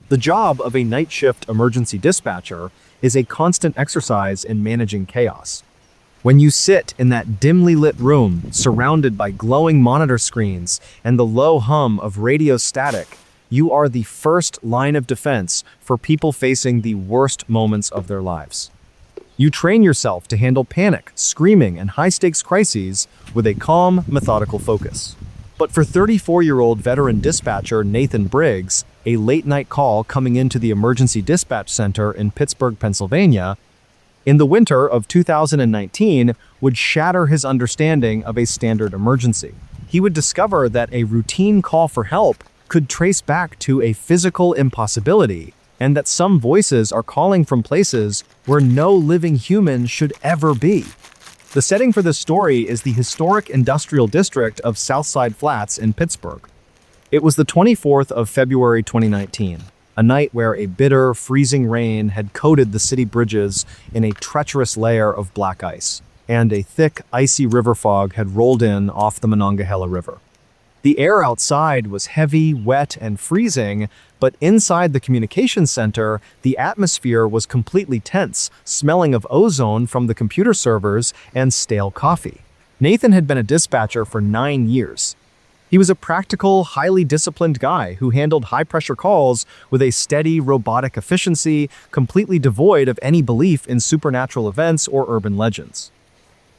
The job of a night shift emergency dispatcher is a constant exercise in managing chaos. When you sit in that dimly lit room, surrounded by glowing monitor screens and the low hum of radio static, you are the first line of defense for people facing the worst moments of their lives. You train yourself to handle panic, screaming, and high-stakes crises with a calm, methodical focus. But for 34-year-old veteran dispatcher Nathan Briggs, a late-night call coming into the emergency dispatch center in Pittsburgh, Pennsylvania, in the winter of 2019 would shatter his understanding of a standard emergency. He would discover that a routine call for help could trace back to a physical impossibility, and that some voices are calling from places where no living human should ever be. The setting for this story is the historic industrial district of Southside Flats in Pittsburgh. It was the 24th of February 2019, a night where a bitter, freezing rain had coated the city bridges in a treacherous layer of black ice, and a thick, icy river fog had rolled in off the Monongahela River. The air outside was heavy, wet, and freezing, but inside the communications center, the atmosphere was completely tense, smelling of ozone from the computer servers and stale coffee. Nathan had been a dispatcher for 9 years. He was a practical, highly disciplined guy who handled high-pressure calls with a steady, robotic efficiency, completely devoid of any belief in supernatural events or urban legends.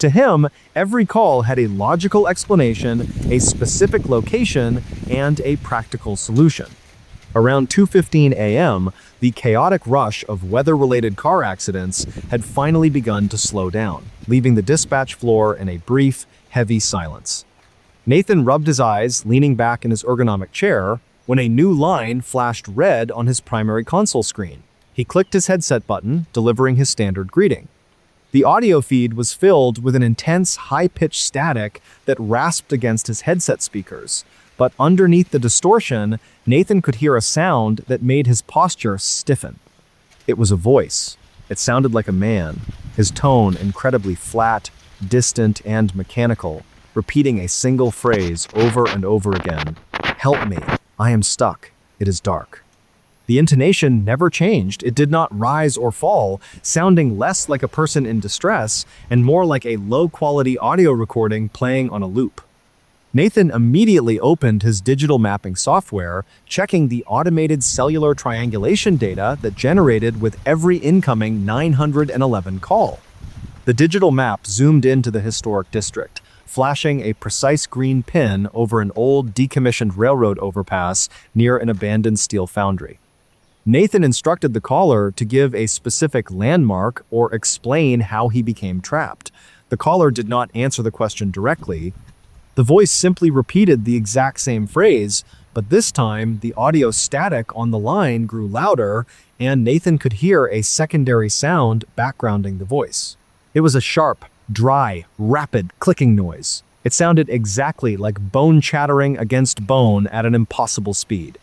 To him, every call had a logical explanation, a specific location, and a practical solution. Around 2:15 a.m., the chaotic rush of weather-related car accidents had finally begun to slow down, leaving the dispatch floor in a brief, heavy silence. Nathan rubbed his eyes, leaning back in his ergonomic chair, when a new line flashed red on his primary console screen. He clicked his headset button, delivering his standard greeting. The audio feed was filled with an intense, high-pitched static that rasped against his headset speakers, but underneath the distortion, Nathan could hear a sound that made his posture stiffen. It was a voice. It sounded like a man, his tone incredibly flat, distant, and mechanical, repeating a single phrase over and over again. "Help me. I am stuck. It is dark." The intonation never changed. It did not rise or fall, sounding less like a person in distress and more like a low-quality audio recording playing on a loop. Nathan immediately opened his digital mapping software, checking the automated cellular triangulation data that generated with every incoming 911 call. The digital map zoomed into the historic district, flashing a precise green pin over an old decommissioned railroad overpass near an abandoned steel foundry. Nathan instructed the caller to give a specific landmark or explain how he became trapped. The caller did not answer the question directly. The voice simply repeated the exact same phrase, but this time the audio static on the line grew louder, and Nathan could hear a secondary sound backgrounding the voice. It was a sharp, dry, rapid clicking noise. It sounded exactly like bone chattering against bone at an impossible speed.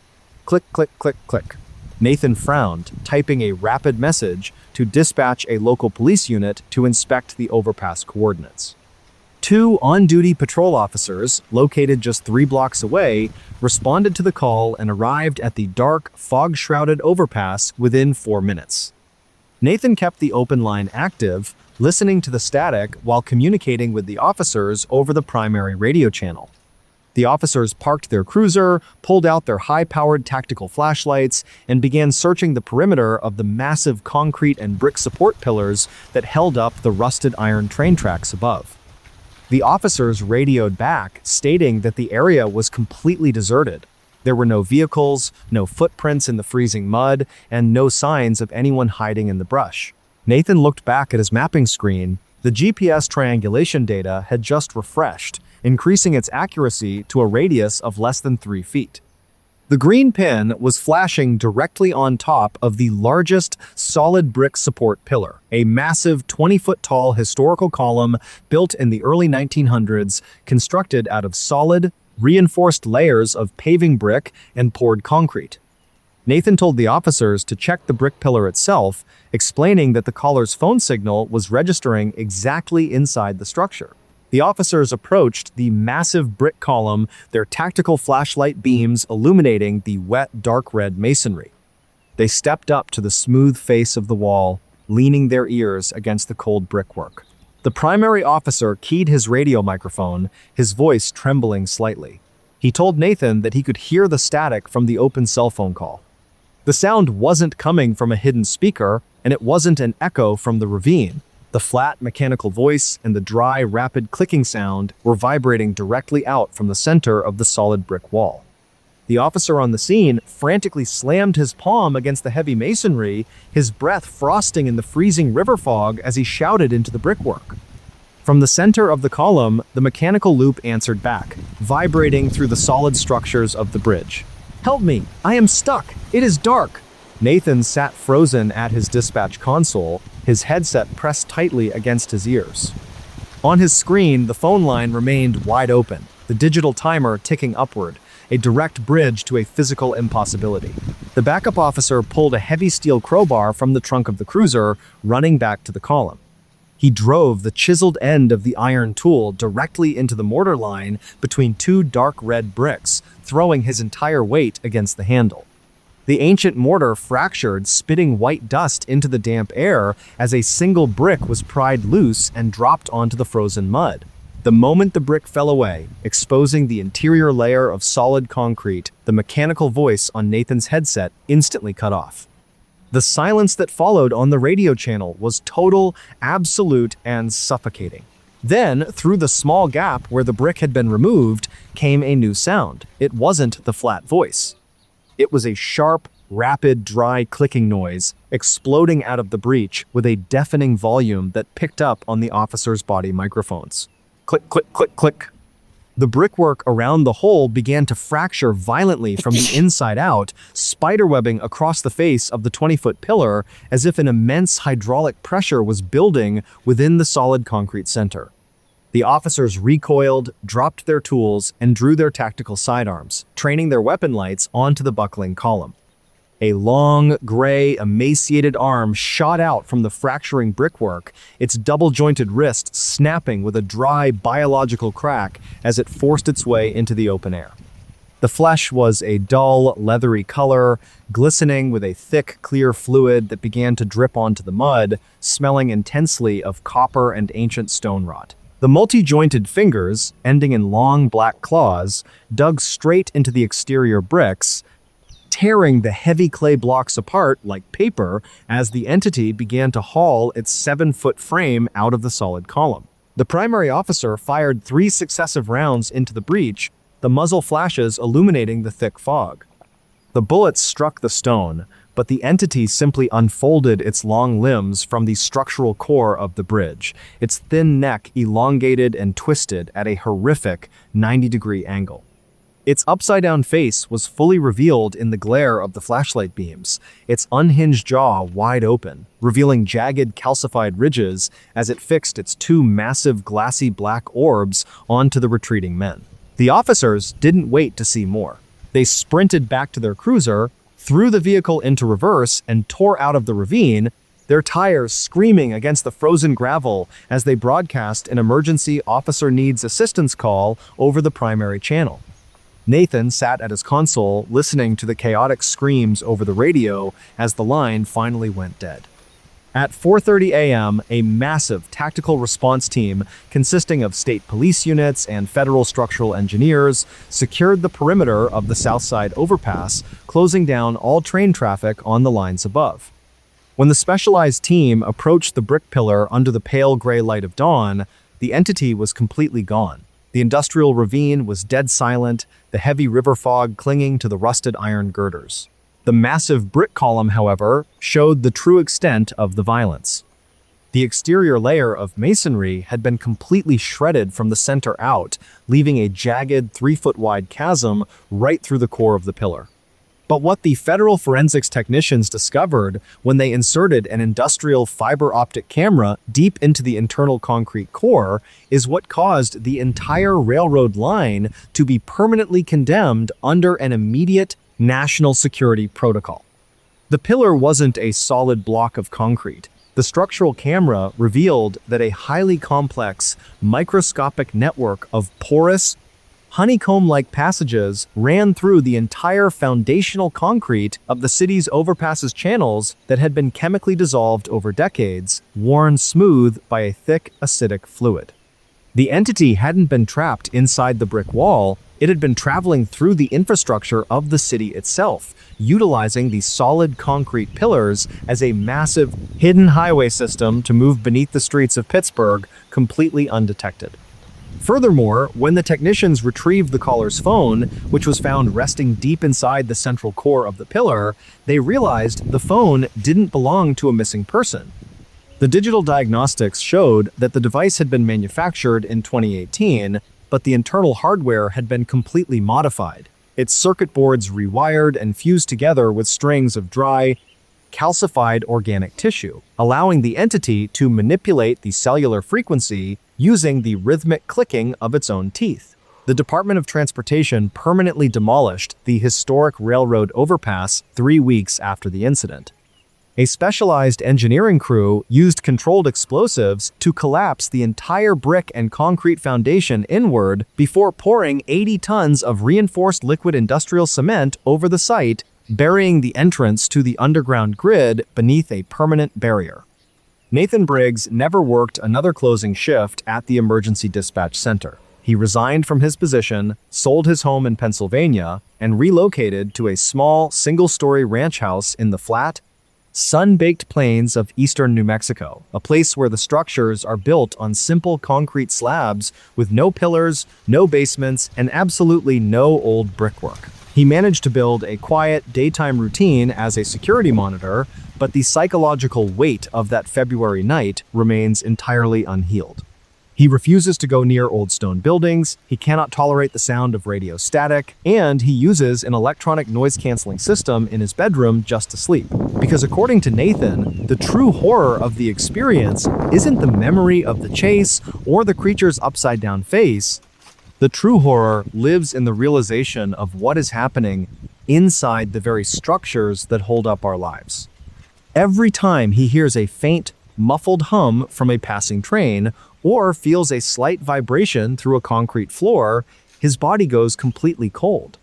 Click, click, click, click. Nathan frowned, typing a rapid message to dispatch a local police unit to inspect the overpass coordinates. 2 on-duty patrol officers, located just 3 blocks away, responded to the call and arrived at the dark, fog-shrouded overpass within 4 minutes. Nathan kept the open line active, listening to the static while communicating with the officers over the primary radio channel. The officers parked their cruiser, pulled out their high-powered tactical flashlights, and began searching the perimeter of the massive concrete and brick support pillars that held up the rusted iron train tracks above. The officers radioed back, stating that the area was completely deserted. There were no vehicles, no footprints in the freezing mud, and no signs of anyone hiding in the brush. Nathan looked back at his mapping screen. The GPS triangulation data had just refreshed, increasing its accuracy to a radius of less than 3 feet. The green pin was flashing directly on top of the largest solid brick support pillar, a massive 20-foot-tall historical column built in the early 1900s, constructed out of solid, reinforced layers of paving brick and poured concrete. Nathan told the officers to check the brick pillar itself, explaining that the caller's phone signal was registering exactly inside the structure. The officers approached the massive brick column, their tactical flashlight beams illuminating the wet, dark red masonry. They stepped up to the smooth face of the wall, leaning their ears against the cold brickwork. The primary officer keyed his radio microphone, his voice trembling slightly. He told Nathan that he could hear the static from the open cell phone call. The sound wasn't coming from a hidden speaker, and it wasn't an echo from the ravine. The flat, mechanical voice and the dry, rapid clicking sound were vibrating directly out from the center of the solid brick wall. The officer on the scene frantically slammed his palm against the heavy masonry, his breath frosting in the freezing river fog as he shouted into the brickwork. From the center of the column, the mechanical loop answered back, vibrating through the solid structures of the bridge. "Help me! I am stuck! It is dark!" Nathan sat frozen at his dispatch console, his headset pressed tightly against his ears. On his screen, the phone line remained wide open, the digital timer ticking upward, a direct bridge to a physical impossibility. The backup officer pulled a heavy steel crowbar from the trunk of the cruiser, running back to the column. He drove the chiseled end of the iron tool directly into the mortar line between two dark red bricks, throwing his entire weight against the handle. The ancient mortar fractured, spitting white dust into the damp air as a single brick was pried loose and dropped onto the frozen mud. The moment the brick fell away, exposing the interior layer of solid concrete, the mechanical voice on Nathan's headset instantly cut off. The silence that followed on the radio channel was total, absolute, and suffocating. Then, through the small gap where the brick had been removed, came a new sound. It wasn't the flat voice. It was a sharp, rapid, dry clicking noise, exploding out of the breach with a deafening volume that picked up on the officer's body microphones. Click, click, click, click. The brickwork around the hole began to fracture violently from the inside out, spiderwebbing across the face of the 20-foot pillar as if an immense hydraulic pressure was building within the solid concrete center. The officers recoiled, dropped their tools, and drew their tactical sidearms, training their weapon lights onto the buckling column. A long, gray, emaciated arm shot out from the fracturing brickwork, its double-jointed wrist snapping with a dry, biological crack as it forced its way into the open air. The flesh was a dull, leathery color, glistening with a thick, clear fluid that began to drip onto the mud, smelling intensely of copper and ancient stone rot. The multi-jointed fingers, ending in long black claws, dug straight into the exterior bricks, tearing the heavy clay blocks apart like paper as the entity began to haul its 7-foot frame out of the solid column. The primary officer fired 3 successive rounds into the breach, the muzzle flashes illuminating the thick fog. The bullets struck the stone, but the entity simply unfolded its long limbs from the structural core of the bridge, its thin neck elongated and twisted at a horrific 90-degree angle. Its upside-down face was fully revealed in the glare of the flashlight beams, its unhinged jaw wide open, revealing jagged calcified ridges as it fixed its 2 massive glassy black orbs onto the retreating men. The officers didn't wait to see more. They sprinted back to their cruiser, threw the vehicle into reverse, and tore out of the ravine, their tires screaming against the frozen gravel as they broadcast an emergency officer needs assistance call over the primary channel. Nathan sat at his console, listening to the chaotic screams over the radio as the line finally went dead. At 4:30 a.m., a massive tactical response team consisting of state police units and federal structural engineers secured the perimeter of the Southside overpass, closing down all train traffic on the lines above. When the specialized team approached the brick pillar under the pale gray light of dawn, the entity was completely gone. The industrial ravine was dead silent, the heavy river fog clinging to the rusted iron girders. The massive brick column, however, showed the true extent of the violence. The exterior layer of masonry had been completely shredded from the center out, leaving a jagged 3-foot-wide chasm right through the core of the pillar. But what the federal forensics technicians discovered when they inserted an industrial fiber optic camera deep into the internal concrete core is what caused the entire railroad line to be permanently condemned under an immediate national security protocol. The pillar wasn't a solid block of concrete. The structural camera revealed that a highly complex, microscopic network of porous, Honeycomb-like passages ran through the entire foundational concrete of the city's overpasses channels that had been chemically dissolved over decades, worn smooth by a thick acidic fluid. The entity hadn't been trapped inside the brick wall, it had been traveling through the infrastructure of the city itself, utilizing the solid concrete pillars as a massive hidden highway system to move beneath the streets of Pittsburgh completely undetected. Furthermore, when the technicians retrieved the caller's phone, which was found resting deep inside the central core of the pillar, they realized the phone didn't belong to a missing person. The digital diagnostics showed that the device had been manufactured in 2018, but the internal hardware had been completely modified. Its circuit boards rewired and fused together with strings of dry, calcified organic tissue, allowing the entity to manipulate the cellular frequency using the rhythmic clicking of its own teeth. The Department of Transportation permanently demolished the historic railroad overpass 3 weeks after the incident. A specialized engineering crew used controlled explosives to collapse the entire brick and concrete foundation inward before pouring 80 tons of reinforced liquid industrial cement over the site, burying the entrance to the underground grid beneath a permanent barrier. Nathan Briggs never worked another closing shift at the emergency dispatch center. He resigned from his position, sold his home in Pennsylvania, and relocated to a small, single-story ranch house in the flat, sun-baked plains of eastern New Mexico, a place where the structures are built on simple concrete slabs with no pillars, no basements, and absolutely no old brickwork. He managed to build a quiet, daytime routine as a security monitor, but the psychological weight of that February night remains entirely unhealed. He refuses to go near old stone buildings, he cannot tolerate the sound of radio static, and he uses an electronic noise-canceling system in his bedroom just to sleep. Because according to Nathan, the true horror of the experience isn't the memory of the chase or the creature's upside-down face. The true horror lives in the realization of what is happening inside the very structures that hold up our lives. Every time he hears a faint, muffled hum from a passing train, or feels a slight vibration through a concrete floor, his body goes completely cold.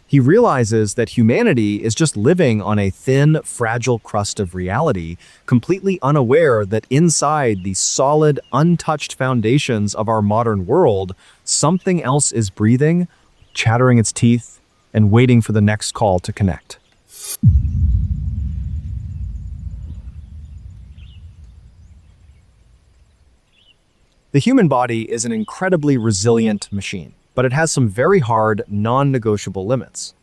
He realizes that humanity is just living on a thin, fragile crust of reality, completely unaware that inside the solid, untouched foundations of our modern world, something else is breathing, chattering its teeth, and waiting for the next call to connect. The human body is an incredibly resilient machine, but it has some very hard, non-negotiable limits.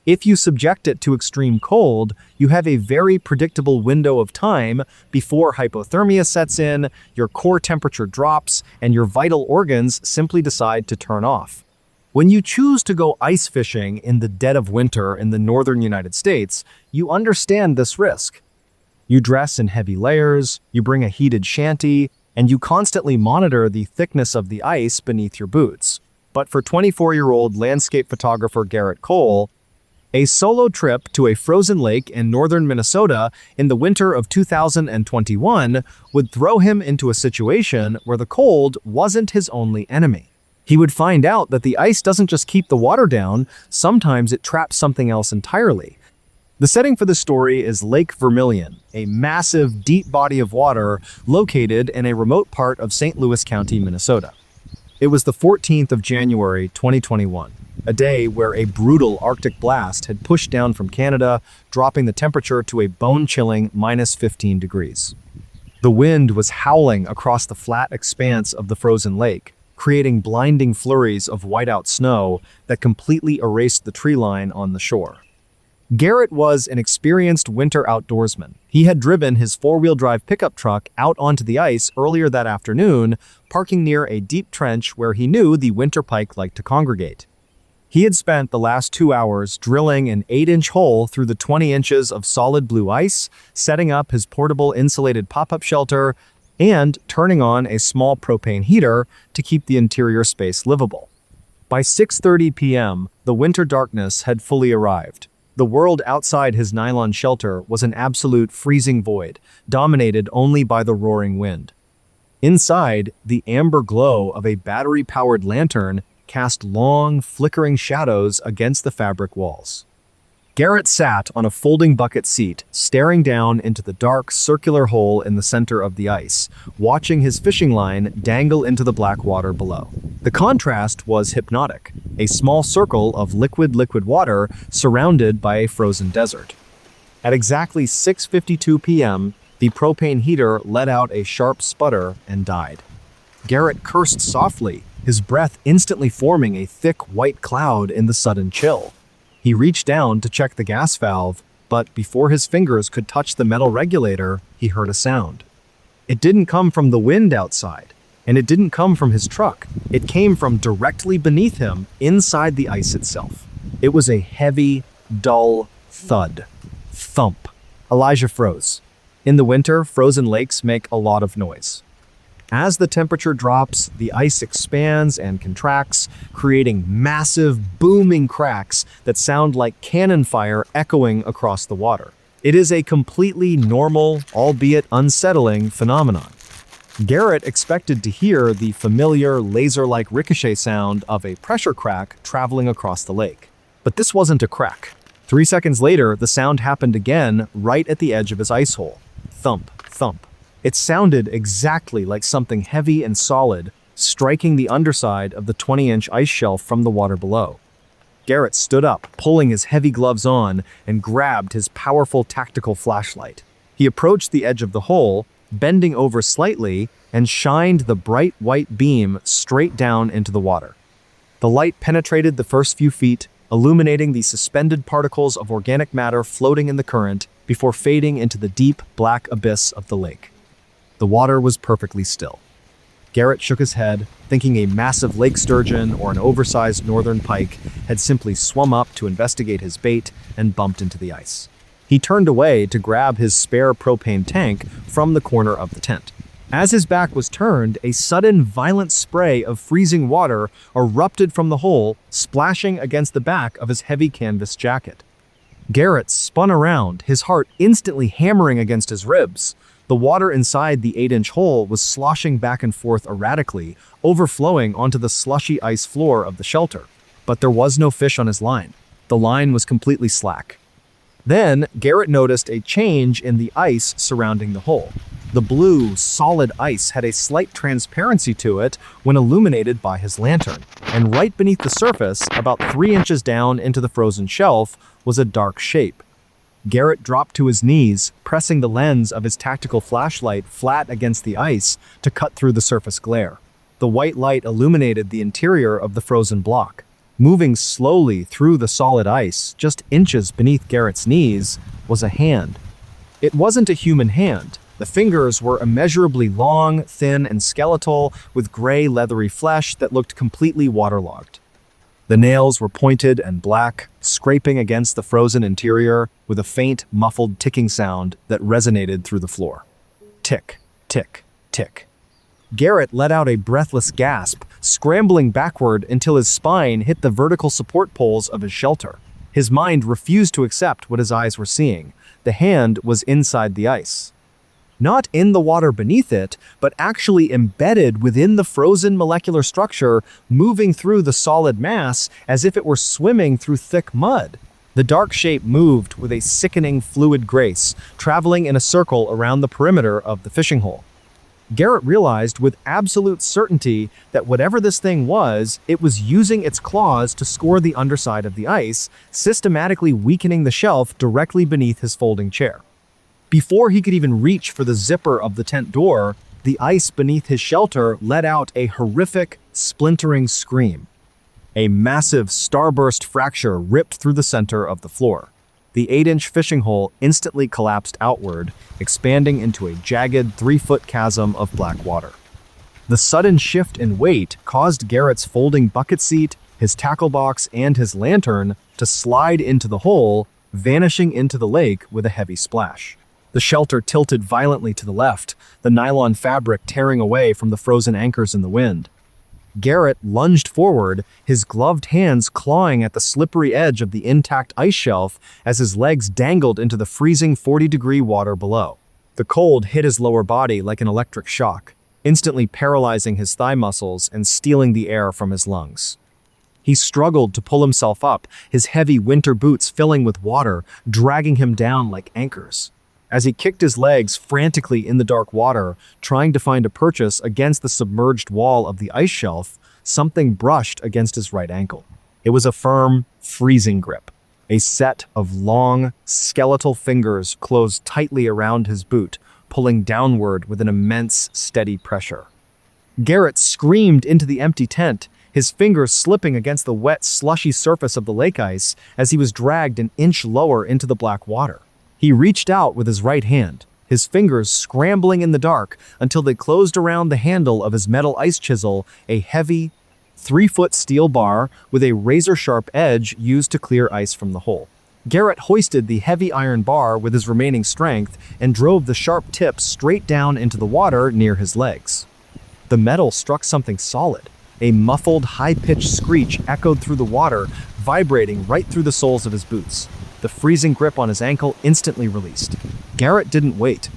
If you subject it to extreme cold, you have a very predictable window of time before hypothermia sets in, your core temperature drops, and your vital organs simply decide to turn off. When you choose to go ice fishing in the dead of winter in the northern United States, you understand this risk. You dress in heavy layers, you bring a heated shanty, and you constantly monitor the thickness of the ice beneath your boots. But for 24-year-old landscape photographer Garrett Cole, a solo trip to a frozen lake in northern Minnesota in the winter of 2021 would throw him into a situation where the cold wasn't his only enemy. He would find out that the ice doesn't just keep the water down, sometimes it traps something else entirely. The setting for the story is Lake Vermilion, a massive, deep body of water located in a remote part of St. Louis County, Minnesota. It was the 14th of January, 2021, a day where a brutal Arctic blast had pushed down from Canada, dropping the temperature to a bone-chilling -15 degrees. The wind was howling across the flat expanse of the frozen lake, creating blinding flurries of whiteout snow that completely erased the tree line on the shore. Garrett was an experienced winter outdoorsman. He had driven his four-wheel drive pickup truck out onto the ice earlier that afternoon, parking near a deep trench where he knew the winter pike liked to congregate. He had spent the last 2 hours drilling an 8-inch hole through the 20 inches of solid blue ice, setting up his portable insulated pop-up shelter, and turning on a small propane heater to keep the interior space livable. By 6:30 p.m., the winter darkness had fully arrived. The world outside his nylon shelter was an absolute freezing void, dominated only by the roaring wind. Inside, the amber glow of a battery-powered lantern cast long, flickering shadows against the fabric walls. Garrett sat on a folding bucket seat, staring down into the dark, circular hole in the center of the ice, watching his fishing line dangle into the black water below. The contrast was hypnotic, a small circle of liquid water surrounded by a frozen desert. At exactly 6:52 p.m., the propane heater let out a sharp sputter and died. Garrett cursed softly, his breath instantly forming a thick white cloud in the sudden chill. He reached down to check the gas valve, but before his fingers could touch the metal regulator, he heard a sound. It didn't come from the wind outside, and it didn't come from his truck. It came from directly beneath him, inside the ice itself. It was a heavy, dull thud. Thump. Elijah froze. In the winter, frozen lakes make a lot of noise. As the temperature drops, the ice expands and contracts, creating massive, booming cracks that sound like cannon fire echoing across the water. It is a completely normal, albeit unsettling, phenomenon. Garrett expected to hear the familiar, laser-like ricochet sound of a pressure crack traveling across the lake. But this wasn't a crack. 3 seconds later, the sound happened again, right at the edge of his ice hole. Thump, thump. It sounded exactly like something heavy and solid, striking the underside of the 20-inch ice shelf from the water below. Garrett stood up, pulling his heavy gloves on, and grabbed his powerful tactical flashlight. He approached the edge of the hole, bending over slightly, and shined the bright white beam straight down into the water. The light penetrated the first few feet, illuminating the suspended particles of organic matter floating in the current before fading into the deep, black abyss of the lake. The water was perfectly still. Garrett shook his head, thinking a massive lake sturgeon or an oversized northern pike had simply swum up to investigate his bait and bumped into the ice. He turned away to grab his spare propane tank from the corner of the tent. As his back was turned, a sudden violent spray of freezing water erupted from the hole, splashing against the back of his heavy canvas jacket. Garrett spun around, his heart instantly hammering against his ribs. The water inside the 8-inch hole was sloshing back and forth erratically, overflowing onto the slushy ice floor of the shelter. But there was no fish on his line. The line was completely slack. Then, Garrett noticed a change in the ice surrounding the hole. The blue, solid ice had a slight transparency to it when illuminated by his lantern, and right beneath the surface, about 3 inches down into the frozen shelf, was a dark shape. Garrett dropped to his knees, pressing the lens of his tactical flashlight flat against the ice to cut through the surface glare. The white light illuminated the interior of the frozen block. Moving slowly through the solid ice, just inches beneath Garrett's knees, was a hand. It wasn't a human hand. The fingers were immeasurably long, thin, and skeletal, with gray, leathery flesh that looked completely waterlogged. The nails were pointed and black, scraping against the frozen interior with a faint, muffled ticking sound that resonated through the floor. Tick, tick, tick. Garrett let out a breathless gasp, scrambling backward until his spine hit the vertical support poles of his shelter. His mind refused to accept what his eyes were seeing. The hand was inside the ice. Not in the water beneath it, but actually embedded within the frozen molecular structure, moving through the solid mass as if it were swimming through thick mud. The dark shape moved with a sickening fluid grace, traveling in a circle around the perimeter of the fishing hole. Garrett realized with absolute certainty that whatever this thing was, it was using its claws to score the underside of the ice, systematically weakening the shelf directly beneath his folding chair. Before he could even reach for the zipper of the tent door, the ice beneath his shelter let out a horrific, splintering scream. A massive starburst fracture ripped through the center of the floor. The 8-inch fishing hole instantly collapsed outward, expanding into a jagged 3-foot chasm of black water. The sudden shift in weight caused Garrett's folding bucket seat, his tackle box, and his lantern to slide into the hole, vanishing into the lake with a heavy splash. The shelter tilted violently to the left, the nylon fabric tearing away from the frozen anchors in the wind. Garrett lunged forward, his gloved hands clawing at the slippery edge of the intact ice shelf as his legs dangled into the freezing 40-degree water below. The cold hit his lower body like an electric shock, instantly paralyzing his thigh muscles and stealing the air from his lungs. He struggled to pull himself up, his heavy winter boots filling with water, dragging him down like anchors. As he kicked his legs frantically in the dark water, trying to find a purchase against the submerged wall of the ice shelf, something brushed against his right ankle. It was a firm, freezing grip. A set of long, skeletal fingers closed tightly around his boot, pulling downward with an immense, steady pressure. Garrett screamed into the empty tent, his fingers slipping against the wet, slushy surface of the lake ice as he was dragged an inch lower into the black water. He reached out with his right hand, his fingers scrambling in the dark until they closed around the handle of his metal ice chisel, a heavy, 3-foot steel bar with a razor-sharp edge used to clear ice from the hole. Garrett hoisted the heavy iron bar with his remaining strength and drove the sharp tip straight down into the water near his legs. The metal struck something solid. A muffled, high-pitched screech echoed through the water, vibrating right through the soles of his boots. The freezing grip on his ankle instantly released. Garrett didn't wait.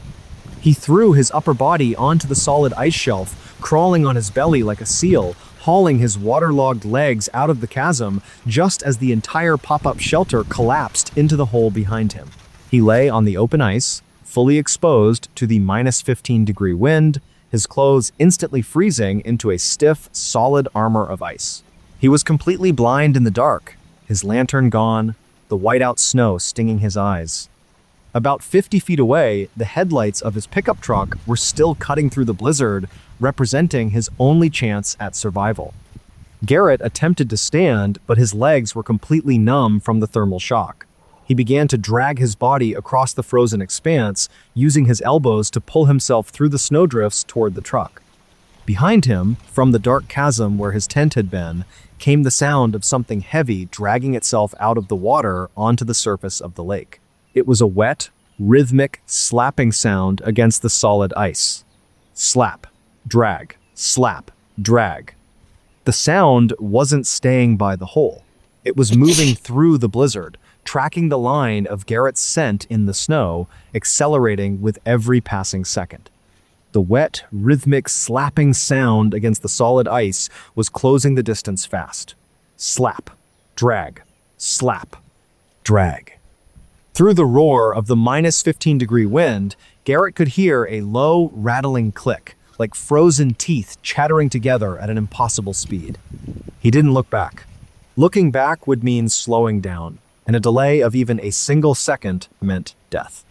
He threw his upper body onto the solid ice shelf, crawling on his belly like a seal, hauling his waterlogged legs out of the chasm just as the entire pop-up shelter collapsed into the hole behind him. He lay on the open ice, fully exposed to the -15-degree wind, his clothes instantly freezing into a stiff, solid armor of ice. He was completely blind in the dark, his lantern gone, the whiteout snow stinging his eyes. About 50 feet away, the headlights of his pickup truck were still cutting through the blizzard, representing his only chance at survival. Garrett attempted to stand, but his legs were completely numb from the thermal shock. He began to drag his body across the frozen expanse, using his elbows to pull himself through the snowdrifts toward the truck. Behind him, from the dark chasm where his tent had been, came the sound of something heavy dragging itself out of the water onto the surface of the lake. It was a wet, rhythmic, slapping sound against the solid ice. Slap, drag, slap, drag. The sound wasn't staying by the hole. It was moving through the blizzard, tracking the line of Garrett's scent in the snow, accelerating with every passing second. The wet, rhythmic, slapping sound against the solid ice was closing the distance fast. Slap, drag, slap, drag. Through the roar of the -15-degree wind, Garrett could hear a low, rattling click, like frozen teeth chattering together at an impossible speed. He didn't look back. Looking back would mean slowing down, and a delay of even a single second meant death.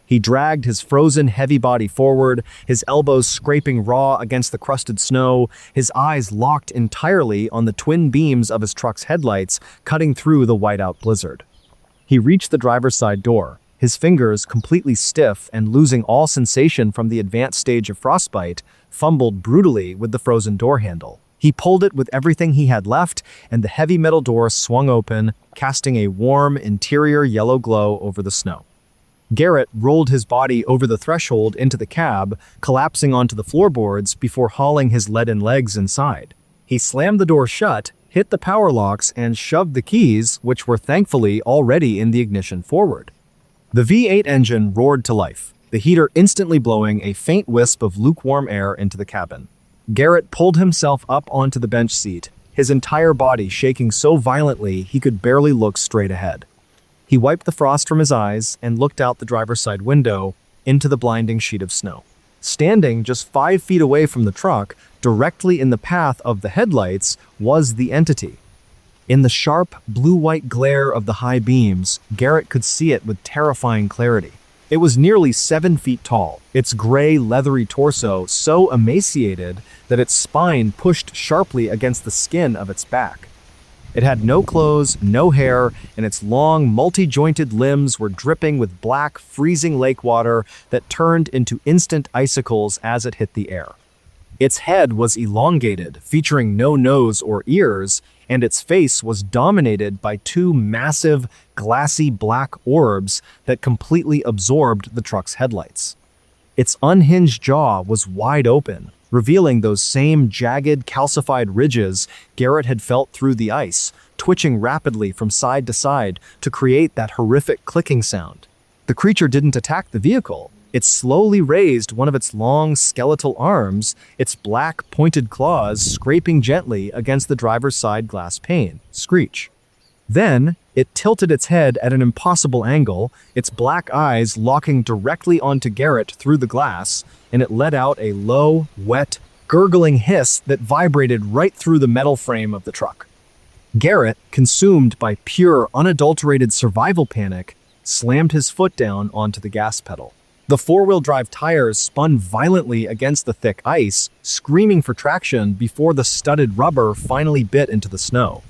He dragged his frozen, heavy body forward, his elbows scraping raw against the crusted snow, his eyes locked entirely on the twin beams of his truck's headlights cutting through the whiteout blizzard. He reached the driver's side door, his fingers completely stiff and losing all sensation from the advanced stage of frostbite, fumbled brutally with the frozen door handle. He pulled it with everything he had left, and the heavy metal door swung open, casting a warm, interior yellow glow over the snow. Garrett rolled his body over the threshold into the cab, collapsing onto the floorboards before hauling his leaden legs inside. He slammed the door shut, hit the power locks, and shoved the keys, which were thankfully already in the ignition, forward. The V8 engine roared to life, the heater instantly blowing a faint wisp of lukewarm air into the cabin. Garrett pulled himself up onto the bench seat, his entire body shaking so violently he could barely look straight ahead. He wiped the frost from his eyes and looked out the driver's side window into the blinding sheet of snow. Standing just 5 feet away from the truck, directly in the path of the headlights, was the entity. In the sharp, blue-white glare of the high beams, Garrett could see it with terrifying clarity. It was nearly 7 feet tall, its gray, leathery torso so emaciated that its spine pushed sharply against the skin of its back. It had no clothes, no hair, and its long, multi-jointed limbs were dripping with black, freezing lake water that turned into instant icicles as it hit the air. Its head was elongated, featuring no nose or ears, and its face was dominated by 2 massive, glassy black orbs that completely absorbed the truck's headlights. Its unhinged jaw was wide open, revealing those same jagged, calcified ridges Garrett had felt through the ice, twitching rapidly from side to side to create that horrific clicking sound. The creature didn't attack the vehicle. It slowly raised one of its long skeletal arms, its black pointed claws scraping gently against the driver's side glass pane. Screech. Then, it tilted its head at an impossible angle, its black eyes locking directly onto Garrett through the glass, and it let out a low, wet, gurgling hiss that vibrated right through the metal frame of the truck. Garrett, consumed by pure, unadulterated survival panic, slammed his foot down onto the gas pedal. The four-wheel drive tires spun violently against the thick ice, screaming for traction before the studded rubber finally bit into the snow.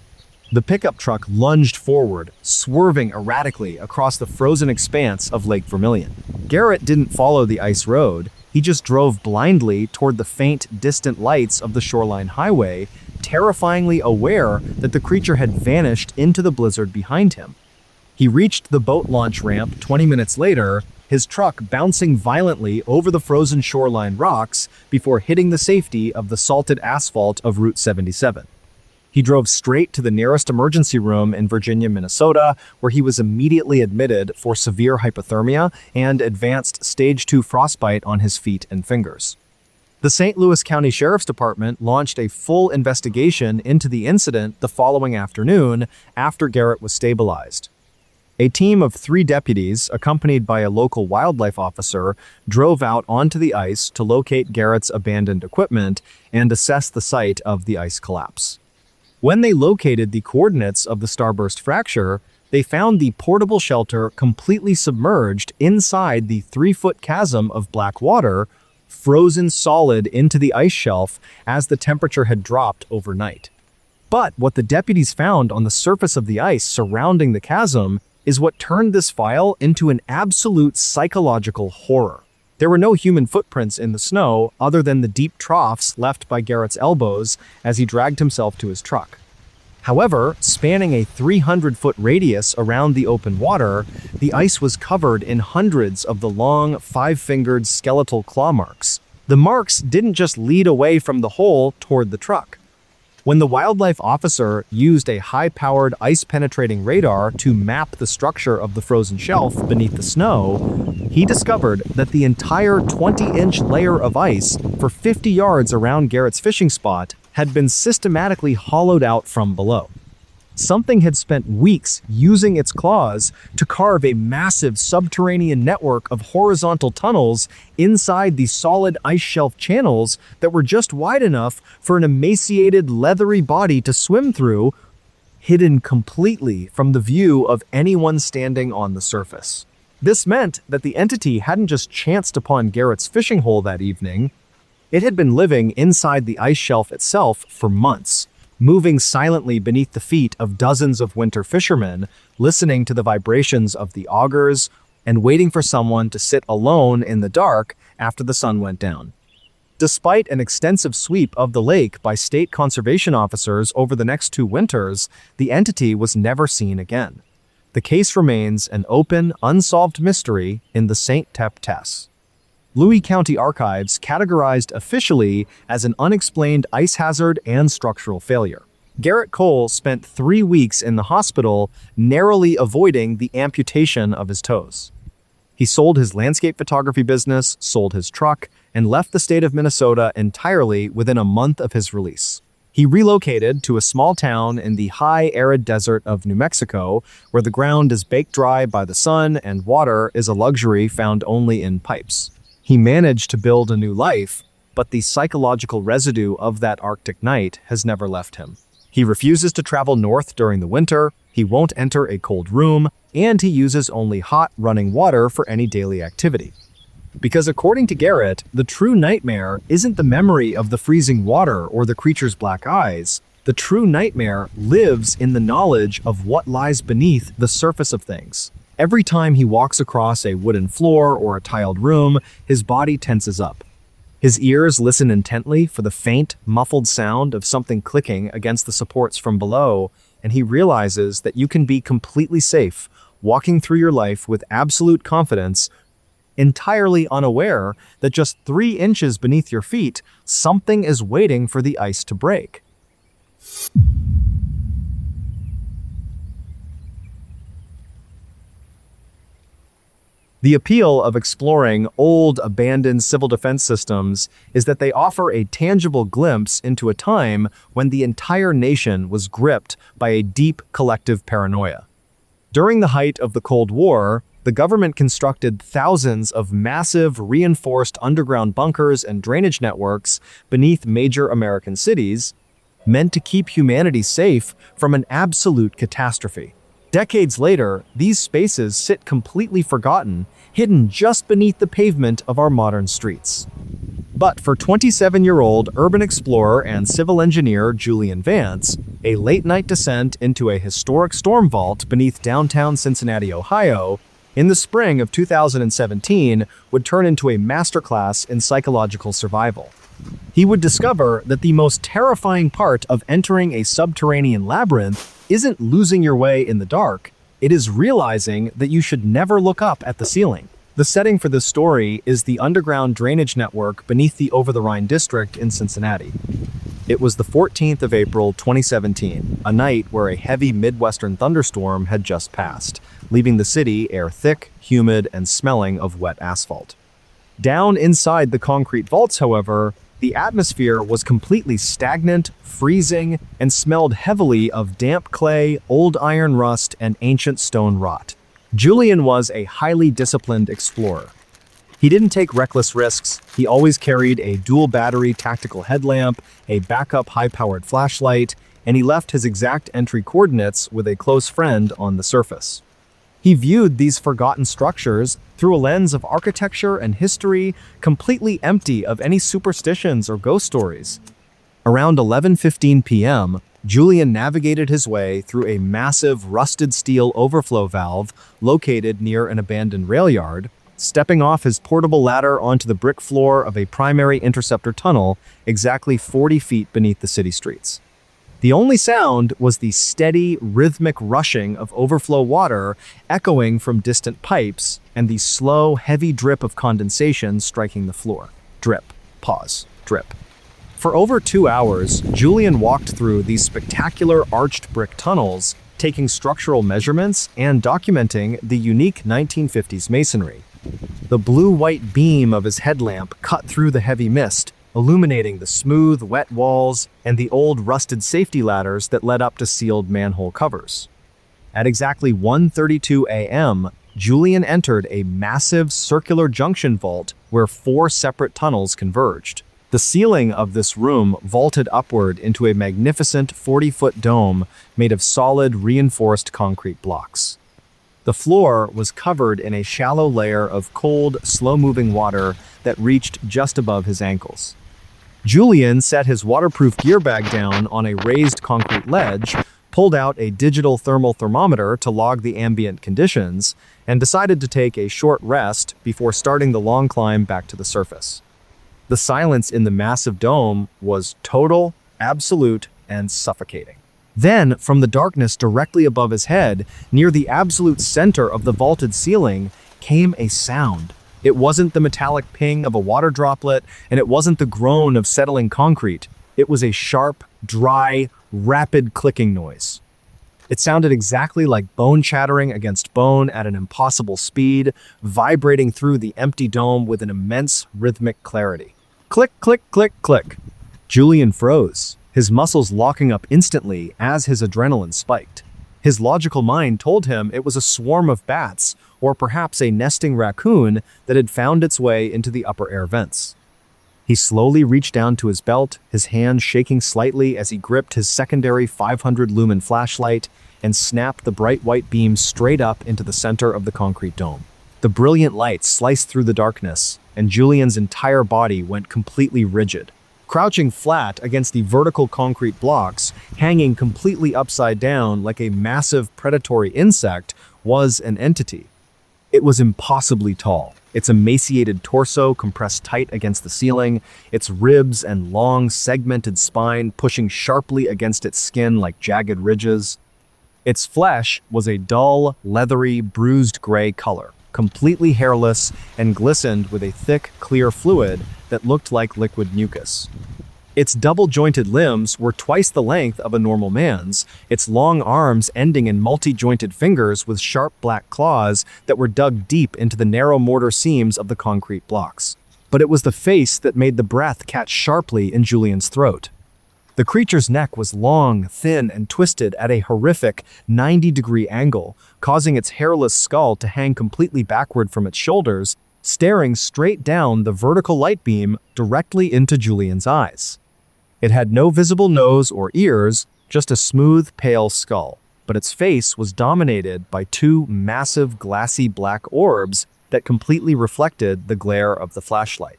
The pickup truck lunged forward, swerving erratically across the frozen expanse of Lake Vermilion. Garrett didn't follow the ice road, he just drove blindly toward the faint, distant lights of the shoreline highway, terrifyingly aware that the creature had vanished into the blizzard behind him. He reached the boat launch ramp 20 minutes later, his truck bouncing violently over the frozen shoreline rocks before hitting the safety of the salted asphalt of Route 77. He drove straight to the nearest emergency room in Virginia, Minnesota, where he was immediately admitted for severe hypothermia and advanced stage 2 frostbite on his feet and fingers. The St. Louis County Sheriff's Department launched a full investigation into the incident the following afternoon after Garrett was stabilized. A team of 3 deputies, accompanied by a local wildlife officer, drove out onto the ice to locate Garrett's abandoned equipment and assess the site of the ice collapse. When they located the coordinates of the starburst fracture, they found the portable shelter completely submerged inside the 3-foot chasm of black water, frozen solid into the ice shelf as the temperature had dropped overnight. But what the deputies found on the surface of the ice surrounding the chasm is what turned this file into an absolute psychological horror. There were no human footprints in the snow other than the deep troughs left by Garrett's elbows as he dragged himself to his truck. However, spanning a 300-foot radius around the open water, the ice was covered in hundreds of the long, 5-fingered skeletal claw marks. The marks didn't just lead away from the hole toward the truck. When the wildlife officer used a high-powered ice-penetrating radar to map the structure of the frozen shelf beneath the snow, he discovered that the entire 20-inch layer of ice for 50 yards around Garrett's fishing spot had been systematically hollowed out from below. Something had spent weeks using its claws to carve a massive subterranean network of horizontal tunnels inside the solid ice shelf channels that were just wide enough for an emaciated, leathery body to swim through, hidden completely from the view of anyone standing on the surface. This meant that the entity hadn't just chanced upon Garrett's fishing hole that evening. It had been living inside the ice shelf itself for months, moving silently beneath the feet of dozens of winter fishermen, listening to the vibrations of the augers, and waiting for someone to sit alone in the dark after the sun went down. Despite an extensive sweep of the lake by state conservation officers over the next 2 winters, the entity was never seen again. The case remains an open, unsolved mystery in the St. Tep Tess. Louis County Archives categorized officially as an unexplained ice hazard and structural failure. Garrett Cole spent 3 weeks in the hospital, narrowly avoiding the amputation of his toes. He sold his landscape photography business, sold his truck, and left the state of Minnesota entirely within a month of his release. He relocated to a small town in the high, arid desert of New Mexico, where the ground is baked dry by the sun and water is a luxury found only in pipes. He managed to build a new life, but the psychological residue of that Arctic night has never left him. He refuses to travel north during the winter, he won't enter a cold room, and he uses only hot, running water for any daily activity. Because according to Garrett, the true nightmare isn't the memory of the freezing water or the creature's black eyes. The true nightmare lives in the knowledge of what lies beneath the surface of things. Every time he walks across a wooden floor or a tiled room, his body tenses up. His ears listen intently for the faint, muffled sound of something clicking against the supports from below, and he realizes that you can be completely safe, walking through your life with absolute confidence, entirely unaware that just 3 inches beneath your feet, something is waiting for the ice to break. The appeal of exploring old, abandoned civil defense systems is that they offer a tangible glimpse into a time when the entire nation was gripped by a deep collective paranoia. During the height of the Cold War, the government constructed thousands of massive, reinforced underground bunkers and drainage networks beneath major American cities, meant to keep humanity safe from an absolute catastrophe. Decades later, these spaces sit completely forgotten, hidden just beneath the pavement of our modern streets. But for 27-year-old urban explorer and civil engineer Julian Vance, a late-night descent into a historic storm vault beneath downtown Cincinnati, Ohio, in the spring of 2017 would turn into a masterclass in psychological survival. He would discover that the most terrifying part of entering a subterranean labyrinth isn't losing your way in the dark, it is realizing that you should never look up at the ceiling. The setting for this story is the underground drainage network beneath the Over-the-Rhine district in Cincinnati. It was the 14th of April, 2017, a night where a heavy Midwestern thunderstorm had just passed, leaving the city air thick, humid, and smelling of wet asphalt. Down inside the concrete vaults, however, the atmosphere was completely stagnant, freezing, and smelled heavily of damp clay, old iron rust, and ancient stone rot. Julian was a highly disciplined explorer. He didn't take reckless risks. He always carried a dual-battery tactical headlamp, a backup high-powered flashlight, and he left his exact entry coordinates with a close friend on the surface. He viewed these forgotten structures through a lens of architecture and history, completely empty of any superstitions or ghost stories. Around 11:15 p.m., Julian navigated his way through a massive rusted steel overflow valve located near an abandoned rail yard, stepping off his portable ladder onto the brick floor of a primary interceptor tunnel exactly 40 feet beneath the city streets. The only sound was the steady, rhythmic rushing of overflow water echoing from distant pipes and the slow, heavy drip of condensation striking the floor. Drip, pause, drip. For over 2 hours, Julian walked through these spectacular arched brick tunnels, taking structural measurements and documenting the unique 1950s masonry. The blue-white beam of his headlamp cut through the heavy mist, illuminating the smooth, wet walls and the old rusted safety ladders that led up to sealed manhole covers. At exactly 1:32 a.m., Julian entered a massive circular junction vault where 4 separate tunnels converged. The ceiling of this room vaulted upward into a magnificent 40-foot dome made of solid, reinforced concrete blocks. The floor was covered in a shallow layer of cold, slow-moving water that reached just above his ankles. Julian set his waterproof gear bag down on a raised concrete ledge, pulled out a digital thermal thermometer to log the ambient conditions, and decided to take a short rest before starting the long climb back to the surface. The silence in the massive dome was total, absolute, and suffocating. Then, from the darkness directly above his head, near the absolute center of the vaulted ceiling, came a sound. It wasn't the metallic ping of a water droplet, and it wasn't the groan of settling concrete. It was a sharp, dry, rapid clicking noise. It sounded exactly like bone chattering against bone at an impossible speed, vibrating through the empty dome with an immense rhythmic clarity. Click, click, click, click. Julian froze, his muscles locking up instantly as his adrenaline spiked. His logical mind told him it was a swarm of bats, or perhaps a nesting raccoon that had found its way into the upper air vents. He slowly reached down to his belt, his hand shaking slightly as he gripped his secondary 500-lumen flashlight and snapped the bright white beam straight up into the center of the concrete dome. The brilliant light sliced through the darkness, and Julian's entire body went completely rigid. Crouching flat against the vertical concrete blocks, hanging completely upside down like a massive predatory insect, was an entity. It was impossibly tall, its emaciated torso compressed tight against the ceiling, its ribs and long, segmented spine pushing sharply against its skin like jagged ridges. Its flesh was a dull, leathery, bruised gray color, completely hairless and glistened with a thick, clear fluid that looked like liquid mucus. Its double-jointed limbs were twice the length of a normal man's, its long arms ending in multi-jointed fingers with sharp black claws that were dug deep into the narrow mortar seams of the concrete blocks. But it was the face that made the breath catch sharply in Julian's throat. The creature's neck was long, thin, and twisted at a horrific 90-degree angle, causing its hairless skull to hang completely backward from its shoulders, staring straight down the vertical light beam directly into Julian's eyes. It had no visible nose or ears, just a smooth, pale skull, but its face was dominated by two massive, glassy black orbs that completely reflected the glare of the flashlight.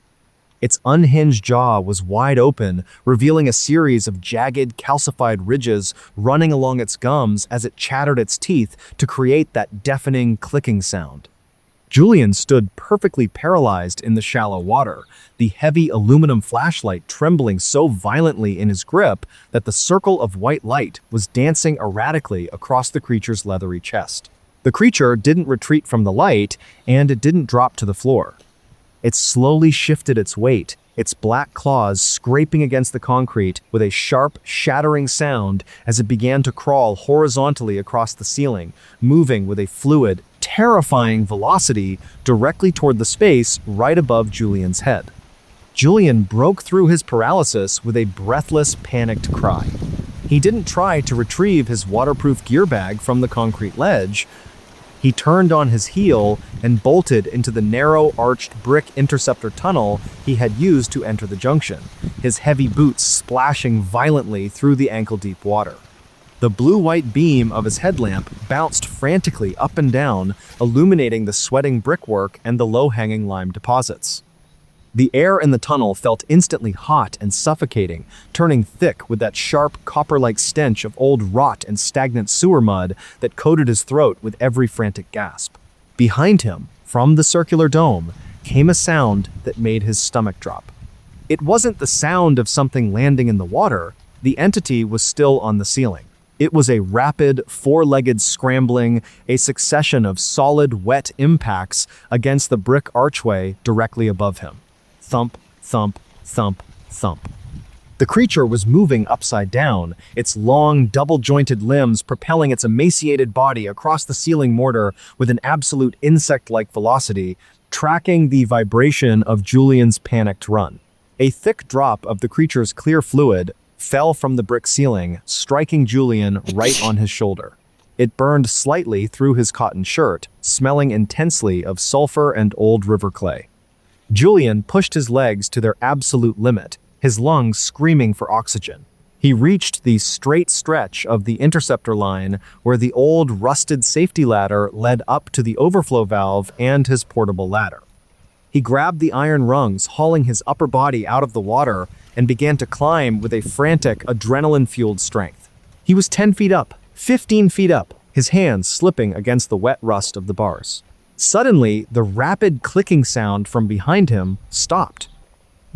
Its unhinged jaw was wide open, revealing a series of jagged, calcified ridges running along its gums as it chattered its teeth to create that deafening clicking sound. Julian stood perfectly paralyzed in the shallow water, the heavy aluminum flashlight trembling so violently in his grip that the circle of white light was dancing erratically across the creature's leathery chest. The creature didn't retreat from the light, and it didn't drop to the floor. It slowly shifted its weight, its black claws scraping against the concrete with a sharp, shattering sound as it began to crawl horizontally across the ceiling, moving with a fluid, terrifying velocity directly toward the space right above Julian's head. Julian broke through his paralysis with a breathless, panicked cry. He didn't try to retrieve his waterproof gear bag from the concrete ledge. He turned on his heel and bolted into the narrow, arched brick interceptor tunnel he had used to enter the junction, his heavy boots splashing violently through the ankle-deep water. The blue-white beam of his headlamp bounced frantically up and down, illuminating the sweating brickwork and the low-hanging lime deposits. The air in the tunnel felt instantly hot and suffocating, turning thick with that sharp, copper-like stench of old rot and stagnant sewer mud that coated his throat with every frantic gasp. Behind him, from the circular dome, came a sound that made his stomach drop. It wasn't the sound of something landing in the water. The entity was still on the ceiling. It was a rapid, four-legged scrambling, a succession of solid, wet impacts against the brick archway directly above him. Thump, thump, thump, thump. The creature was moving upside down, its long, double-jointed limbs propelling its emaciated body across the ceiling mortar with an absolute insect-like velocity, tracking the vibration of Julian's panicked run. A thick drop of the creature's clear fluid fell from the brick ceiling, striking Julian right on his shoulder. It burned slightly through his cotton shirt, smelling intensely of sulfur and old river clay. Julian pushed his legs to their absolute limit, his lungs screaming for oxygen. He reached the straight stretch of the interceptor line where the old rusted safety ladder led up to the overflow valve and his portable ladder. He grabbed the iron rungs, hauling his upper body out of the water, and began to climb with a frantic, adrenaline-fueled strength. He was 10 feet up, 15 feet up, his hands slipping against the wet rust of the bars. Suddenly, the rapid clicking sound from behind him stopped.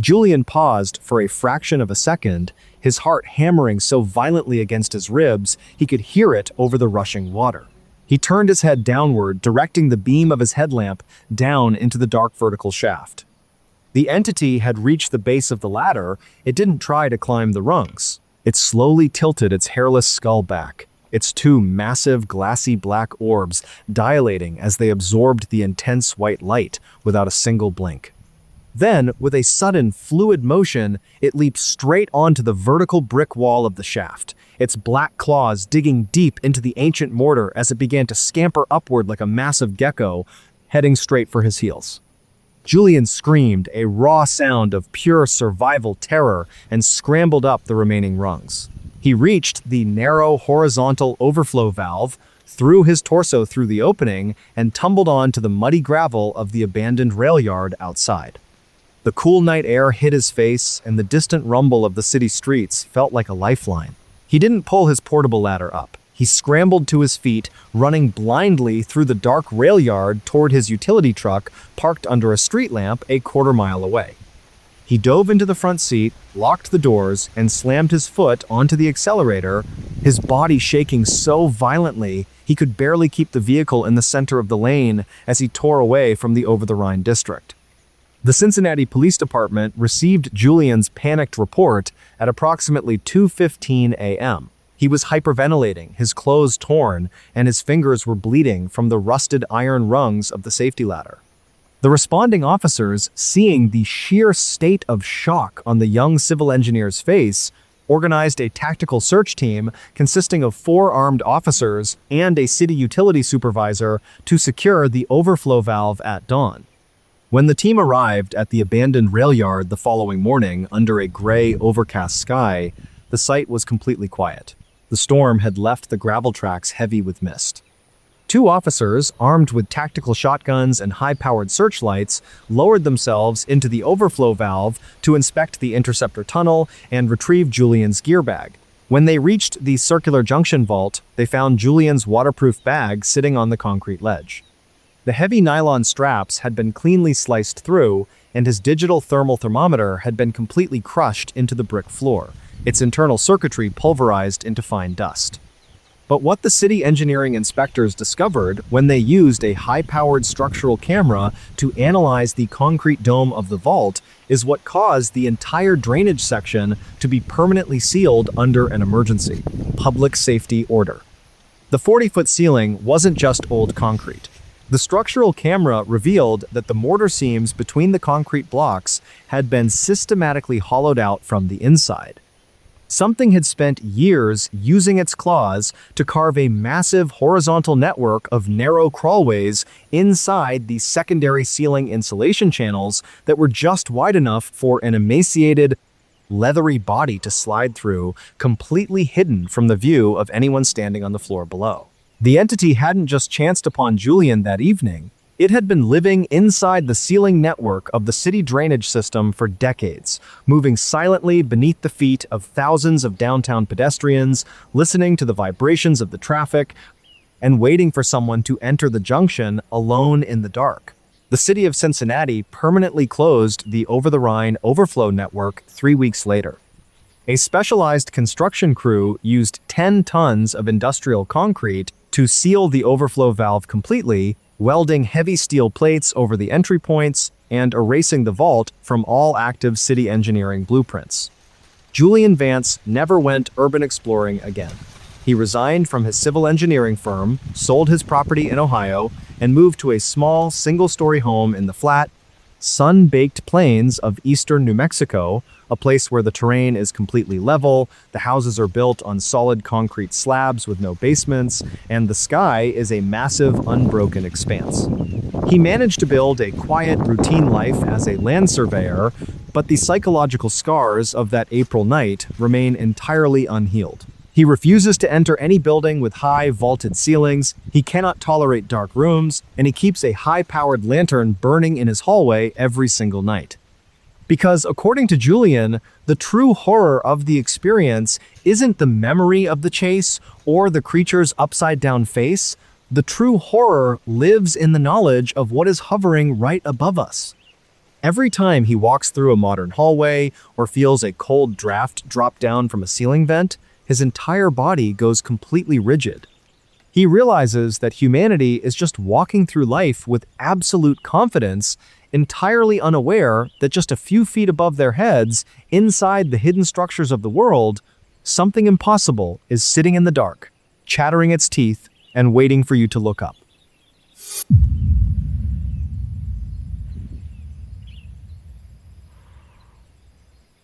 Julian paused for a fraction of a second, his heart hammering so violently against his ribs he could hear it over the rushing water. He turned his head downward, directing the beam of his headlamp down into the dark vertical shaft. The entity had reached the base of the ladder. It didn't try to climb the rungs. It slowly tilted its hairless skull back, its two massive, glassy black orbs dilating as they absorbed the intense white light without a single blink. Then, with a sudden, fluid motion, it leaped straight onto the vertical brick wall of the shaft, its black claws digging deep into the ancient mortar as it began to scamper upward like a massive gecko, heading straight for his heels. Julian screamed, a raw sound of pure survival terror, and scrambled up the remaining rungs. He reached the narrow horizontal overflow valve, threw his torso through the opening, and tumbled onto the muddy gravel of the abandoned rail yard outside. The cool night air hit his face, and the distant rumble of the city streets felt like a lifeline. He didn't pull his portable ladder up. He scrambled to his feet, running blindly through the dark rail yard toward his utility truck parked under a street lamp a quarter-mile away. He dove into the front seat, locked the doors, and slammed his foot onto the accelerator, his body shaking so violently he could barely keep the vehicle in the center of the lane as he tore away from the over-the-Rhine district. The Cincinnati Police Department received Julian's panicked report at approximately 2:15 a.m. He was hyperventilating, his clothes torn, and his fingers were bleeding from the rusted iron rungs of the safety ladder. The responding officers, seeing the sheer state of shock on the young civil engineer's face, organized a tactical search team consisting of 4 armed officers and a city utility supervisor to secure the overflow valve at dawn. When the team arrived at the abandoned rail yard the following morning under a gray, overcast sky, the site was completely quiet. The storm had left the gravel tracks heavy with mist. 2 officers, armed with tactical shotguns and high-powered searchlights, lowered themselves into the overflow valve to inspect the interceptor tunnel and retrieve Julian's gear bag. When they reached the circular junction vault, they found Julian's waterproof bag sitting on the concrete ledge. The heavy nylon straps had been cleanly sliced through, and his digital thermal thermometer had been completely crushed into the brick floor, its internal circuitry pulverized into fine dust. But what the city engineering inspectors discovered when they used a high-powered structural camera to analyze the concrete dome of the vault is what caused the entire drainage section to be permanently sealed under an emergency public safety order. The 40-foot ceiling wasn't just old concrete. The structural camera revealed that the mortar seams between the concrete blocks had been systematically hollowed out from the inside. Something had spent years using its claws to carve a massive horizontal network of narrow crawlways inside the secondary ceiling insulation channels that were just wide enough for an emaciated, leathery body to slide through, completely hidden from the view of anyone standing on the floor below. The entity hadn't just chanced upon Julian that evening. It had been living inside the ceiling network of the city drainage system for decades, moving silently beneath the feet of thousands of downtown pedestrians, listening to the vibrations of the traffic, and waiting for someone to enter the junction alone in the dark. The city of Cincinnati permanently closed the over-the-Rhine overflow network 3 weeks later. A specialized construction crew used 10 tons of industrial concrete to seal the overflow valve completely, welding heavy steel plates over the entry points and erasing the vault from all active city engineering blueprints. Julian Vance never went urban exploring again. He resigned from his civil engineering firm, sold his property in Ohio, and moved to a small, single-story home in the flat, sun-baked plains of eastern New Mexico, a place where the terrain is completely level, the houses are built on solid concrete slabs with no basements, and the sky is a massive, unbroken expanse. He managed to build a quiet, routine life as a land surveyor, but the psychological scars of that April night remain entirely unhealed. He refuses to enter any building with high, vaulted ceilings, he cannot tolerate dark rooms, and he keeps a high-powered lantern burning in his hallway every single night. Because, according to Julian, the true horror of the experience isn't the memory of the chase or the creature's upside-down face. The true horror lives in the knowledge of what is hovering right above us. Every time he walks through a modern hallway or feels a cold draft drop down from a ceiling vent, his entire body goes completely rigid. He realizes that humanity is just walking through life with absolute confidence, entirely unaware that just a few feet above their heads, inside the hidden structures of the world, something impossible is sitting in the dark, chattering its teeth, and waiting for you to look up.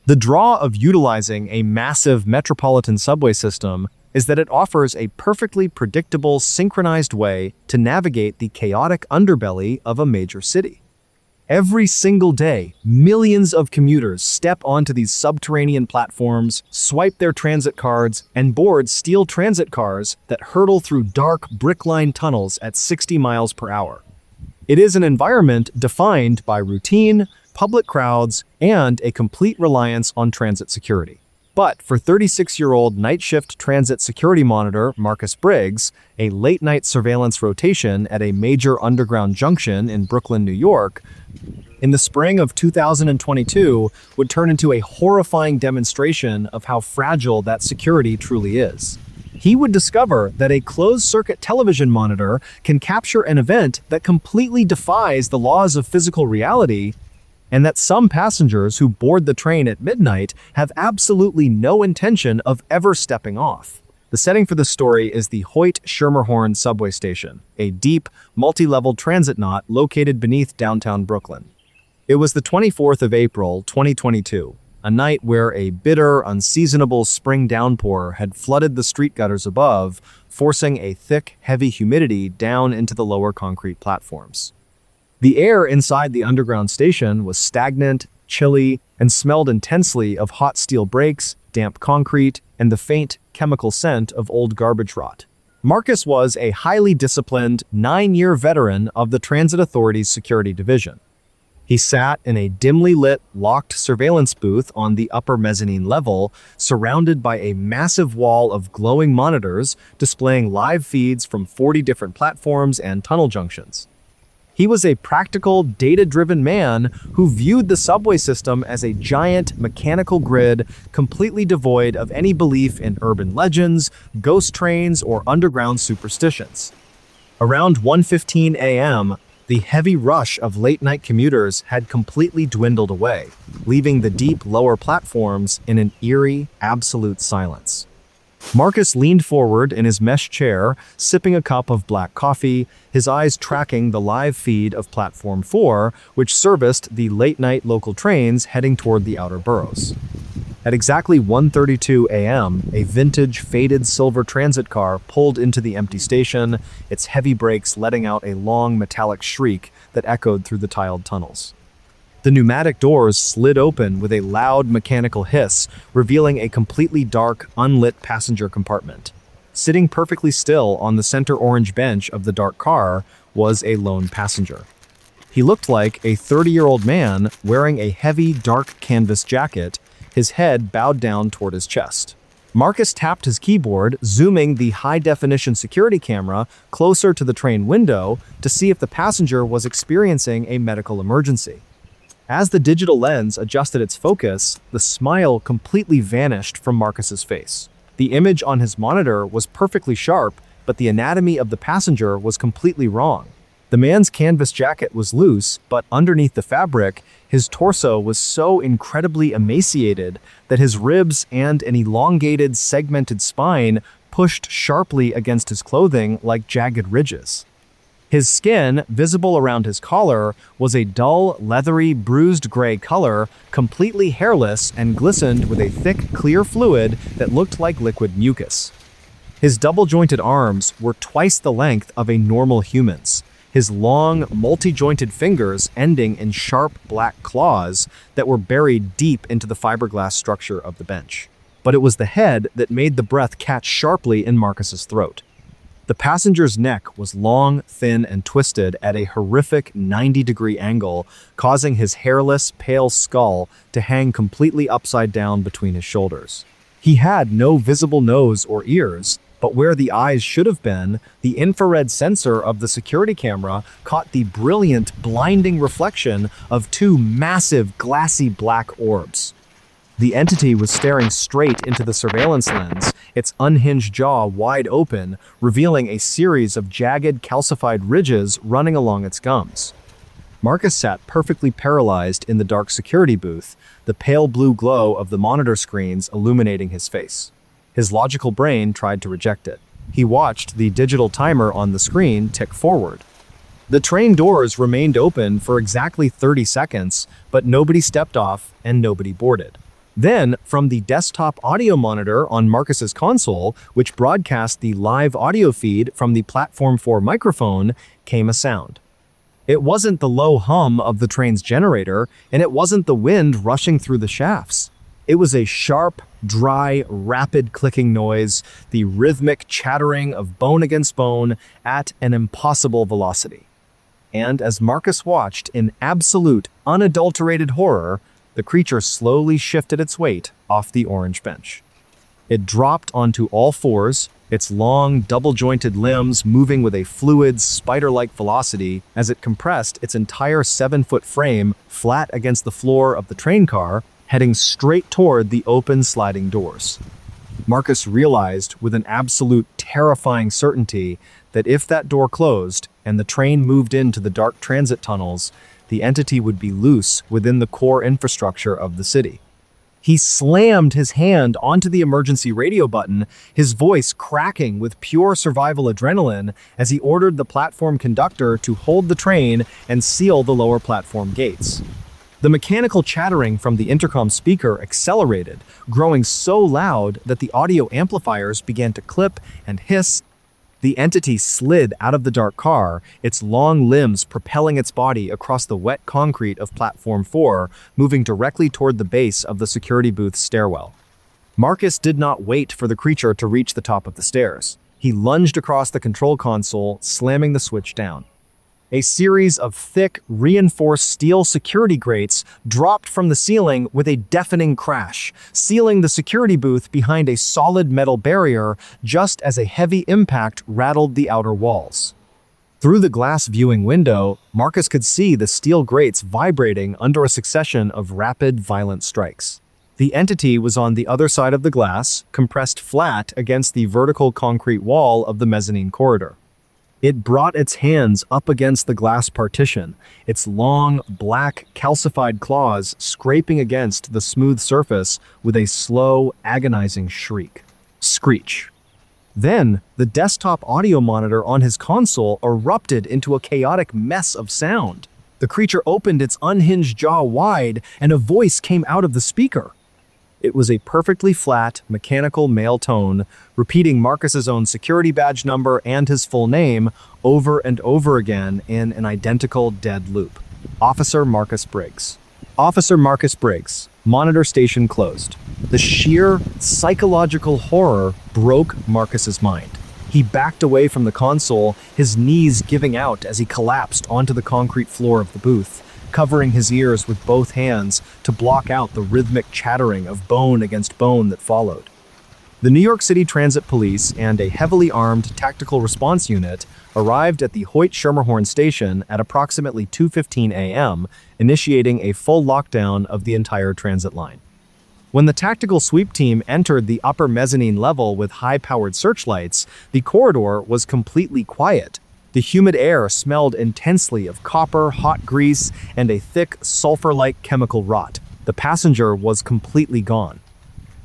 The draw of utilizing a massive metropolitan subway system is that it offers a perfectly predictable, synchronized way to navigate the chaotic underbelly of a major city. Every single day, millions of commuters step onto these subterranean platforms, swipe their transit cards, and board steel transit cars that hurtle through dark, brick-lined tunnels at 60 miles per hour. It is an environment defined by routine, public crowds, and a complete reliance on transit security. But for 36-year-old night shift transit security monitor Marcus Briggs, a late-night surveillance rotation at a major underground junction in Brooklyn, New York, in the spring of 2022 would turn into a horrifying demonstration of how fragile that security truly is. He would discover that a closed-circuit television monitor can capture an event that completely defies the laws of physical reality and that some passengers who board the train at midnight have absolutely no intention of ever stepping off. The setting for this story is the Hoyt-Schermerhorn subway station, a deep, multi-level transit knot located beneath downtown Brooklyn. It was the 24th of April, 2022, a night where a bitter, unseasonable spring downpour had flooded the street gutters above, forcing a thick, heavy humidity down into the lower concrete platforms. The air inside the underground station was stagnant, chilly, and smelled intensely of hot steel brakes, damp concrete, and the faint, chemical scent of old garbage rot. Marcus was a highly disciplined, 9-year veteran of the Transit Authority's security division. He sat in a dimly lit, locked surveillance booth on the upper mezzanine level, surrounded by a massive wall of glowing monitors displaying live feeds from 40 different platforms and tunnel junctions. He was a practical, data-driven man who viewed the subway system as a giant mechanical grid completely devoid of any belief in urban legends, ghost trains, or underground superstitions. Around 1:15 a.m., the heavy rush of late-night commuters had completely dwindled away, leaving the deep lower platforms in an eerie, absolute silence. Marcus leaned forward in his mesh chair, sipping a cup of black coffee, his eyes tracking the live feed of Platform 4, which serviced the late-night local trains heading toward the outer boroughs. At exactly 1:32 a.m., a vintage, faded silver transit car pulled into the empty station, its heavy brakes letting out a long metallic shriek that echoed through the tiled tunnels. The pneumatic doors slid open with a loud mechanical hiss, revealing a completely dark, unlit passenger compartment. Sitting perfectly still on the center orange bench of the dark car was a lone passenger. He looked like a 30-year-old man wearing a heavy, dark canvas jacket, his head bowed down toward his chest. Marcus tapped his keyboard, zooming the high-definition security camera closer to the train window to see if the passenger was experiencing a medical emergency. As the digital lens adjusted its focus, the smile completely vanished from Marcus's face. The image on his monitor was perfectly sharp, but the anatomy of the passenger was completely wrong. The man's canvas jacket was loose, but underneath the fabric, his torso was so incredibly emaciated that his ribs and an elongated, segmented spine pushed sharply against his clothing like jagged ridges. His skin, visible around his collar, was a dull, leathery, bruised gray color, completely hairless and glistened with a thick, clear fluid that looked like liquid mucus. His double-jointed arms were twice the length of a normal human's, his long, multi-jointed fingers ending in sharp black claws that were buried deep into the fiberglass structure of the bench. But it was the head that made the breath catch sharply in Marcus's throat. The passenger's neck was long, thin, and twisted at a horrific 90-degree angle, causing his hairless, pale skull to hang completely upside down between his shoulders. He had no visible nose or ears, but where the eyes should have been, the infrared sensor of the security camera caught the brilliant, blinding reflection of two massive, glassy black orbs. The entity was staring straight into the surveillance lens, its unhinged jaw wide open, revealing a series of jagged, calcified ridges running along its gums. Marcus sat perfectly paralyzed in the dark security booth, the pale blue glow of the monitor screens illuminating his face. His logical brain tried to reject it. He watched the digital timer on the screen tick forward. The train doors remained open for exactly 30 seconds, but nobody stepped off and nobody boarded. Then, from the desktop audio monitor on Marcus's console, which broadcast the live audio feed from the Platform 4 microphone, came a sound. It wasn't the low hum of the train's generator, and it wasn't the wind rushing through the shafts. It was a sharp, dry, rapid clicking noise, the rhythmic chattering of bone against bone at an impossible velocity. And as Marcus watched in absolute, unadulterated horror, the creature slowly shifted its weight off the orange bench. It dropped onto all fours, its long, double-jointed limbs moving with a fluid, spider-like velocity as it compressed its entire 7-foot frame flat against the floor of the train car, heading straight toward the open sliding doors. Marcus realized with an absolute terrifying certainty that if that door closed and the train moved into the dark transit tunnels, the entity would be loose within the core infrastructure of the city. He slammed his hand onto the emergency radio button, his voice cracking with pure survival adrenaline as he ordered the platform conductor to hold the train and seal the lower platform gates. The mechanical chattering from the intercom speaker accelerated, growing so loud that the audio amplifiers began to clip and hiss. The entity slid out of the dark car, its long limbs propelling its body across the wet concrete of Platform 4, moving directly toward the base of the security booth's stairwell. Marcus did not wait for the creature to reach the top of the stairs. He lunged across the control console, slamming the switch down. A series of thick, reinforced steel security grates dropped from the ceiling with a deafening crash, sealing the security booth behind a solid metal barrier just as a heavy impact rattled the outer walls. Through the glass viewing window, Marcus could see the steel grates vibrating under a succession of rapid, violent strikes. The entity was on the other side of the glass, compressed flat against the vertical concrete wall of the mezzanine corridor. It brought its hands up against the glass partition, its long, black, calcified claws scraping against the smooth surface with a slow, agonizing shriek. Screech. Then, the desktop audio monitor on his console erupted into a chaotic mess of sound. The creature opened its unhinged jaw wide, and a voice came out of the speaker. It was a perfectly flat, mechanical male tone, repeating Marcus's own security badge number and his full name over and over again in an identical dead loop. Officer Marcus Briggs. Officer Marcus Briggs. Monitor station closed. The sheer psychological horror broke Marcus's mind. He backed away from the console, his knees giving out as he collapsed onto the concrete floor of the booth, covering his ears with both hands to block out the rhythmic chattering of bone against bone that followed. The New York City Transit Police and a heavily armed tactical response unit arrived at the Hoyt-Schermerhorn station at approximately 2:15 a.m., initiating a full lockdown of the entire transit line. When the tactical sweep team entered the upper mezzanine level with high-powered searchlights, the corridor was completely quiet. The humid air smelled intensely of copper, hot grease, and a thick, sulfur-like chemical rot. The passenger was completely gone.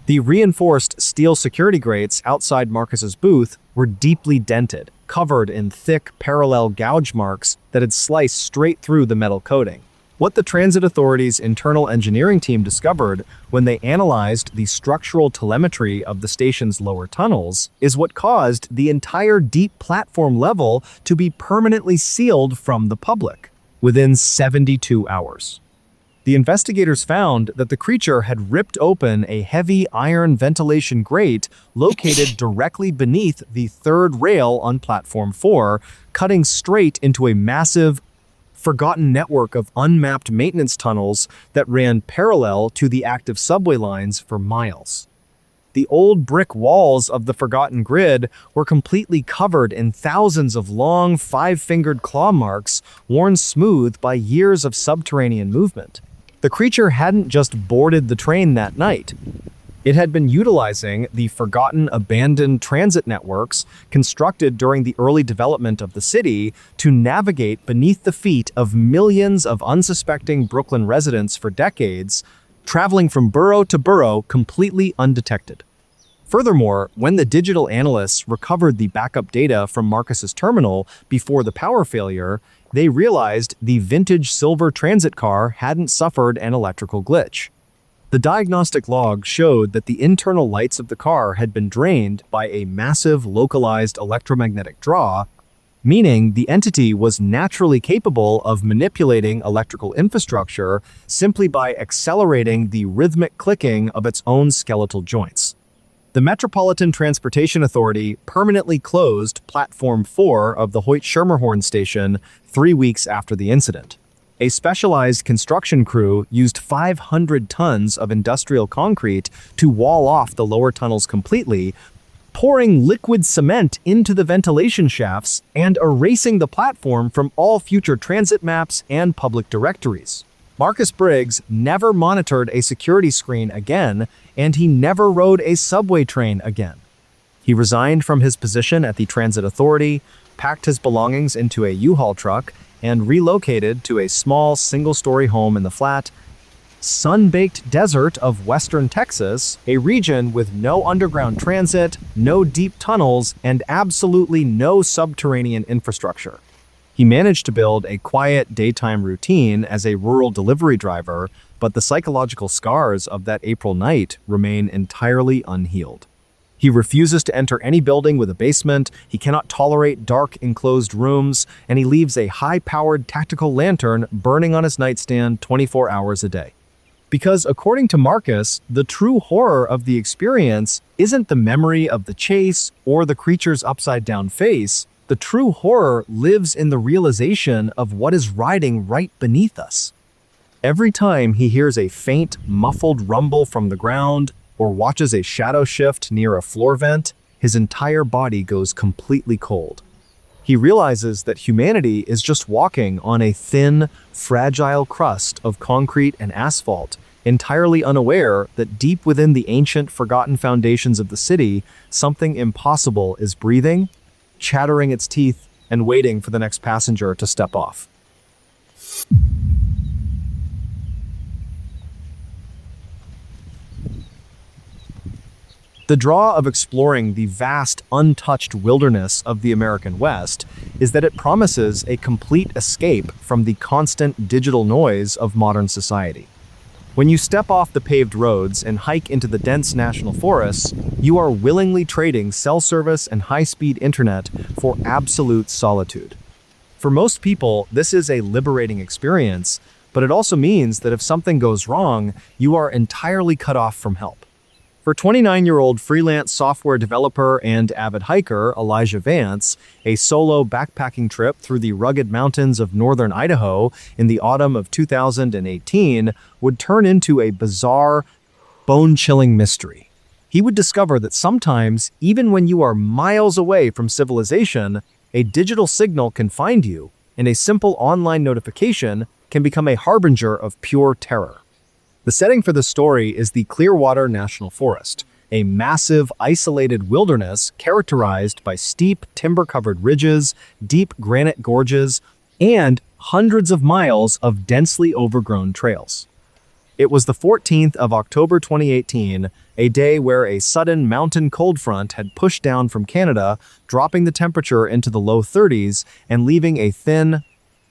The reinforced steel security grates outside Marcus's booth were deeply dented, covered in thick, parallel gouge marks that had sliced straight through the metal coating. What the Transit Authority's internal engineering team discovered when they analyzed the structural telemetry of the station's lower tunnels is what caused the entire deep platform level to be permanently sealed from the public within 72 hours. The investigators found that the creature had ripped open a heavy iron ventilation grate located directly beneath the third rail on Platform 4, cutting straight into a massive, forgotten network of unmapped maintenance tunnels that ran parallel to the active subway lines for miles. The old brick walls of the forgotten grid were completely covered in thousands of long, five-fingered claw marks worn smooth by years of subterranean movement. The creature hadn't just boarded the train that night. It had been utilizing the forgotten, abandoned transit networks constructed during the early development of the city to navigate beneath the feet of millions of unsuspecting Brooklyn residents for decades, traveling from borough to borough completely undetected. Furthermore, when the digital analysts recovered the backup data from Marcus's terminal before the power failure, they realized the vintage silver transit car hadn't suffered an electrical glitch. The diagnostic log showed that the internal lights of the car had been drained by a massive localized electromagnetic draw, meaning the entity was naturally capable of manipulating electrical infrastructure simply by accelerating the rhythmic clicking of its own skeletal joints. The Metropolitan Transportation Authority permanently closed Platform 4 of the Hoyt-Schermerhorn station 3 weeks after the incident. A specialized construction crew used 500 tons of industrial concrete to wall off the lower tunnels completely, pouring liquid cement into the ventilation shafts and erasing the platform from all future transit maps and public directories. Marcus Briggs never monitored a security screen again, and he never rode a subway train again. He resigned from his position at the Transit Authority, packed his belongings into a U-Haul truck, and relocated to a small single-story home in the flat, sun-baked desert of western Texas, a region with no underground transit, no deep tunnels, and absolutely no subterranean infrastructure. He managed to build a quiet daytime routine as a rural delivery driver, but the psychological scars of that April night remain entirely unhealed. He refuses to enter any building with a basement, he cannot tolerate dark, enclosed rooms, and he leaves a high-powered tactical lantern burning on his nightstand 24 hours a day. Because according to Marcus, the true horror of the experience isn't the memory of the chase or the creature's upside-down face. The true horror lives in the realization of what is riding right beneath us. Every time he hears a faint, muffled rumble from the ground or watches a shadow shift near a floor vent, his entire body goes completely cold. He realizes that humanity is just walking on a thin, fragile crust of concrete and asphalt, entirely unaware that deep within the ancient, forgotten foundations of the city, something impossible is breathing, chattering its teeth, and waiting for the next passenger to step off. The draw of exploring the vast, untouched wilderness of the American West is that it promises a complete escape from the constant digital noise of modern society. When you step off the paved roads and hike into the dense national forests, you are willingly trading cell service and high-speed internet for absolute solitude. For most people, this is a liberating experience, but it also means that if something goes wrong, you are entirely cut off from help. For 29-year-old freelance software developer and avid hiker Elijah Vance, a solo backpacking trip through the rugged mountains of northern Idaho in the autumn of 2018 would turn into a bizarre, bone-chilling mystery. He would discover that sometimes, even when you are miles away from civilization, a digital signal can find you, and a simple online notification can become a harbinger of pure terror. The setting for the story is the Clearwater National Forest, a massive, isolated wilderness characterized by steep, timber-covered ridges, deep granite gorges, and hundreds of miles of densely overgrown trails. It was the 14th of October 2018, a day where a sudden mountain cold front had pushed down from Canada, dropping the temperature into the low 30s and leaving a thin,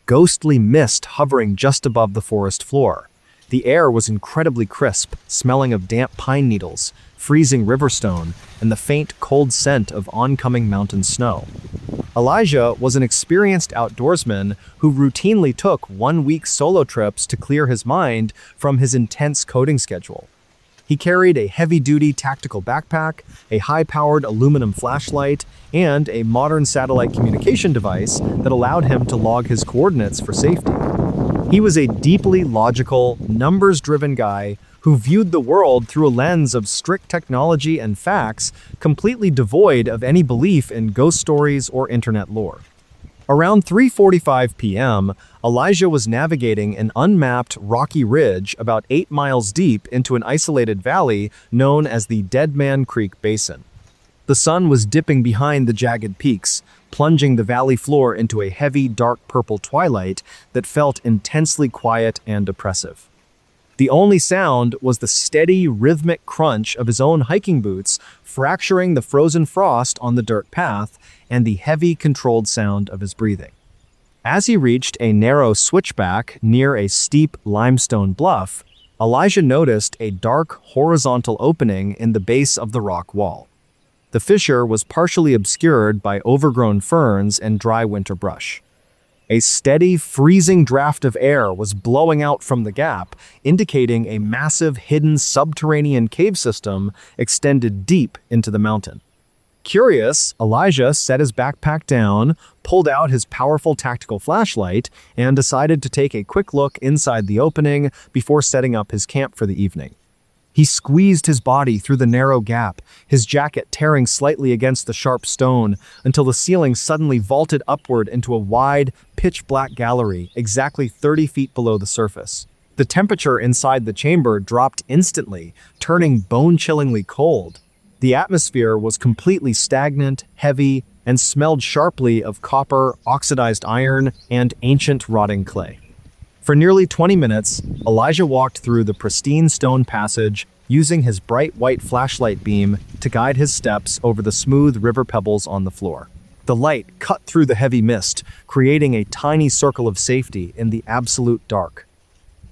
ghostly mist hovering just above the forest floor. The air was incredibly crisp, smelling of damp pine needles, freezing riverstone, and the faint, cold scent of oncoming mountain snow. Elijah was an experienced outdoorsman who routinely took one-week solo trips to clear his mind from his intense coding schedule. He carried a heavy-duty tactical backpack, a high-powered aluminum flashlight, and a modern satellite communication device that allowed him to log his coordinates for safety. He was a deeply logical, numbers-driven guy who viewed the world through a lens of strict technology and facts, completely devoid of any belief in ghost stories or internet lore. Around 3:45 p.m., Elijah was navigating an unmapped rocky ridge about 8 miles deep into an isolated valley known as the Dead Man Creek Basin. The sun was dipping behind the jagged peaks, plunging the valley floor into a heavy, dark purple twilight that felt intensely quiet and oppressive. The only sound was the steady, rhythmic crunch of his own hiking boots fracturing the frozen frost on the dirt path and the heavy, controlled sound of his breathing. As he reached a narrow switchback near a steep limestone bluff, Elijah noticed a dark, horizontal opening in the base of the rock wall. The fissure was partially obscured by overgrown ferns and dry winter brush. A steady, freezing draft of air was blowing out from the gap, indicating a massive, hidden subterranean cave system extended deep into the mountain. Curious, Elijah set his backpack down, pulled out his powerful tactical flashlight, and decided to take a quick look inside the opening before setting up his camp for the evening. He squeezed his body through the narrow gap, his jacket tearing slightly against the sharp stone, until the ceiling suddenly vaulted upward into a wide, pitch-black gallery exactly 30 feet below the surface. The temperature inside the chamber dropped instantly, turning bone-chillingly cold. The atmosphere was completely stagnant, heavy, and smelled sharply of copper, oxidized iron, and ancient rotting clay. For nearly 20 minutes, Elijah walked through the pristine stone passage, using his bright white flashlight beam to guide his steps over the smooth river pebbles on the floor. The light cut through the heavy mist, creating a tiny circle of safety in the absolute dark.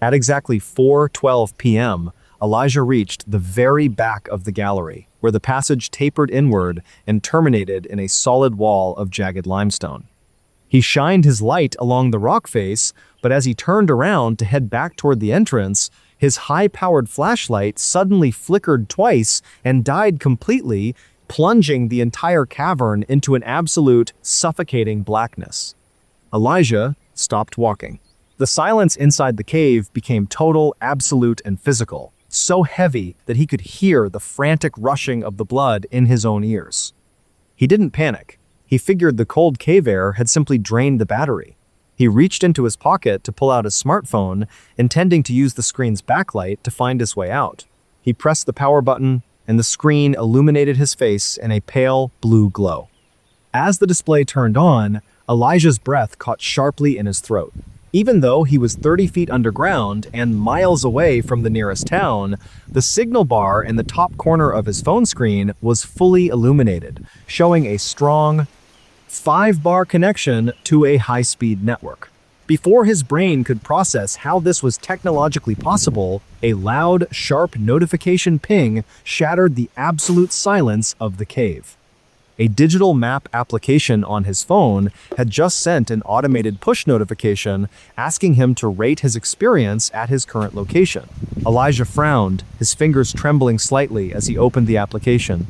At exactly 4:12 p.m., Elijah reached the very back of the gallery, where the passage tapered inward and terminated in a solid wall of jagged limestone. He shined his light along the rock face, but as he turned around to head back toward the entrance, his high-powered flashlight suddenly flickered twice and died completely, plunging the entire cavern into an absolute, suffocating blackness. Elijah stopped walking. The silence inside the cave became total, absolute, and physical, so heavy that he could hear the frantic rushing of the blood in his own ears. He didn't panic. He figured the cold cave air had simply drained the battery. He reached into his pocket to pull out his smartphone, intending to use the screen's backlight to find his way out. He pressed the power button, and the screen illuminated his face in a pale blue glow. As the display turned on, Elijah's breath caught sharply in his throat. Even though he was 30 feet underground and miles away from the nearest town, the signal bar in the top corner of his phone screen was fully illuminated, showing a strong 5-bar connection to a high-speed network. Before his brain could process how this was technologically possible, a loud, sharp notification ping shattered the absolute silence of the cave. A digital map application on his phone had just sent an automated push notification asking him to rate his experience at his current location. Elijah frowned, his fingers trembling slightly as he opened the application.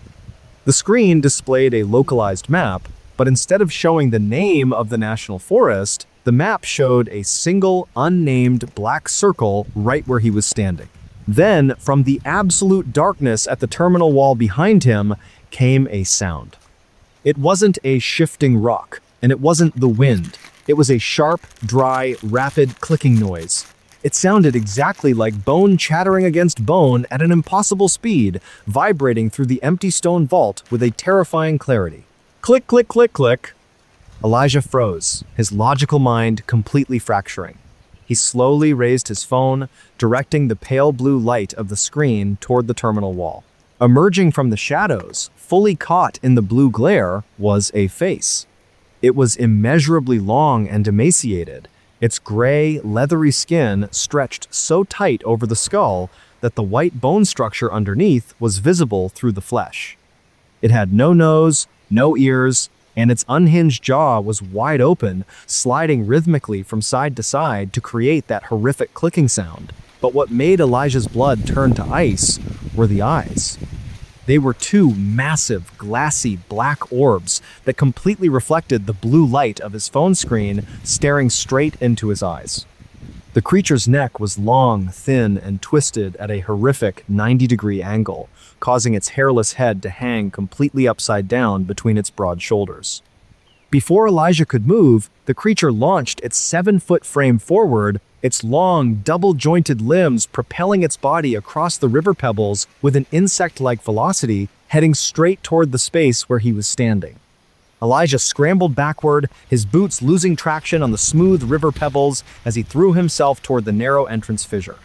The screen displayed a localized map, but instead of showing the name of the national forest, the map showed a single, unnamed black circle right where he was standing. Then, from the absolute darkness at the terminal wall behind him, came a sound. It wasn't a shifting rock, and it wasn't the wind. It was a sharp, dry, rapid clicking noise. It sounded exactly like bone chattering against bone at an impossible speed, vibrating through the empty stone vault with a terrifying clarity. Click, click, click, click. Elijah froze, his logical mind completely fracturing. He slowly raised his phone, directing the pale blue light of the screen toward the terminal wall. Emerging from the shadows, fully caught in the blue glare, was a face. It was immeasurably long and emaciated. Its gray, leathery skin stretched so tight over the skull that the white bone structure underneath was visible through the flesh. It had no nose, no ears, and its unhinged jaw was wide open, sliding rhythmically from side to side to create that horrific clicking sound. But what made Elijah's blood turn to ice were the eyes. They were two massive, glassy black orbs that completely reflected the blue light of his phone screen, staring straight into his eyes. The creature's neck was long, thin, and twisted at a horrific 90-degree angle, causing its hairless head to hang completely upside down between its broad shoulders. Before Elijah could move, the creature launched its 7-foot frame forward, its long, double-jointed limbs propelling its body across the river pebbles with an insect-like velocity, heading straight toward the space where he was standing. Elijah scrambled backward, his boots losing traction on the smooth river pebbles as he threw himself toward the narrow entrance fissure.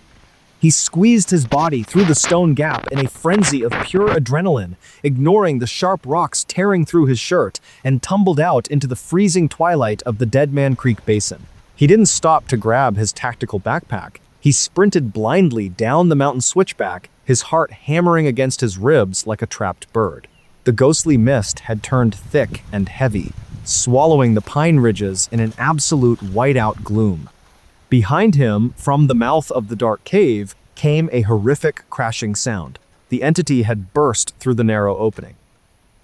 He squeezed his body through the stone gap in a frenzy of pure adrenaline, ignoring the sharp rocks tearing through his shirt, and tumbled out into the freezing twilight of the Dead Man Creek Basin. He didn't stop to grab his tactical backpack. He sprinted blindly down the mountain switchback, his heart hammering against his ribs like a trapped bird. The ghostly mist had turned thick and heavy, swallowing the pine ridges in an absolute whiteout gloom. Behind him, from the mouth of the dark cave, came a horrific crashing sound. The entity had burst through the narrow opening.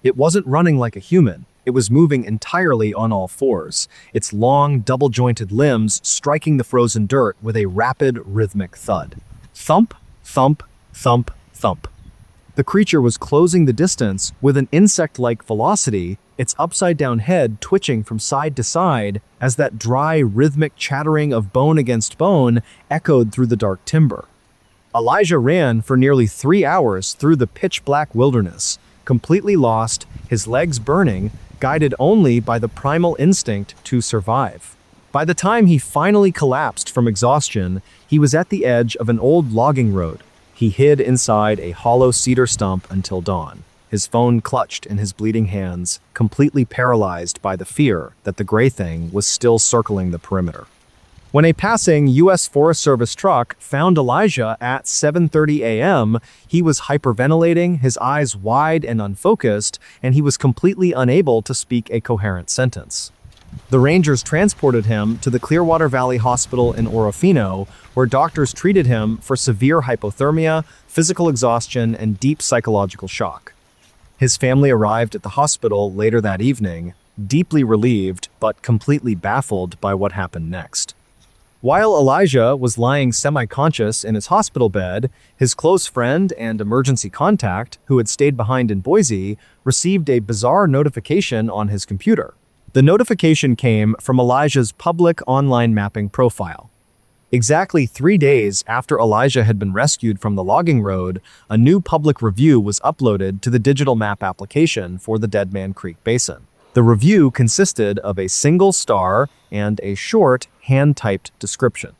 It wasn't running like a human. It was moving entirely on all fours, its long, double-jointed limbs striking the frozen dirt with a rapid, rhythmic thud. Thump, thump, thump, thump. The creature was closing the distance with an insect-like velocity, its upside-down head twitching from side to side as that dry, rhythmic chattering of bone against bone echoed through the dark timber. Elijah ran for nearly 3 hours through the pitch-black wilderness, completely lost, his legs burning, guided only by the primal instinct to survive. By the time he finally collapsed from exhaustion, he was at the edge of an old logging road. He hid inside a hollow cedar stump until dawn, his phone clutched in his bleeding hands, completely paralyzed by the fear that the gray thing was still circling the perimeter. When a passing U.S. Forest Service truck found Elijah at 7:30 a.m., he was hyperventilating, his eyes wide and unfocused, and he was completely unable to speak a coherent sentence. The Rangers transported him to the Clearwater Valley Hospital in Orofino, where doctors treated him for severe hypothermia, physical exhaustion, and deep psychological shock. His family arrived at the hospital later that evening, deeply relieved but completely baffled by what happened next. While Elijah was lying semi-conscious in his hospital bed, his close friend and emergency contact, who had stayed behind in Boise, received a bizarre notification on his computer. The notification came from Elijah's public online mapping profile. Exactly 3 days after Elijah had been rescued from the logging road, a new public review was uploaded to the digital map application for the Dead Man Creek Basin. The review consisted of a single star and a short, hand-typed description.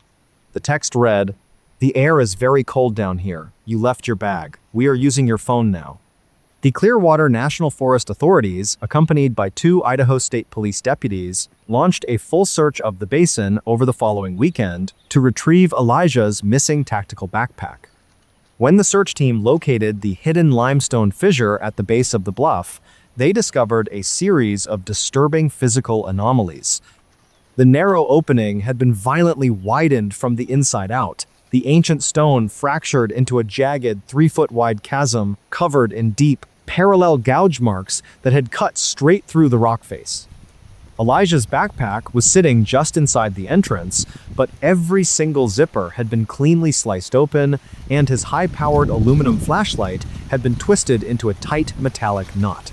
The text read, "The air is very cold down here. You left your bag. We are using your phone now." The Clearwater National Forest authorities, accompanied by 2 Idaho State Police deputies, launched a full search of the basin over the following weekend to retrieve Elijah's missing tactical backpack. When the search team located the hidden limestone fissure at the base of the bluff, they discovered a series of disturbing physical anomalies. The narrow opening had been violently widened from the inside out. The ancient stone fractured into a jagged 3-foot-wide chasm covered in deep, parallel gouge marks that had cut straight through the rock face. Elijah's backpack was sitting just inside the entrance, but every single zipper had been cleanly sliced open, and his high-powered aluminum flashlight had been twisted into a tight metallic knot.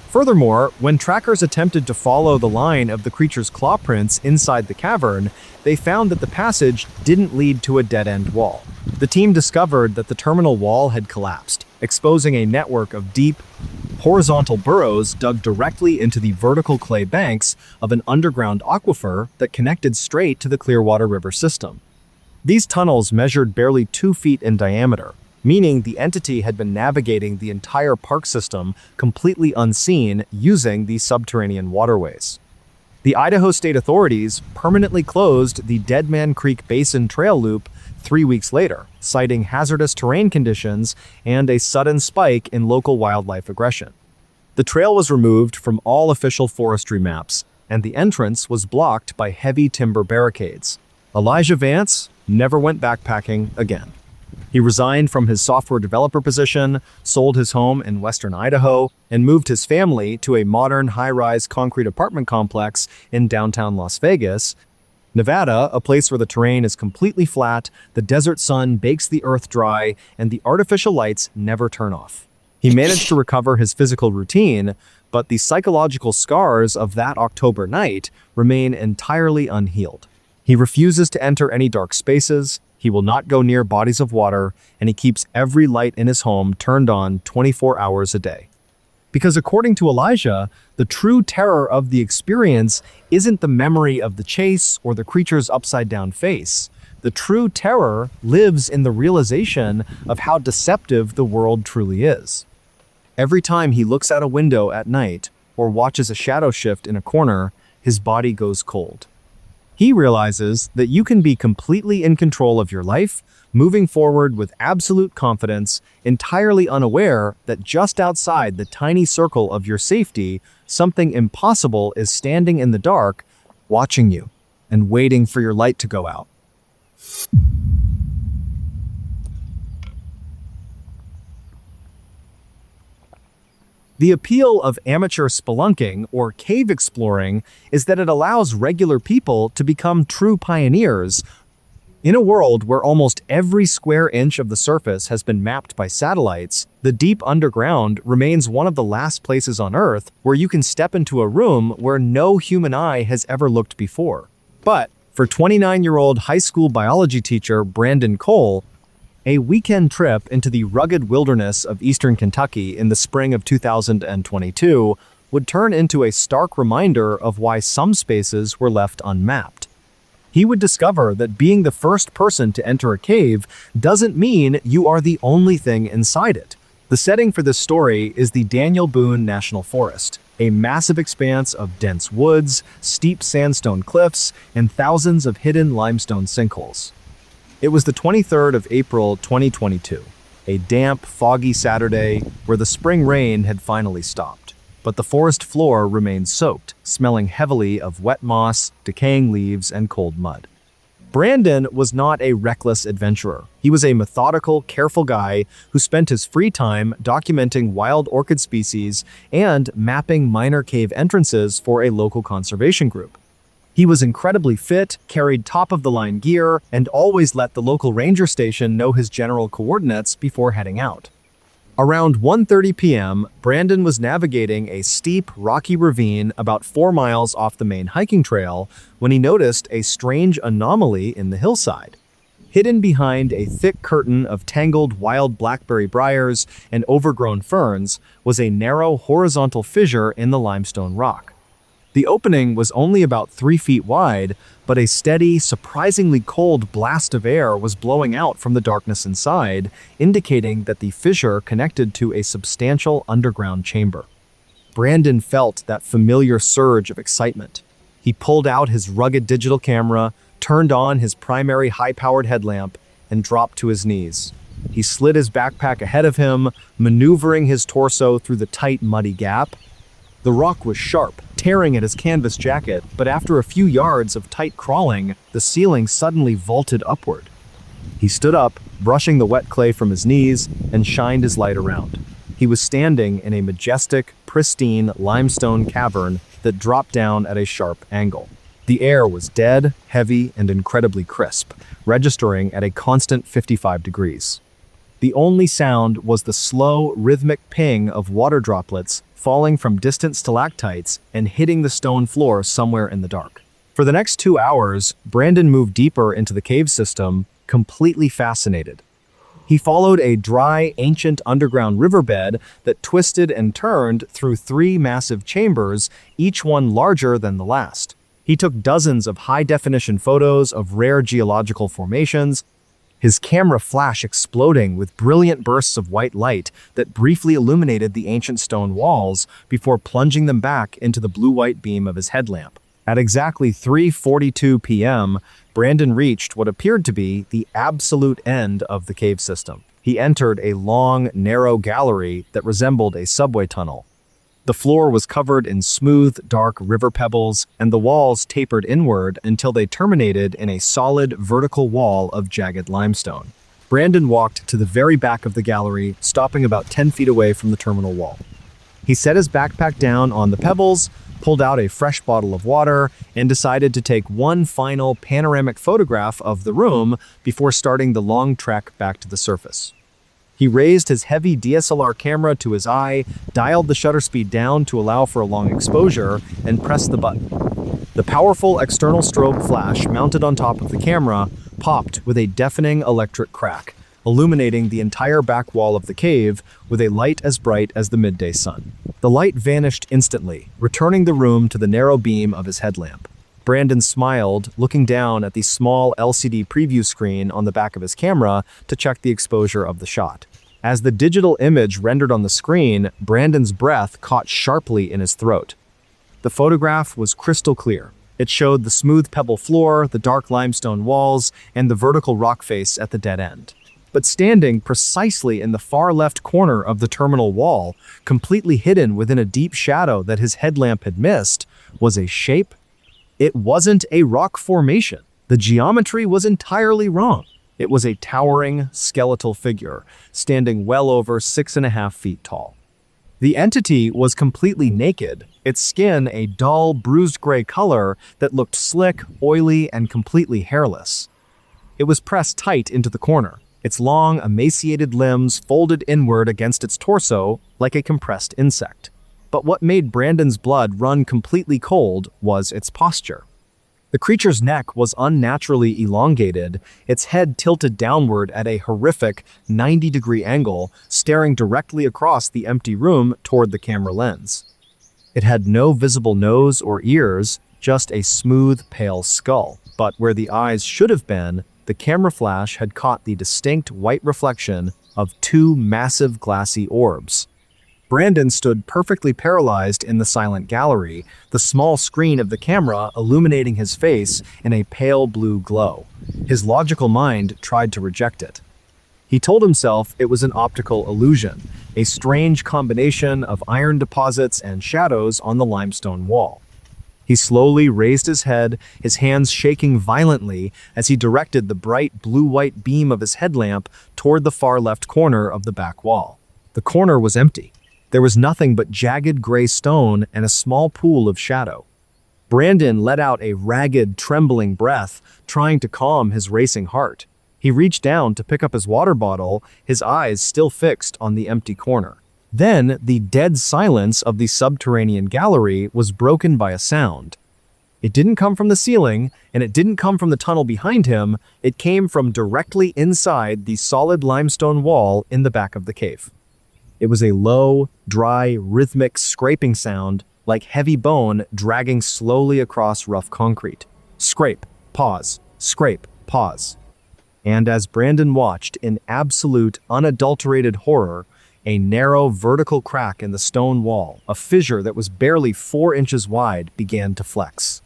Furthermore, when trackers attempted to follow the line of the creature's claw prints inside the cavern, they found that the passage didn't lead to a dead-end wall. The team discovered that the terminal wall had collapsed, exposing a network of deep, horizontal burrows dug directly into the vertical clay banks of an underground aquifer that connected straight to the Clearwater River system. These tunnels measured barely 2 feet in diameter, meaning the entity had been navigating the entire park system completely unseen using these subterranean waterways. The Idaho State authorities permanently closed the Dead Man Creek Basin Trail Loop 3 weeks later, citing hazardous terrain conditions and a sudden spike in local wildlife aggression. The trail was removed from all official forestry maps, and the entrance was blocked by heavy timber barricades. Elijah Vance never went backpacking again. He resigned from his software developer position, sold his home in western Idaho, and moved his family to a modern high-rise concrete apartment complex in downtown Las Vegas, Nevada, a place where the terrain is completely flat, the desert sun bakes the earth dry, and the artificial lights never turn off. He managed to recover his physical routine, but the psychological scars of that October night remain entirely unhealed. He refuses to enter any dark spaces, he will not go near bodies of water, and he keeps every light in his home turned on 24 hours a day. Because according to Elijah, the true terror of the experience isn't the memory of the chase or the creature's upside-down face. The true terror lives in the realization of how deceptive the world truly is. Every time he looks out a window at night or watches a shadow shift in a corner, his body goes cold. He realizes that you can be completely in control of your life, moving forward with absolute confidence, entirely unaware that just outside the tiny circle of your safety, something impossible is standing in the dark, watching you, and waiting for your light to go out. The appeal of amateur spelunking, or cave exploring, is that it allows regular people to become true pioneers. In a world where almost every square inch of the surface has been mapped by satellites, the deep underground remains one of the last places on Earth where you can step into a room where no human eye has ever looked before. But for 29-year-old high school biology teacher Brandon Cole, A weekend trip into the rugged wilderness of eastern Kentucky in the spring of 2022 would turn into a stark reminder of why some spaces were left unmapped. He would discover that being the first person to enter a cave doesn't mean you are the only thing inside it. The setting for this story is the Daniel Boone National Forest, a massive expanse of dense woods, steep sandstone cliffs, and thousands of hidden limestone sinkholes. It was the 23rd of April 2022, a damp, foggy Saturday where the spring rain had finally stopped. But the forest floor remained soaked, smelling heavily of wet moss, decaying leaves, and cold mud. Brandon was not a reckless adventurer. He was a methodical, careful guy who spent his free time documenting wild orchid species and mapping minor cave entrances for a local conservation group. He was incredibly fit, carried top-of-the-line gear, and always let the local ranger station know his general coordinates before heading out. Around 1:30 p.m., Brandon was navigating a steep, rocky ravine about 4 miles off the main hiking trail when he noticed a strange anomaly in the hillside. Hidden behind a thick curtain of tangled wild blackberry briars and overgrown ferns was a narrow horizontal fissure in the limestone rock. The opening was only about 3 feet wide, but a steady, surprisingly cold blast of air was blowing out from the darkness inside, indicating that the fissure connected to a substantial underground chamber. Brandon felt that familiar surge of excitement. He pulled out his rugged digital camera, turned on his primary high-powered headlamp, and dropped to his knees. He slid his backpack ahead of him, maneuvering his torso through the tight, muddy gap. The rock was sharp, tearing at his canvas jacket, but after a few yards of tight crawling, the ceiling suddenly vaulted upward. He stood up, brushing the wet clay from his knees, and shined his light around. He was standing in a majestic, pristine limestone cavern that dropped down at a sharp angle. The air was dead, heavy, and incredibly crisp, registering at a constant 55 degrees. The only sound was the slow, rhythmic ping of water droplets falling from distant stalactites and hitting the stone floor somewhere in the dark. For the next 2 hours, Brandon moved deeper into the cave system, completely fascinated. He followed a dry, ancient underground riverbed that twisted and turned through 3 massive chambers, each one larger than the last. He took dozens of high-definition photos of rare geological formations, his camera flash exploding with brilliant bursts of white light that briefly illuminated the ancient stone walls before plunging them back into the blue-white beam of his headlamp. At exactly 3:42 p.m., Brandon reached what appeared to be the absolute end of the cave system. He entered a long, narrow gallery that resembled a subway tunnel. The floor was covered in smooth, dark river pebbles, and the walls tapered inward until they terminated in a solid, vertical wall of jagged limestone. Brandon walked to the very back of the gallery, stopping about 10 feet away from the terminal wall. He set his backpack down on the pebbles, pulled out a fresh bottle of water, and decided to take one final panoramic photograph of the room before starting the long trek back to the surface. He raised his heavy DSLR camera to his eye, dialed the shutter speed down to allow for a long exposure, and pressed the button. The powerful external strobe flash mounted on top of the camera popped with a deafening electric crack, illuminating the entire back wall of the cave with a light as bright as the midday sun. The light vanished instantly, returning the room to the narrow beam of his headlamp. Brandon smiled, looking down at the small LCD preview screen on the back of his camera to check the exposure of the shot. As the digital image rendered on the screen, Brandon's breath caught sharply in his throat. The photograph was crystal clear. It showed the smooth pebble floor, the dark limestone walls, and the vertical rock face at the dead end. But standing precisely in the far left corner of the terminal wall, completely hidden within a deep shadow that his headlamp had missed, was a shape. It wasn't a rock formation. The geometry was entirely wrong. It was a towering, skeletal figure, standing well over 6.5 feet tall. The entity was completely naked, its skin a dull, bruised gray color that looked slick, oily, and completely hairless. It was pressed tight into the corner, its long, emaciated limbs folded inward against its torso like a compressed insect. But what made Brandon's blood run completely cold was its posture. The creature's neck was unnaturally elongated, its head tilted downward at a horrific 90-degree angle, staring directly across the empty room toward the camera lens. It had no visible nose or ears, just a smooth, pale skull. But where the eyes should have been, the camera flash had caught the distinct white reflection of two massive glassy orbs. Brandon stood perfectly paralyzed in the silent gallery, the small screen of the camera illuminating his face in a pale blue glow. His logical mind tried to reject it. He told himself it was an optical illusion, a strange combination of iron deposits and shadows on the limestone wall. He slowly raised his head, his hands shaking violently as he directed the bright blue-white beam of his headlamp toward the far left corner of the back wall. The corner was empty. There was nothing but jagged gray stone and a small pool of shadow. Brandon let out a ragged, trembling breath, trying to calm his racing heart. He reached down to pick up his water bottle, his eyes still fixed on the empty corner. Then, the dead silence of the subterranean gallery was broken by a sound. It didn't come from the ceiling, and it didn't come from the tunnel behind him. It came from directly inside the solid limestone wall in the back of the cave. It was a low, dry, rhythmic scraping sound, like heavy bone dragging slowly across rough concrete. Scrape, pause, scrape, pause. And as Brandon watched in absolute, unadulterated horror, a narrow vertical crack in the stone wall, a fissure that was barely 4 inches wide, began to flex.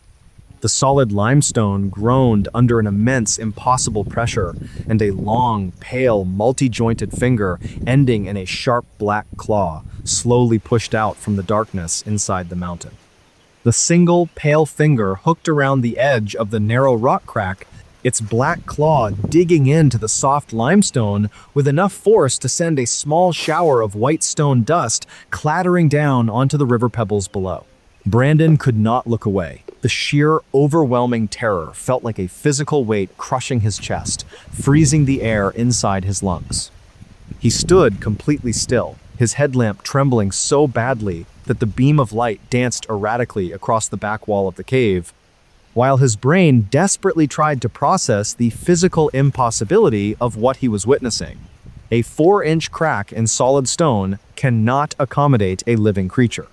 The solid limestone groaned under an immense, impossible pressure, and a long, pale, multi-jointed finger, ending in a sharp black claw, slowly pushed out from the darkness inside the mountain. The single, pale finger hooked around the edge of the narrow rock crack, its black claw digging into the soft limestone with enough force to send a small shower of white stone dust clattering down onto the river pebbles below. Brandon could not look away. The sheer, overwhelming terror felt like a physical weight crushing his chest, freezing the air inside his lungs. He stood completely still, his headlamp trembling so badly that the beam of light danced erratically across the back wall of the cave, while his brain desperately tried to process the physical impossibility of what he was witnessing. A 4-inch crack in solid stone cannot accommodate a living creature.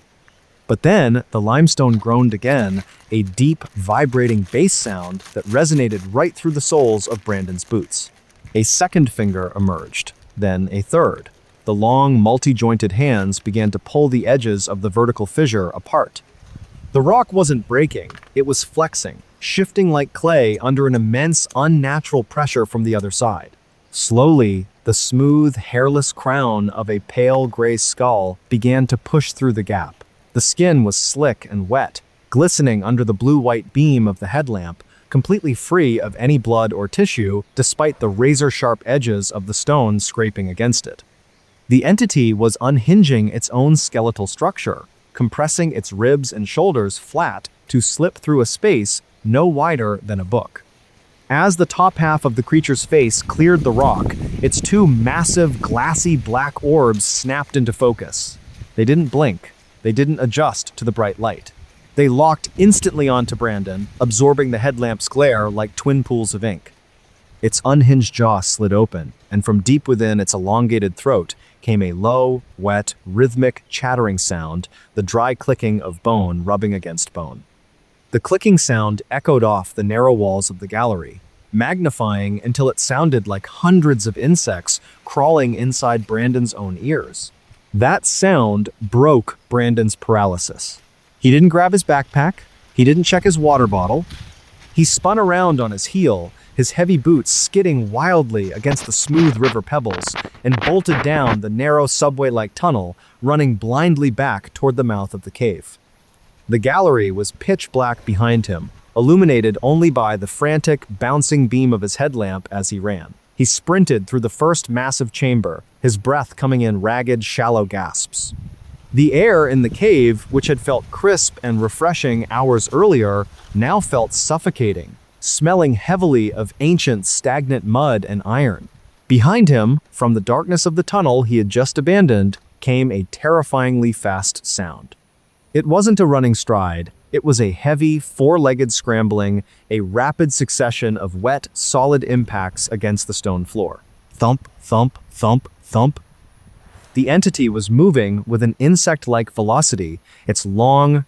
But then, the limestone groaned again, a deep, vibrating bass sound that resonated right through the soles of Brandon's boots. A second finger emerged, then a third. The long, multi-jointed hands began to pull the edges of the vertical fissure apart. The rock wasn't breaking, it was flexing, shifting like clay under an immense, unnatural pressure from the other side. Slowly, the smooth, hairless crown of a pale gray skull began to push through the gap. The skin was slick and wet, glistening under the blue-white beam of the headlamp, completely free of any blood or tissue, despite the razor-sharp edges of the stone scraping against it. The entity was unhinging its own skeletal structure, compressing its ribs and shoulders flat to slip through a space no wider than a book. As the top half of the creature's face cleared the rock, its two massive, glassy black orbs snapped into focus. They didn't blink. They didn't adjust to the bright light. They locked instantly onto Brandon, absorbing the headlamp's glare like twin pools of ink. Its unhinged jaw slid open, and from deep within its elongated throat came a low, wet, rhythmic chattering sound, the dry clicking of bone rubbing against bone. The clicking sound echoed off the narrow walls of the gallery, magnifying until it sounded like hundreds of insects crawling inside Brandon's own ears. That sound broke Brandon's paralysis. He didn't grab his backpack. He didn't check his water bottle. He spun around on his heel, his heavy boots skidding wildly against the smooth river pebbles, and bolted down the narrow subway-like tunnel, running blindly back toward the mouth of the cave. The gallery was pitch black behind him, illuminated only by the frantic, bouncing beam of his headlamp as he ran. He sprinted through the first massive chamber, his breath coming in ragged, shallow gasps. The air in the cave, which had felt crisp and refreshing hours earlier, now felt suffocating, smelling heavily of ancient, stagnant mud and iron. Behind him, from the darkness of the tunnel he had just abandoned, came a terrifyingly fast sound. It wasn't a running stride, It was a heavy, four-legged scrambling, a rapid succession of wet, solid impacts against the stone floor. Thump, thump, thump, thump. The entity was moving with an insect-like velocity, its long,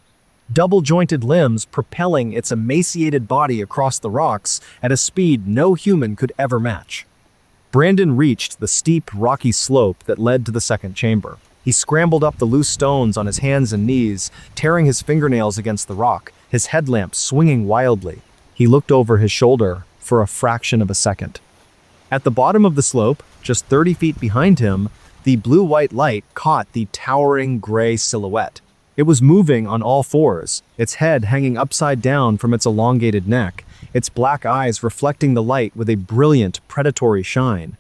double-jointed limbs propelling its emaciated body across the rocks at a speed no human could ever match. Brandon reached the steep, rocky slope that led to the second chamber. He scrambled up the loose stones on his hands and knees, tearing his fingernails against the rock, his headlamp swinging wildly. He looked over his shoulder for a fraction of a second. At the bottom of the slope, just 30 feet behind him, the blue-white light caught the towering gray silhouette. It was moving on all fours, its head hanging upside down from its elongated neck, its black eyes reflecting the light with a brilliant, predatory shine.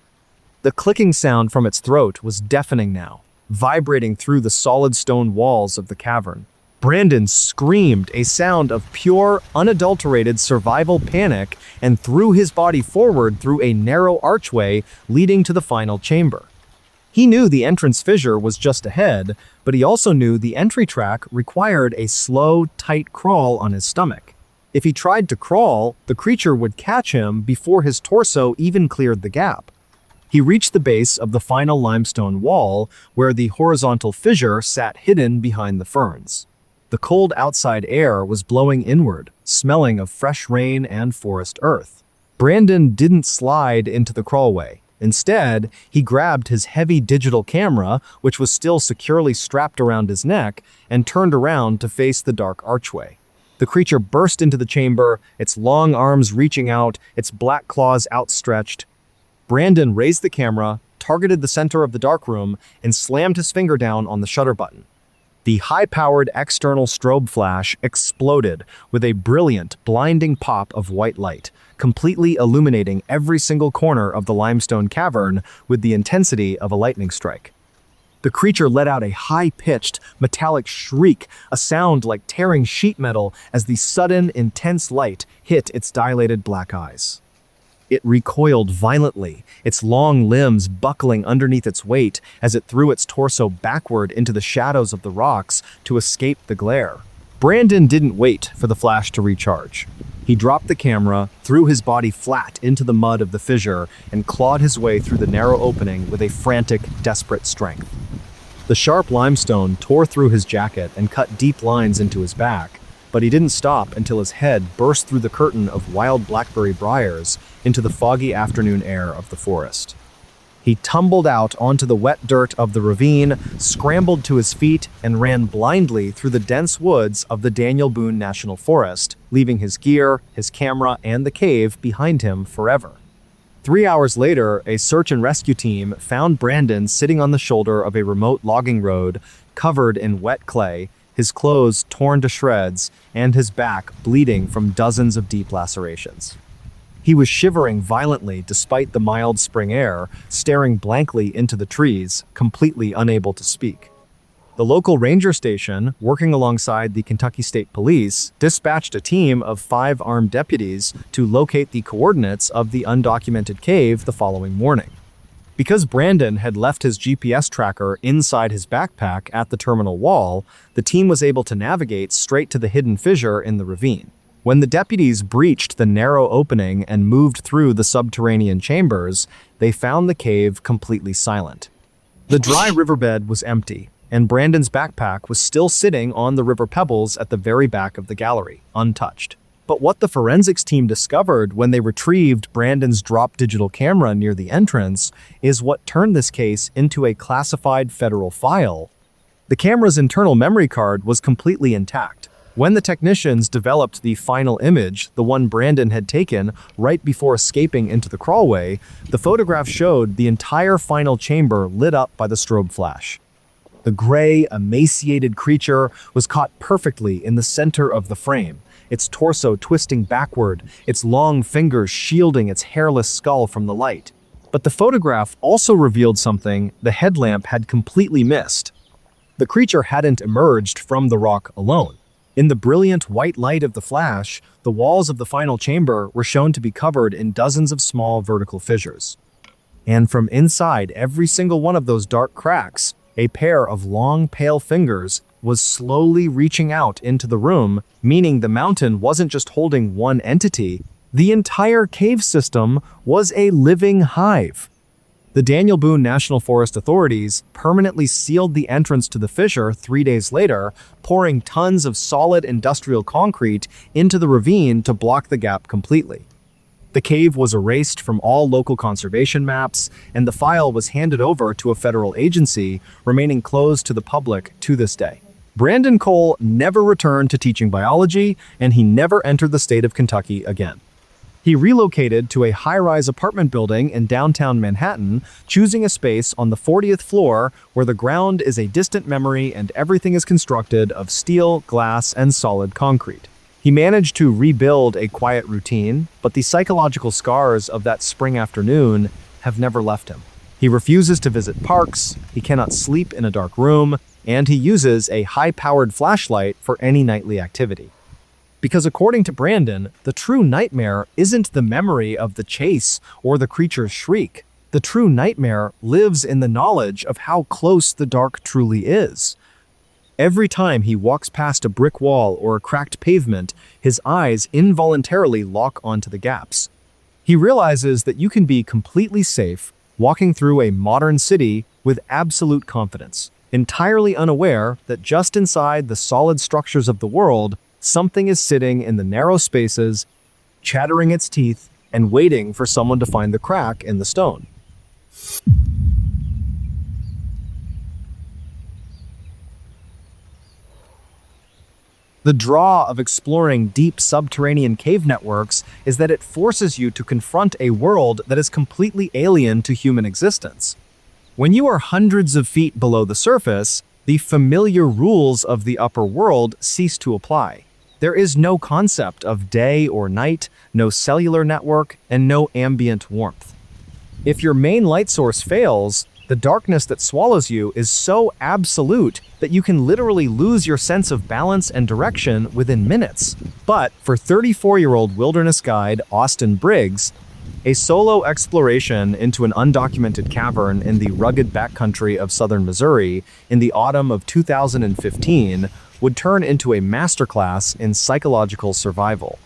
The clicking sound from its throat was deafening now, vibrating through the solid stone walls of the cavern. Brandon screamed, a sound of pure, unadulterated survival panic, and threw his body forward through a narrow archway leading to the final chamber. He knew the entrance fissure was just ahead, but he also knew the entry track required a slow, tight crawl on his stomach. If he tried to crawl, the creature would catch him before his torso even cleared the gap. He reached the base of the final limestone wall, where the horizontal fissure sat hidden behind the ferns. The cold outside air was blowing inward, smelling of fresh rain and forest earth. Brandon didn't slide into the crawlway. Instead, he grabbed his heavy digital camera, which was still securely strapped around his neck, and turned around to face the dark archway. The creature burst into the chamber, its long arms reaching out, its black claws outstretched. Brandon raised the camera, targeted the center of the dark room, and slammed his finger down on the shutter button. The high-powered external strobe flash exploded with a brilliant, blinding pop of white light, completely illuminating every single corner of the limestone cavern with the intensity of a lightning strike. The creature let out a high-pitched, metallic shriek, a sound like tearing sheet metal as the sudden, intense light hit its dilated black eyes. It recoiled violently, its long limbs buckling underneath its weight as it threw its torso backward into the shadows of the rocks to escape the glare. Brandon didn't wait for the flash to recharge. He dropped the camera, threw his body flat into the mud of the fissure, and clawed his way through the narrow opening with a frantic, desperate strength. The sharp limestone tore through his jacket and cut deep lines into his back, but he didn't stop until his head burst through the curtain of wild blackberry briars into the foggy afternoon air of the forest. He tumbled out onto the wet dirt of the ravine, scrambled to his feet, and ran blindly through the dense woods of the Daniel Boone National Forest, leaving his gear, his camera, and the cave behind him forever. 3 hours later, a search and rescue team found Brandon sitting on the shoulder of a remote logging road, covered in wet clay, his clothes torn to shreds, and his back bleeding from dozens of deep lacerations. He was shivering violently despite the mild spring air, staring blankly into the trees, completely unable to speak. The local ranger station, working alongside the Kentucky State Police, dispatched a team of 5 armed deputies to locate the coordinates of the undocumented cave the following morning. Because Brandon had left his GPS tracker inside his backpack at the terminal wall, the team was able to navigate straight to the hidden fissure in the ravine. When the deputies breached the narrow opening and moved through the subterranean chambers, they found the cave completely silent. The dry riverbed was empty, and Brandon's backpack was still sitting on the river pebbles at the very back of the gallery, untouched. But what the forensics team discovered when they retrieved Brandon's dropped digital camera near the entrance is what turned this case into a classified federal file. The camera's internal memory card was completely intact. When the technicians developed the final image, the one Brandon had taken right before escaping into the crawlway, the photograph showed the entire final chamber lit up by the strobe flash. The gray, emaciated creature was caught perfectly in the center of the frame, its torso twisting backward, its long fingers shielding its hairless skull from the light. But the photograph also revealed something the headlamp had completely missed. The creature hadn't emerged from the rock alone. In the brilliant white light of the flash, the walls of the final chamber were shown to be covered in dozens of small vertical fissures. And from inside every single one of those dark cracks, a pair of long, pale fingers was slowly reaching out into the room, meaning the mountain wasn't just holding one entity, the entire cave system was a living hive. The Daniel Boone National Forest authorities permanently sealed the entrance to the fissure 3 days later, pouring tons of solid industrial concrete into the ravine to block the gap completely. The cave was erased from all local conservation maps, and the file was handed over to a federal agency, remaining closed to the public to this day. Brandon Cole never returned to teaching biology, and he never entered the state of Kentucky again. He relocated to a high-rise apartment building in downtown Manhattan, choosing a space on the 40th floor where the ground is a distant memory and everything is constructed of steel, glass, and solid concrete. He managed to rebuild a quiet routine, but the psychological scars of that spring afternoon have never left him. He refuses to visit parks, he cannot sleep in a dark room, and he uses a high-powered flashlight for any nightly activity. Because according to Brandon, the true nightmare isn't the memory of the chase or the creature's shriek. The true nightmare lives in the knowledge of how close the dark truly is. Every time he walks past a brick wall or a cracked pavement, his eyes involuntarily lock onto the gaps. He realizes that you can be completely safe walking through a modern city with absolute confidence, entirely unaware that just inside the solid structures of the world, something is sitting in the narrow spaces, chattering its teeth, and waiting for someone to find the crack in the stone. The draw of exploring deep subterranean cave networks is that it forces you to confront a world that is completely alien to human existence. When you are hundreds of feet below the surface, the familiar rules of the upper world cease to apply. There is no concept of day or night, no cellular network, and no ambient warmth. If your main light source fails, the darkness that swallows you is so absolute that you can literally lose your sense of balance and direction within minutes. But for 34-year-old wilderness guide Austin Briggs, a solo exploration into an undocumented cavern in the rugged backcountry of southern Missouri in the autumn of 2015 would turn into a masterclass in psychological survival.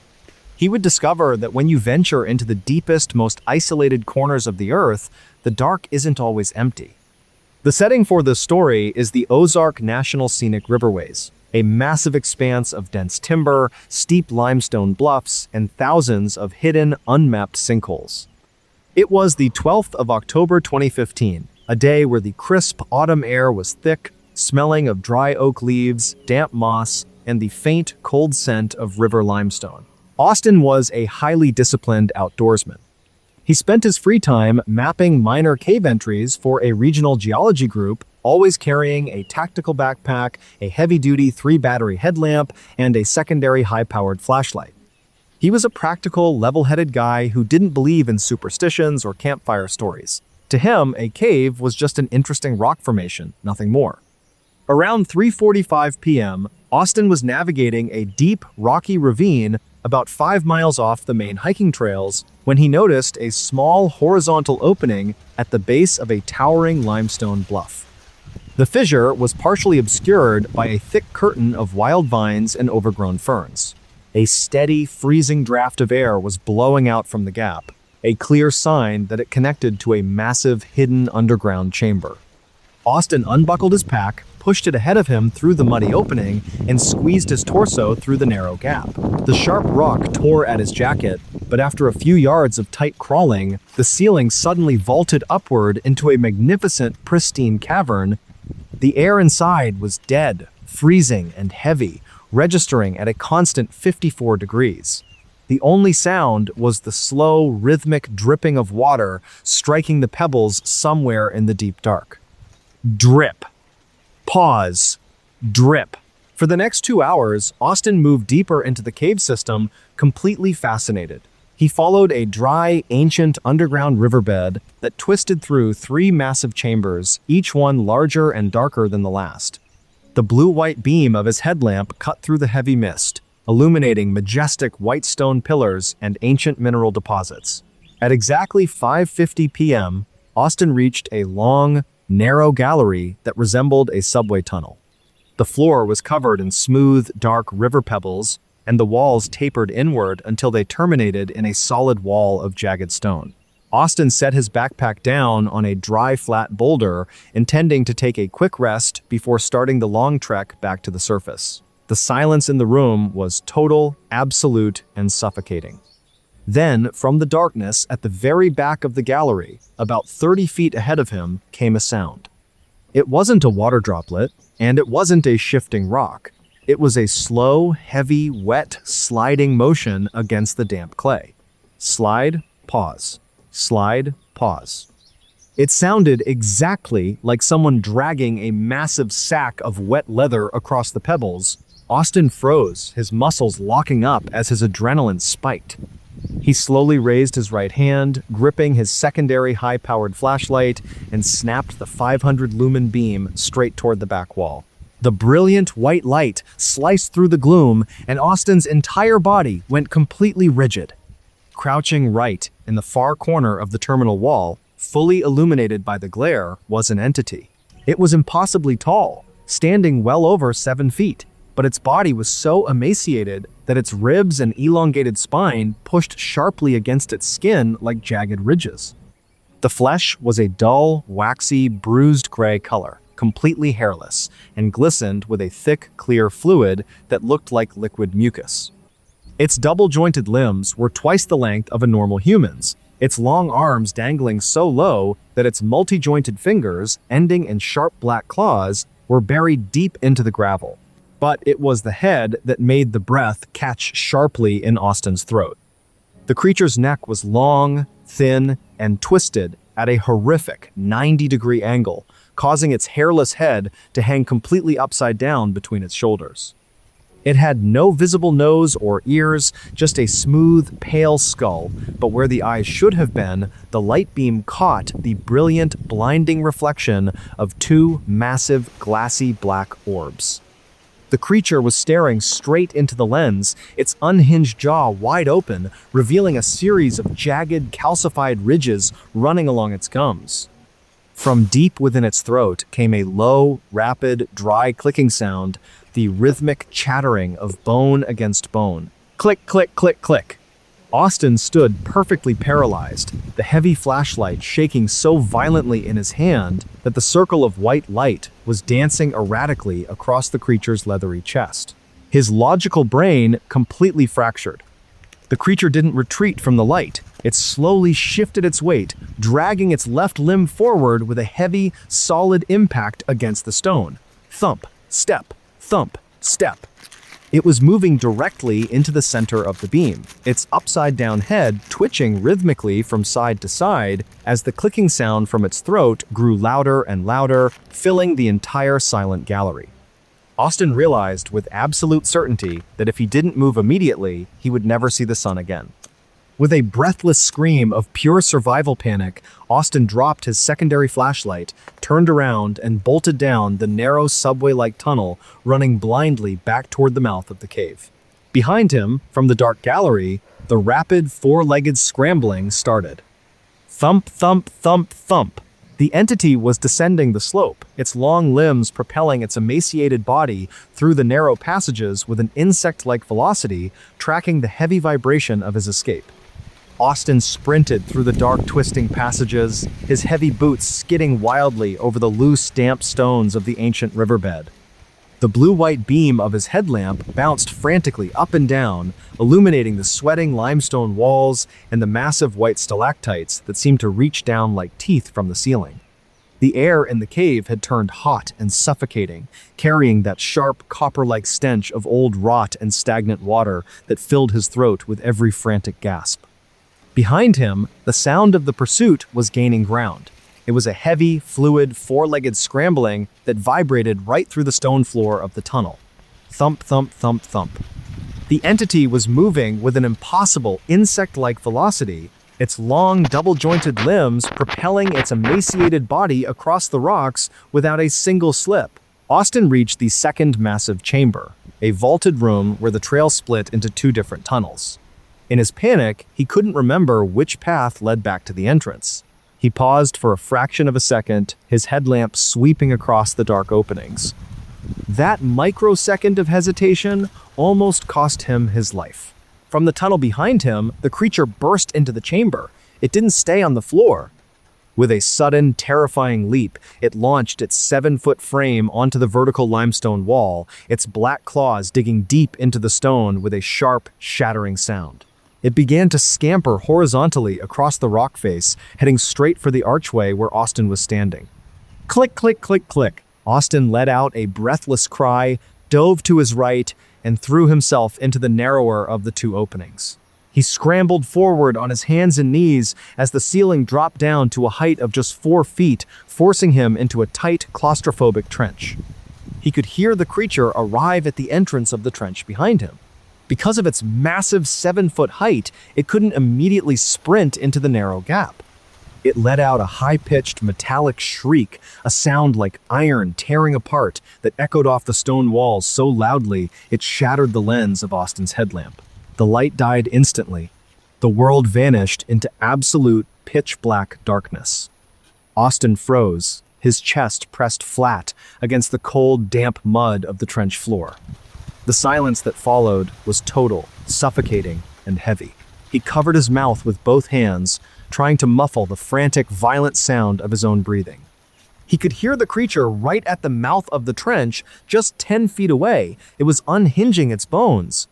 He would discover that when you venture into the deepest, most isolated corners of the earth, the dark isn't always empty. The setting for this story is the Ozark National Scenic Riverways, a massive expanse of dense timber, steep limestone bluffs, and thousands of hidden, unmapped sinkholes. It was the 12th of October 2015, a day where the crisp autumn air was thick, smelling of dry oak leaves, damp moss, and the faint, cold scent of river limestone. Austin was a highly disciplined outdoorsman. He spent his free time mapping minor cave entries for a regional geology group, always carrying a tactical backpack, a heavy-duty 3-battery headlamp, and a secondary high-powered flashlight. He was a practical, level-headed guy who didn't believe in superstitions or campfire stories. To him, a cave was just an interesting rock formation, nothing more. Around 3:45 p.m., Austin was navigating a deep, rocky ravine about 5 miles off the main hiking trails when he noticed a small horizontal opening at the base of a towering limestone bluff. The fissure was partially obscured by a thick curtain of wild vines and overgrown ferns. A steady, freezing draft of air was blowing out from the gap, a clear sign that it connected to a massive, hidden underground chamber. Austin unbuckled his pack, pushed it ahead of him through the muddy opening, and squeezed his torso through the narrow gap. The sharp rock tore at his jacket, but after a few yards of tight crawling, the ceiling suddenly vaulted upward into a magnificent, pristine cavern. The air inside was dead, freezing, and heavy, registering at a constant 54 degrees. The only sound was the slow, rhythmic dripping of water striking the pebbles somewhere in the deep dark. Drip. Pause. Drip. For the next 2 hours, Austin moved deeper into the cave system, completely fascinated. He followed a dry, ancient underground riverbed that twisted through 3 massive chambers, each one larger and darker than the last. The blue-white beam of his headlamp cut through the heavy mist, illuminating majestic white stone pillars and ancient mineral deposits. At exactly 5:50 p.m., Austin reached a long, narrow gallery that resembled a subway tunnel. The floor was covered in smooth, dark river pebbles, and the walls tapered inward until they terminated in a solid wall of jagged stone. Austin set his backpack down on a dry, flat boulder, intending to take a quick rest before starting the long trek back to the surface. The silence in the room was total, absolute, and suffocating. Then, from the darkness at the very back of the gallery, about 30 feet ahead of him, came a sound. It wasn't a water droplet, and it wasn't a shifting rock. It was a slow, heavy, wet, sliding motion against the damp clay. Slide, pause. Slide, pause. It sounded exactly like someone dragging a massive sack of wet leather across the pebbles. Austin froze, his muscles locking up as his adrenaline spiked. He slowly raised his right hand, gripping his secondary high-powered flashlight, and snapped the 500-lumen beam straight toward the back wall. The brilliant white light sliced through the gloom, and Austin's entire body went completely rigid. Crouching right in the far corner of the terminal wall, fully illuminated by the glare, was an entity. It was impossibly tall, standing well over 7 feet, but its body was so emaciated that its ribs and elongated spine pushed sharply against its skin like jagged ridges. The flesh was a dull, waxy, bruised gray color, completely hairless, and glistened with a thick, clear fluid that looked like liquid mucus. Its double-jointed limbs were twice the length of a normal human's, its long arms dangling so low that its multi-jointed fingers, ending in sharp black claws, were buried deep into the gravel. But it was the head that made the breath catch sharply in Austin's throat. The creature's neck was long, thin, and twisted at a horrific 90-degree angle, causing its hairless head to hang completely upside down between its shoulders. It had no visible nose or ears, just a smooth, pale skull, but where the eyes should have been, the light beam caught the brilliant, blinding reflection of two massive, glassy black orbs. The creature was staring straight into the lens, its unhinged jaw wide open, revealing a series of jagged, calcified ridges running along its gums. From deep within its throat came a low, rapid, dry clicking sound, the rhythmic chattering of bone against bone. Click, click, click, click. Austin stood perfectly paralyzed, the heavy flashlight shaking so violently in his hand that the circle of white light was dancing erratically across the creature's leathery chest. His logical brain completely fractured. The creature didn't retreat from the light. It slowly shifted its weight, dragging its left limb forward with a heavy, solid impact against the stone. Thump, step, thump, step. It was moving directly into the center of the beam, its upside-down head twitching rhythmically from side to side as the clicking sound from its throat grew louder and louder, filling the entire silent gallery. Austin realized with absolute certainty that if he didn't move immediately, he would never see the sun again. With a breathless scream of pure survival panic, Austin dropped his secondary flashlight, turned around, and bolted down the narrow subway-like tunnel, running blindly back toward the mouth of the cave. Behind him, from the dark gallery, the rapid four-legged scrambling started. Thump, thump, thump, thump. The entity was descending the slope, its long limbs propelling its emaciated body through the narrow passages with an insect-like velocity, tracking the heavy vibration of his escape. Austin sprinted through the dark, twisting passages, his heavy boots skidding wildly over the loose, damp stones of the ancient riverbed. The blue-white beam of his headlamp bounced frantically up and down, illuminating the sweating limestone walls and the massive white stalactites that seemed to reach down like teeth from the ceiling. The air in the cave had turned hot and suffocating, carrying that sharp, copper-like stench of old rot and stagnant water that filled his throat with every frantic gasp. Behind him, the sound of the pursuit was gaining ground. It was a heavy, fluid, four-legged scrambling that vibrated right through the stone floor of the tunnel. Thump, thump, thump, thump. The entity was moving with an impossible, insect-like velocity, its long, double-jointed limbs propelling its emaciated body across the rocks without a single slip. Austin reached the second massive chamber, a vaulted room where the trail split into two different tunnels. In his panic, he couldn't remember which path led back to the entrance. He paused for a fraction of a second, his headlamp sweeping across the dark openings. That microsecond of hesitation almost cost him his life. From the tunnel behind him, the creature burst into the chamber. It didn't stay on the floor. With a sudden, terrifying leap, it launched its 7-foot frame onto the vertical limestone wall, its black claws digging deep into the stone with a sharp, shattering sound. It began to scamper horizontally across the rock face, heading straight for the archway where Austin was standing. Click, click, click, click. Austin let out a breathless cry, dove to his right, and threw himself into the narrower of the two openings. He scrambled forward on his hands and knees as the ceiling dropped down to a height of just 4 feet, forcing him into a tight, claustrophobic trench. He could hear the creature arrive at the entrance of the trench behind him. Because of its massive 7-foot height, it couldn't immediately sprint into the narrow gap. It let out a high-pitched metallic shriek, a sound like iron tearing apart that echoed off the stone walls so loudly it shattered the lens of Austin's headlamp. The light died instantly. The world vanished into absolute pitch-black darkness. Austin froze, his chest pressed flat against the cold, damp mud of the trench floor. The silence that followed was total, suffocating, and heavy. He covered his mouth with both hands, trying to muffle the frantic, violent sound of his own breathing. He could hear the creature right at the mouth of the trench, just 10 feet away. It was unhinging its bones.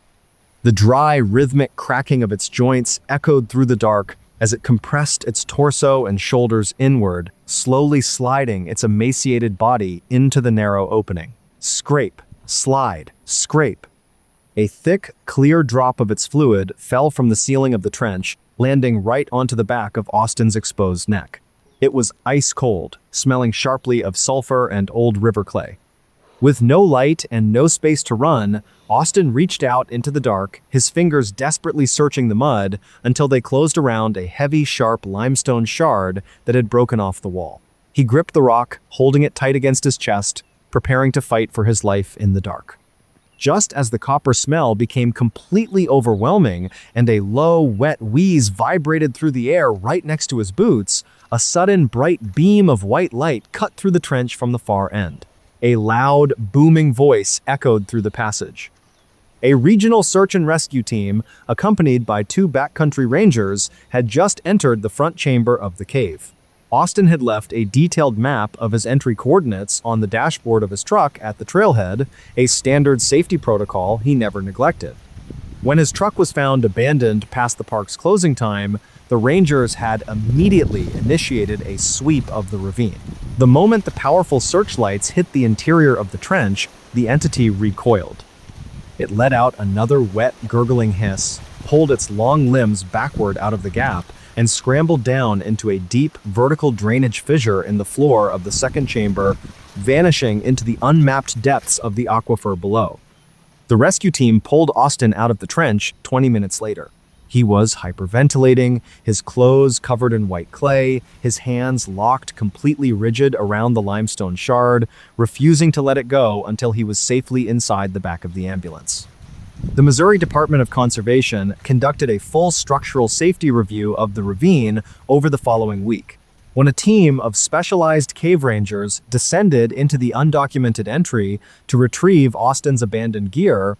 The dry, rhythmic cracking of its joints echoed through the dark as it compressed its torso and shoulders inward, slowly sliding its emaciated body into the narrow opening. Scrape, slide, scrape. A thick, clear drop of its fluid fell from the ceiling of the trench, landing right onto the back of Austin's exposed neck. It was ice cold, smelling sharply of sulfur and old river clay. With no light and no space to run, Austin reached out into the dark, his fingers desperately searching the mud until they closed around a heavy, sharp limestone shard that had broken off the wall. He gripped the rock, holding it tight against his chest, preparing to fight for his life in the dark. Just as the copper smell became completely overwhelming and a low, wet wheeze vibrated through the air right next to his boots, a sudden bright beam of white light cut through the trench from the far end. A loud, booming voice echoed through the passage. A regional search and rescue team, accompanied by 2 backcountry rangers, had just entered the front chamber of the cave. Austin had left a detailed map of his entry coordinates on the dashboard of his truck at the trailhead, a standard safety protocol he never neglected. When his truck was found abandoned past the park's closing time, the rangers had immediately initiated a sweep of the ravine. The moment the powerful searchlights hit the interior of the trench, the entity recoiled. It let out another wet, gurgling hiss, pulled its long limbs backward out of the gap, and scrambled down into a deep, vertical drainage fissure in the floor of the second chamber, vanishing into the unmapped depths of the aquifer below. The rescue team pulled Austin out of the trench 20 minutes later. He was hyperventilating, his clothes covered in white clay, his hands locked completely rigid around the limestone shard, refusing to let it go until he was safely inside the back of the ambulance. The Missouri Department of Conservation conducted a full structural safety review of the ravine over the following week. When a team of specialized cave rangers descended into the undocumented entry to retrieve Austin's abandoned gear,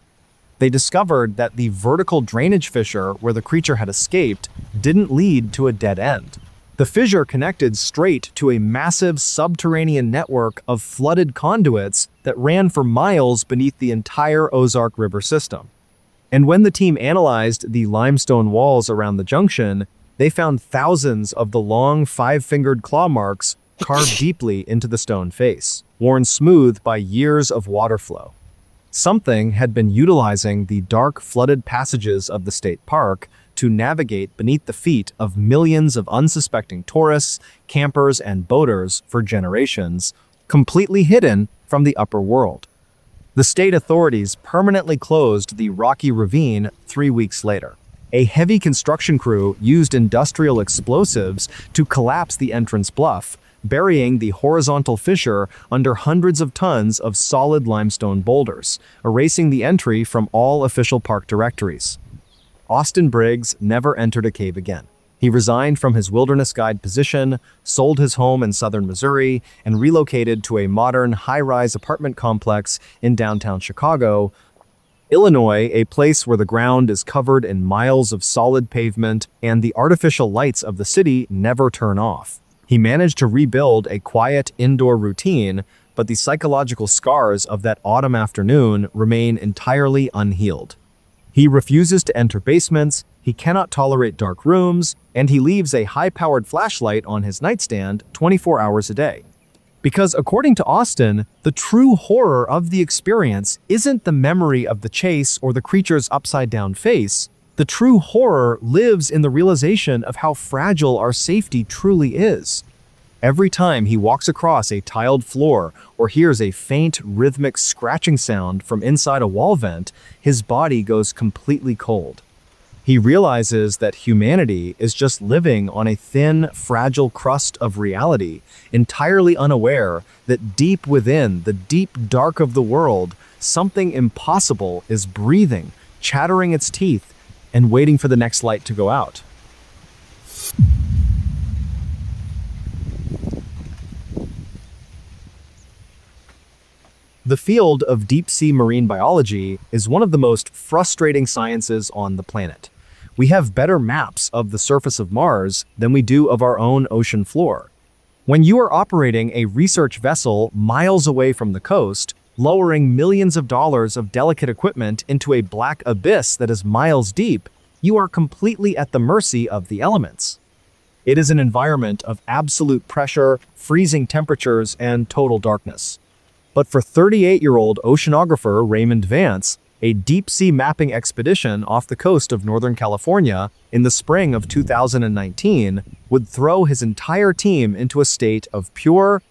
they discovered that the vertical drainage fissure where the creature had escaped didn't lead to a dead end. The fissure connected straight to a massive subterranean network of flooded conduits that ran for miles beneath the entire Ozark River system. And when the team analyzed the limestone walls around the junction, they found thousands of the long 5-fingered claw marks carved deeply into the stone face, worn smooth by years of water flow. Something had been utilizing the dark, flooded passages of the state park to navigate beneath the feet of millions of unsuspecting tourists, campers, and boaters for generations, completely hidden from the upper world. The state authorities permanently closed the rocky ravine 3 weeks later. A heavy construction crew used industrial explosives to collapse the entrance bluff, burying the horizontal fissure under hundreds of tons of solid limestone boulders, erasing the entry from all official park directories. Austin Briggs never entered a cave again. He resigned from his wilderness guide position, sold his home in southern Missouri, and relocated to a modern high-rise apartment complex in downtown Chicago, Illinois, a place where the ground is covered in miles of solid pavement and the artificial lights of the city never turn off. He managed to rebuild a quiet indoor routine, but the psychological scars of that autumn afternoon remain entirely unhealed. He refuses to enter basements, he cannot tolerate dark rooms, and he leaves a high-powered flashlight on his nightstand 24 hours a day. Because according to Austin, the true horror of the experience isn't the memory of the chase or the creature's upside-down face. The true horror lives in the realization of how fragile our safety truly is. Every time he walks across a tiled floor or hears a faint, rhythmic scratching sound from inside a wall vent, his body goes completely cold. He realizes that humanity is just living on a thin, fragile crust of reality, entirely unaware that deep within the deep dark of the world, something impossible is breathing, chattering its teeth, and waiting for the next light to go out. The field of deep-sea marine biology is one of the most frustrating sciences on the planet. We have better maps of the surface of Mars than we do of our own ocean floor. When you are operating a research vessel miles away from the coast, lowering millions of dollars of delicate equipment into a black abyss that is miles deep, you are completely at the mercy of the elements. It is an environment of absolute pressure, freezing temperatures, and total darkness. But for 38-year-old oceanographer Raymond Vance, a deep-sea mapping expedition off the coast of Northern California in the spring of 2019 would throw his entire team into a state of pure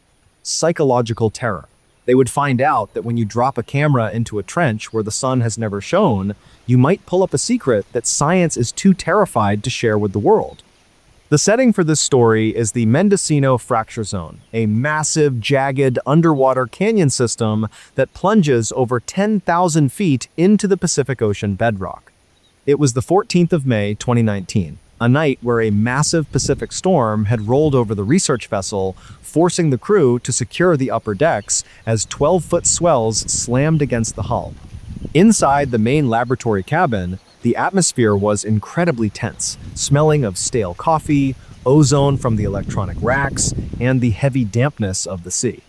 psychological terror. They would find out that when you drop a camera into a trench where the sun has never shone, you might pull up a secret that science is too terrified to share with the world. The setting for this story is the Mendocino Fracture Zone, a massive, jagged, underwater canyon system that plunges over 10,000 feet into the Pacific Ocean bedrock. It was the 14th of May, 2019, a night where a massive Pacific storm had rolled over the research vessel, forcing the crew to secure the upper decks as 12-foot swells slammed against the hull. Inside the main laboratory cabin, the atmosphere was incredibly tense, smelling of stale coffee, ozone from the electronic racks, and the heavy dampness of the sea.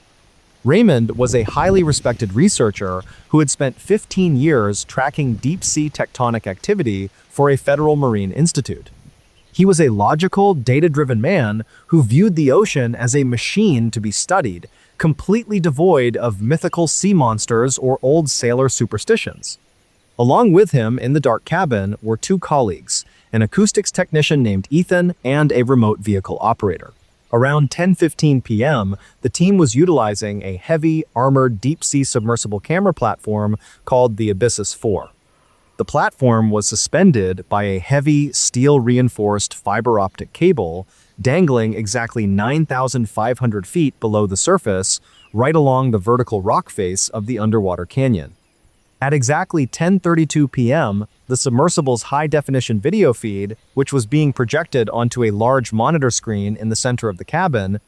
Raymond was a highly respected researcher who had spent 15 years tracking deep-sea tectonic activity for a federal marine institute. He was a logical, data-driven man who viewed the ocean as a machine to be studied, completely devoid of mythical sea monsters or old sailor superstitions. Along with him in the dark cabin were two colleagues, an acoustics technician named Ethan and a remote vehicle operator. Around 10:15 p.m., the team was utilizing a heavy, armored deep-sea submersible camera platform called the Abyssus 4. The platform was suspended by a heavy, steel-reinforced fiber optic cable dangling exactly 9,500 feet below the surface, right along the vertical rock face of the underwater canyon. At exactly 10:32 p.m., the submersible's high-definition video feed, which was being projected onto a large monitor screen in the center of the cabin,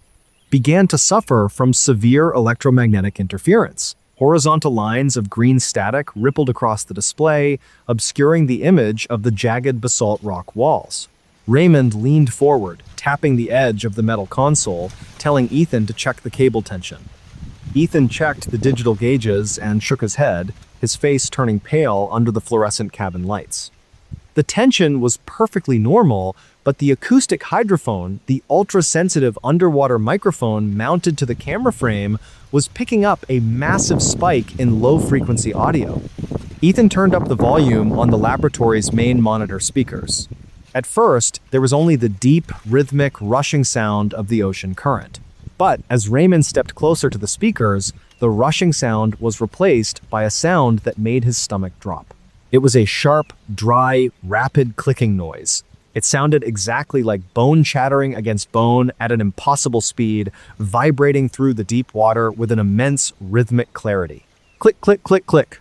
began to suffer from severe electromagnetic interference. Horizontal lines of green static rippled across the display, obscuring the image of the jagged basalt rock walls. Raymond leaned forward, tapping the edge of the metal console, telling Ethan to check the cable tension. Ethan checked the digital gauges and shook his head, his face turning pale under the fluorescent cabin lights. The tension was perfectly normal, but the acoustic hydrophone, the ultra-sensitive underwater microphone mounted to the camera frame, was picking up a massive spike in low-frequency audio. Ethan turned up the volume on the laboratory's main monitor speakers. At first, there was only the deep, rhythmic, rushing sound of the ocean current. But as Raymond stepped closer to the speakers, the rushing sound was replaced by a sound that made his stomach drop. It was a sharp, dry, rapid clicking noise. It sounded exactly like bone chattering against bone at an impossible speed, vibrating through the deep water with an immense rhythmic clarity. Click, click, click, click.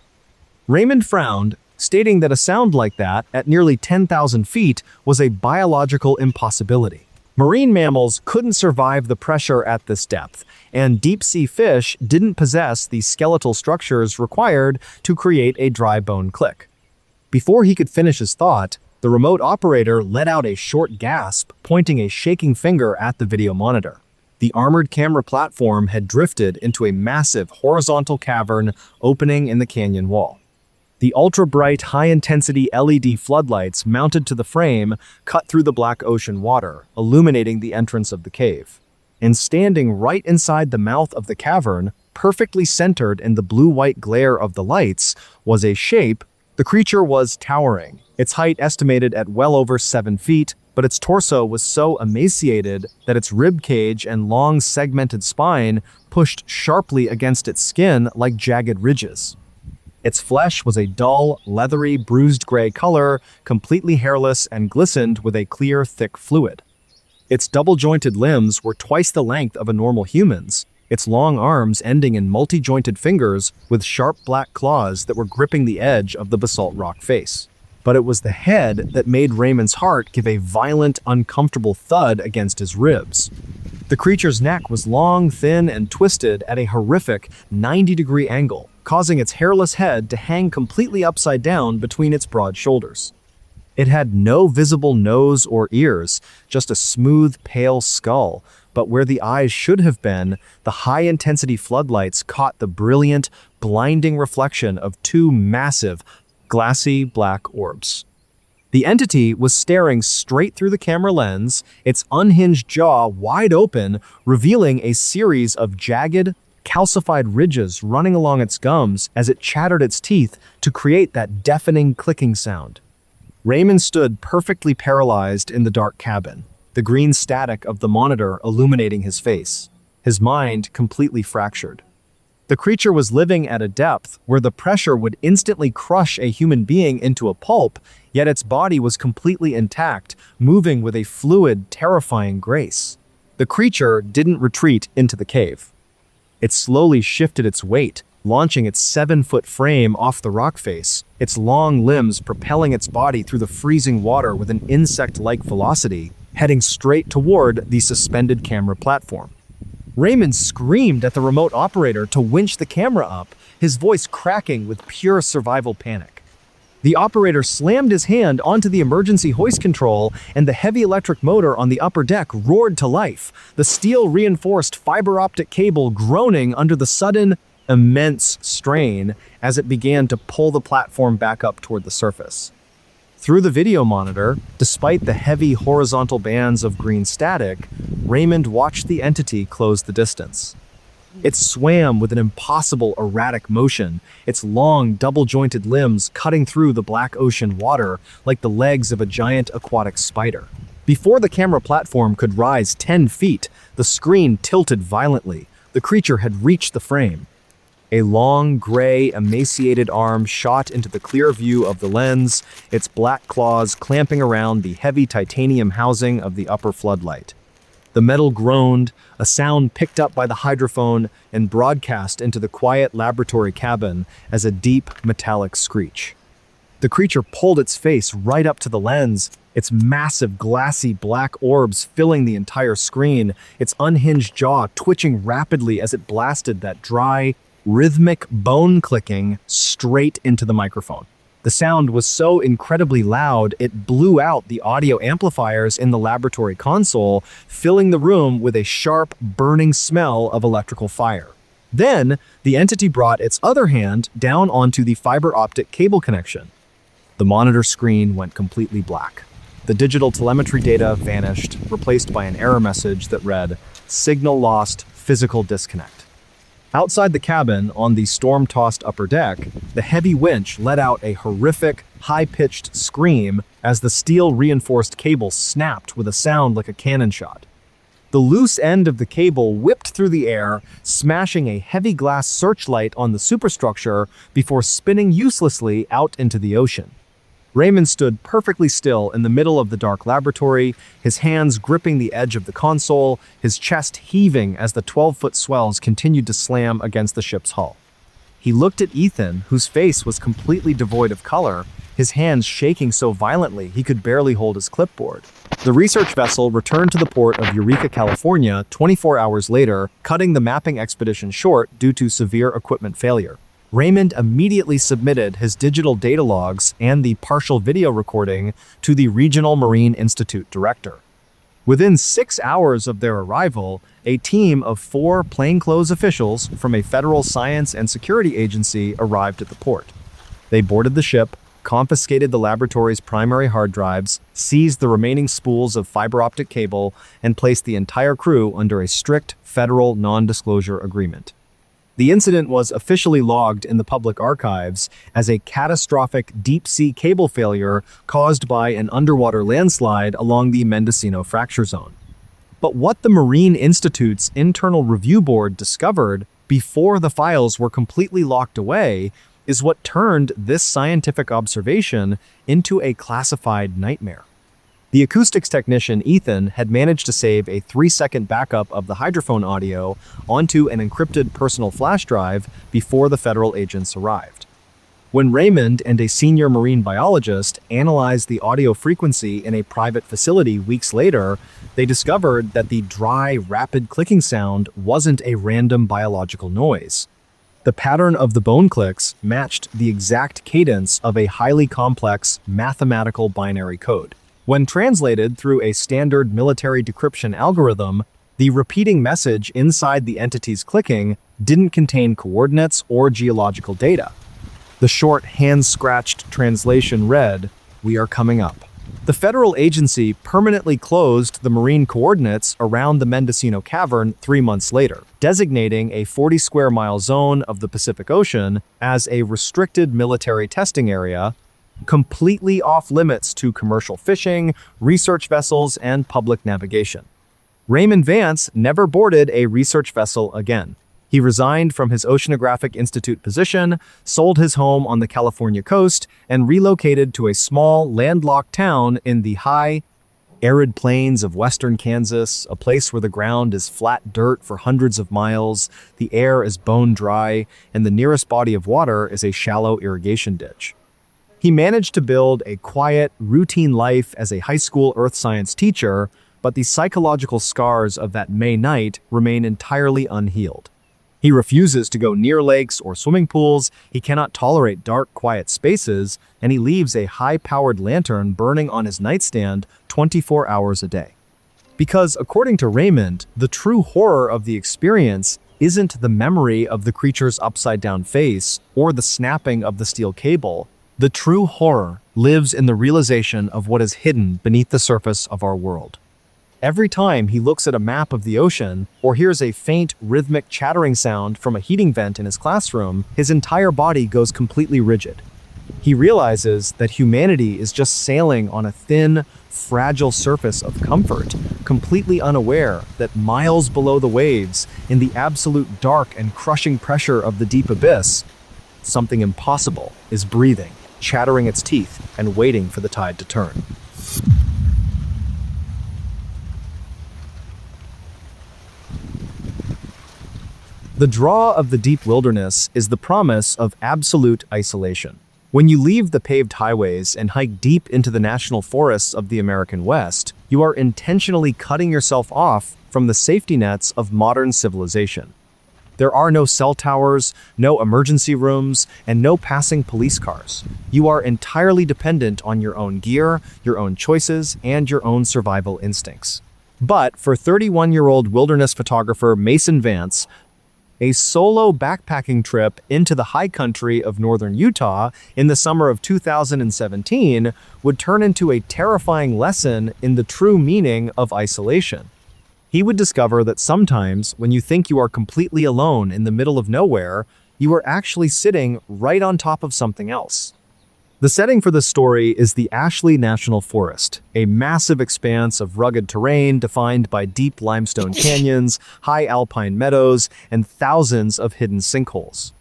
Raymond frowned, stating that a sound like that, at nearly 10,000 feet, was a biological impossibility. Marine mammals couldn't survive the pressure at this depth, and deep-sea fish didn't possess the skeletal structures required to create a dry bone click. Before he could finish his thought, the remote operator let out a short gasp, pointing a shaking finger at the video monitor. The armored camera platform had drifted into a massive horizontal cavern opening in the canyon wall. The ultra-bright, high-intensity LED floodlights mounted to the frame cut through the black ocean water, illuminating the entrance of the cave. And standing right inside the mouth of the cavern, perfectly centered in the blue-white glare of the lights, was a shape. The creature was towering, its height estimated at well over 7 feet, but its torso was so emaciated that its rib cage and long segmented spine pushed sharply against its skin like jagged ridges. Its flesh was a dull, leathery, bruised gray color, completely hairless and glistened with a clear, thick fluid. Its double-jointed limbs were twice the length of a normal human's, its long arms ending in multi-jointed fingers with sharp black claws that were gripping the edge of the basalt rock face. But it was the head that made Raymond's heart give a violent, uncomfortable thud against his ribs. The creature's neck was long, thin, and twisted at a horrific 90-degree angle, causing its hairless head to hang completely upside down between its broad shoulders. It had no visible nose or ears, just a smooth, pale skull, but where the eyes should have been, the high-intensity floodlights caught the brilliant, blinding reflection of two massive, glassy black orbs. The entity was staring straight through the camera lens, its unhinged jaw wide open, revealing a series of jagged, calcified ridges running along its gums as it chattered its teeth to create that deafening clicking sound. Raymond stood perfectly paralyzed in the dark cabin, the green static of the monitor illuminating his face, his mind completely fractured. The creature was living at a depth where the pressure would instantly crush a human being into a pulp, yet its body was completely intact, moving with a fluid, terrifying grace. The creature didn't retreat into the cave. It slowly shifted its weight, launching its 7-foot frame off the rock face, its long limbs propelling its body through the freezing water with an insect-like velocity, heading straight toward the suspended camera platform. Raymond screamed at the remote operator to winch the camera up, his voice cracking with pure survival panic. The operator slammed his hand onto the emergency hoist control, and the heavy electric motor on the upper deck roared to life, the steel-reinforced fiber optic cable groaning under the sudden, immense strain as it began to pull the platform back up toward the surface. Through the video monitor, despite the heavy horizontal bands of green static, Raymond watched the entity close the distance. It swam with an impossible erratic motion, its long, double-jointed limbs cutting through the black ocean water like the legs of a giant aquatic spider. Before the camera platform could rise 10 feet, the screen tilted violently. The creature had reached the frame. A long, gray, emaciated arm shot into the clear view of the lens, its black claws clamping around the heavy titanium housing of the upper floodlight. The metal groaned, a sound picked up by the hydrophone and broadcast into the quiet laboratory cabin as a deep, metallic screech. The creature pulled its face right up to the lens, its massive, glassy black orbs filling the entire screen, its unhinged jaw twitching rapidly as it blasted that dry, rhythmic bone clicking straight into the microphone. The sound was so incredibly loud, it blew out the audio amplifiers in the laboratory console, filling the room with a sharp, burning smell of electrical fire. Then, the entity brought its other hand down onto the fiber optic cable connection. The monitor screen went completely black. The digital telemetry data vanished, replaced by an error message that read, "Signal lost, physical disconnect." Outside the cabin, on the storm-tossed upper deck, the heavy winch let out a horrific, high-pitched scream as the steel-reinforced cable snapped with a sound like a cannon shot. The loose end of the cable whipped through the air, smashing a heavy glass searchlight on the superstructure before spinning uselessly out into the ocean. Raymond stood perfectly still in the middle of the dark laboratory, his hands gripping the edge of the console, his chest heaving as the 12-foot swells continued to slam against the ship's hull. He looked at Ethan, whose face was completely devoid of color, his hands shaking so violently he could barely hold his clipboard. The research vessel returned to the port of Eureka, California 24 hours later, cutting the mapping expedition short due to severe equipment failure. Raymond immediately submitted his digital data logs and the partial video recording to the Regional Marine Institute director. Within 6 hours of their arrival, a team of 4 plainclothes officials from a federal science and security agency arrived at the port. They boarded the ship, confiscated the laboratory's primary hard drives, seized the remaining spools of fiber optic cable, and placed the entire crew under a strict federal non-disclosure agreement. The incident was officially logged in the public archives as a catastrophic deep-sea cable failure caused by an underwater landslide along the Mendocino Fracture Zone. But what the Marine Institute's internal review board discovered before the files were completely locked away is what turned this scientific observation into a classified nightmare. The acoustics technician, Ethan, had managed to save a 3-second backup of the hydrophone audio onto an encrypted personal flash drive before the federal agents arrived. When Raymond and a senior marine biologist analyzed the audio frequency in a private facility weeks later, they discovered that the dry, rapid clicking sound wasn't a random biological noise. The pattern of the bone clicks matched the exact cadence of a highly complex mathematical binary code. When translated through a standard military decryption algorithm, the repeating message inside the entity's clicking didn't contain coordinates or geological data. The short, hand-scratched translation read, "We are coming up." The federal agency permanently closed the marine coordinates around the Mendocino Cavern 3 months later, designating a 40-square-mile zone of the Pacific Ocean as a restricted military testing area, completely off-limits to commercial fishing, research vessels, and public navigation. Raymond Vance never boarded a research vessel again. He resigned from his Oceanographic Institute position, sold his home on the California coast, and relocated to a small, landlocked town in the high, arid plains of western Kansas, a place where the ground is flat dirt for hundreds of miles, the air is bone dry, and the nearest body of water is a shallow irrigation ditch. He managed to build a quiet, routine life as a high school earth science teacher, but the psychological scars of that May night remain entirely unhealed. He refuses to go near lakes or swimming pools, he cannot tolerate dark, quiet spaces, and he leaves a high-powered lantern burning on his nightstand 24 hours a day. Because, according to Raymond, the true horror of the experience isn't the memory of the creature's upside-down face or the snapping of the steel cable. The true horror lives in the realization of what is hidden beneath the surface of our world. Every time he looks at a map of the ocean or hears a faint, rhythmic chattering sound from a heating vent in his classroom, his entire body goes completely rigid. He realizes that humanity is just sailing on a thin, fragile surface of comfort, completely unaware that miles below the waves, in the absolute dark and crushing pressure of the deep abyss, something impossible is breathing, chattering its teeth, and waiting for the tide to turn. The draw of the deep wilderness is the promise of absolute isolation. When you leave the paved highways and hike deep into the national forests of the American West, you are intentionally cutting yourself off from the safety nets of modern civilization. There are no cell towers, no emergency rooms, and no passing police cars. You are entirely dependent on your own gear, your own choices, and your own survival instincts. But for 31-year-old wilderness photographer Mason Vance, a solo backpacking trip into the high country of northern Utah in the summer of 2017 would turn into a terrifying lesson in the true meaning of isolation. He would discover that sometimes, when you think you are completely alone in the middle of nowhere, you are actually sitting right on top of something else. The setting for this story is the Ashley National Forest, a massive expanse of rugged terrain defined by deep limestone canyons, high alpine meadows, and thousands of hidden sinkholes.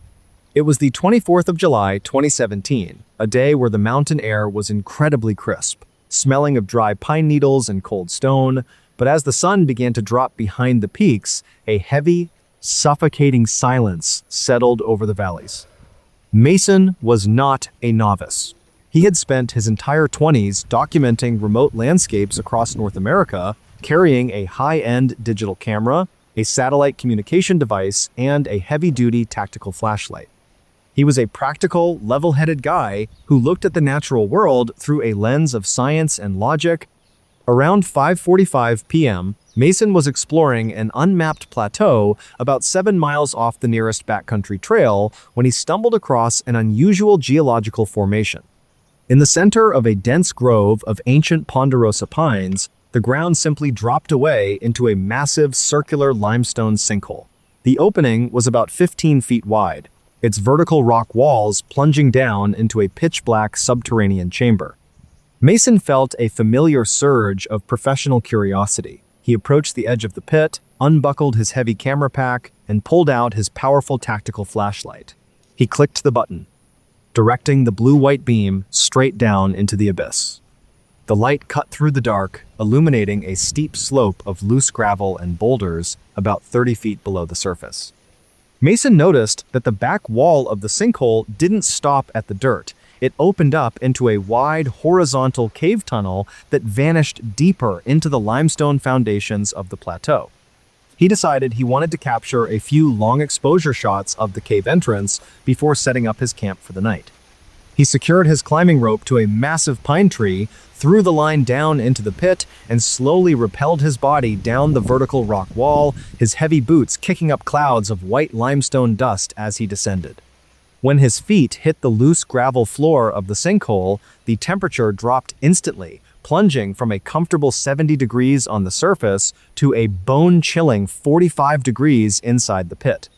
It was the 24th of July, 2017, a day where the mountain air was incredibly crisp, smelling of dry pine needles and cold stone. But as the sun began to drop behind the peaks, a heavy, suffocating silence settled over the valleys. Mason was not a novice. He had spent his entire 20s documenting remote landscapes across North America, carrying a high-end digital camera, a satellite communication device, and a heavy-duty tactical flashlight. He was a practical, level-headed guy who looked at the natural world through a lens of science and logic. Around 5:45 p.m., Mason was exploring an unmapped plateau about 7 miles off the nearest backcountry trail when he stumbled across an unusual geological formation. In the center of a dense grove of ancient ponderosa pines, the ground simply dropped away into a massive circular limestone sinkhole. The opening was about 15 feet wide, its vertical rock walls plunging down into a pitch-black subterranean chamber. Mason felt a familiar surge of professional curiosity. He approached the edge of the pit, unbuckled his heavy camera pack, and pulled out his powerful tactical flashlight. He clicked the button, directing the blue-white beam straight down into the abyss. The light cut through the dark, illuminating a steep slope of loose gravel and boulders about 30 feet below the surface. Mason noticed that the back wall of the sinkhole didn't stop at the dirt. It opened up into a wide, horizontal cave tunnel that vanished deeper into the limestone foundations of the plateau. He decided he wanted to capture a few long exposure shots of the cave entrance before setting up his camp for the night. He secured his climbing rope to a massive pine tree, threw the line down into the pit, and slowly rappelled his body down the vertical rock wall, his heavy boots kicking up clouds of white limestone dust as he descended. When his feet hit the loose gravel floor of the sinkhole, the temperature dropped instantly, plunging from a comfortable 70 degrees on the surface to a bone-chilling 45 degrees inside the pit.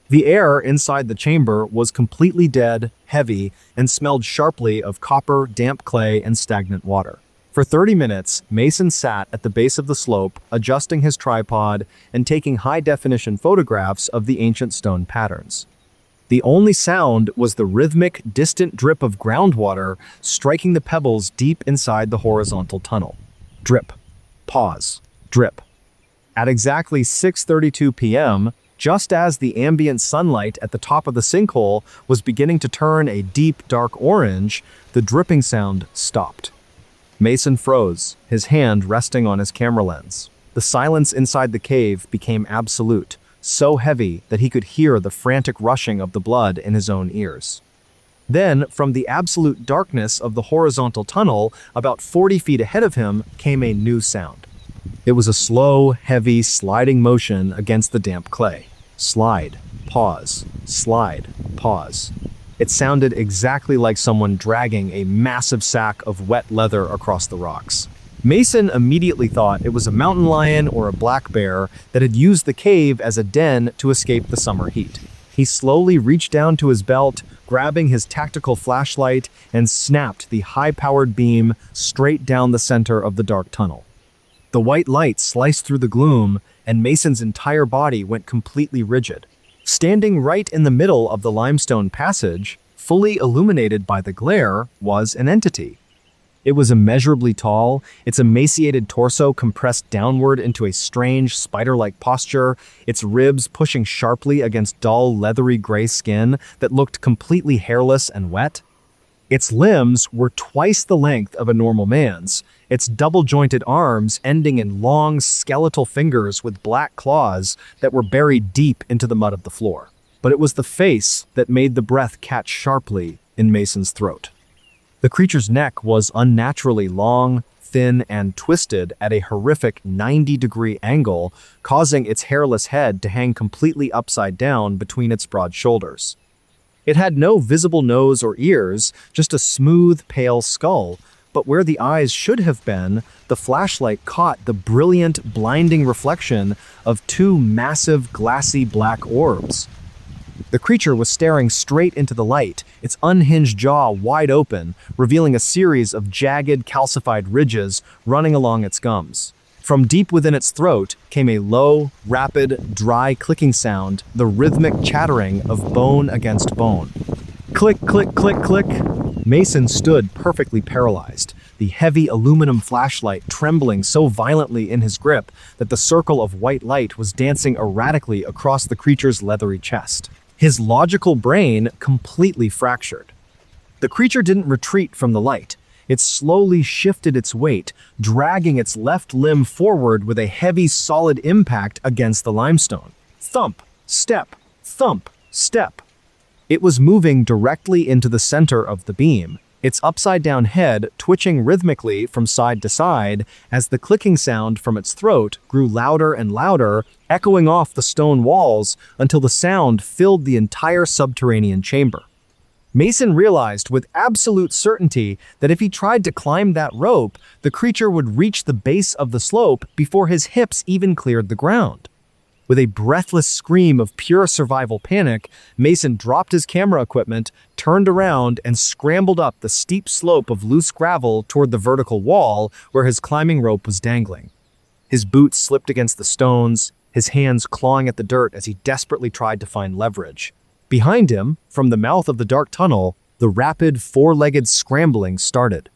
The air inside the chamber was completely dead, heavy, and smelled sharply of copper, damp clay, and stagnant water. For 30 minutes, Mason sat at the base of the slope, adjusting his tripod and taking high-definition photographs of the ancient stone patterns. The only sound was the rhythmic, distant drip of groundwater striking the pebbles deep inside the horizontal tunnel. Drip. Pause. Drip. At exactly 6:32 p.m., just as the ambient sunlight at the top of the sinkhole was beginning to turn a deep, dark orange, the dripping sound stopped. Mason froze, his hand resting on his camera lens. The silence inside the cave became absolute, so heavy that he could hear the frantic rushing of the blood in his own ears. Then, from the absolute darkness of the horizontal tunnel, about 40 feet ahead of him, came a new sound. It was a slow, heavy, sliding motion against the damp clay. Slide, pause, slide, pause. It sounded exactly like someone dragging a massive sack of wet leather across the rocks. Mason immediately thought it was a mountain lion or a black bear that had used the cave as a den to escape the summer heat. He slowly reached down to his belt, grabbing his tactical flashlight, and snapped the high-powered beam straight down the center of the dark tunnel. The white light sliced through the gloom, and Mason's entire body went completely rigid. Standing right in the middle of the limestone passage, fully illuminated by the glare, was an entity. It was immeasurably tall, its emaciated torso compressed downward into a strange, spider-like posture, its ribs pushing sharply against dull, leathery gray skin that looked completely hairless and wet. Its limbs were twice the length of a normal man's, its double-jointed arms ending in long, skeletal fingers with black claws that were buried deep into the mud of the floor. But it was the face that made the breath catch sharply in Mason's throat. The creature's neck was unnaturally long, thin, and twisted at a horrific 90-degree angle, causing its hairless head to hang completely upside down between its broad shoulders. It had no visible nose or ears, just a smooth, pale skull, but where the eyes should have been, the flashlight caught the brilliant, blinding reflection of two massive, glassy black orbs. The creature was staring straight into the light, its unhinged jaw wide open, revealing a series of jagged, calcified ridges running along its gums. From deep within its throat came a low, rapid, dry clicking sound, the rhythmic chattering of bone against bone. Click, click, click, click. Mason stood perfectly paralyzed, the heavy aluminum flashlight trembling so violently in his grip that the circle of white light was dancing erratically across the creature's leathery chest. his logical brain completely fractured. The creature didn't retreat from the light. It slowly shifted its weight, dragging its left limb forward with a heavy, solid impact against the limestone. Thump, step, thump, step. It was moving directly into the center of the beam, its upside-down head twitching rhythmically from side to side as the clicking sound from its throat grew louder and louder, echoing off the stone walls until the sound filled the entire subterranean chamber. Mason realized with absolute certainty that if he tried to climb that rope, the creature would reach the base of the slope before his hips even cleared the ground. With a breathless scream of pure survival panic, Mason dropped his camera equipment, turned around, and scrambled up the steep slope of loose gravel toward the vertical wall where his climbing rope was dangling. His boots slipped against the stones, his hands clawing at the dirt as he desperately tried to find leverage. Behind him, from the mouth of the dark tunnel, the rapid four-legged scrambling started.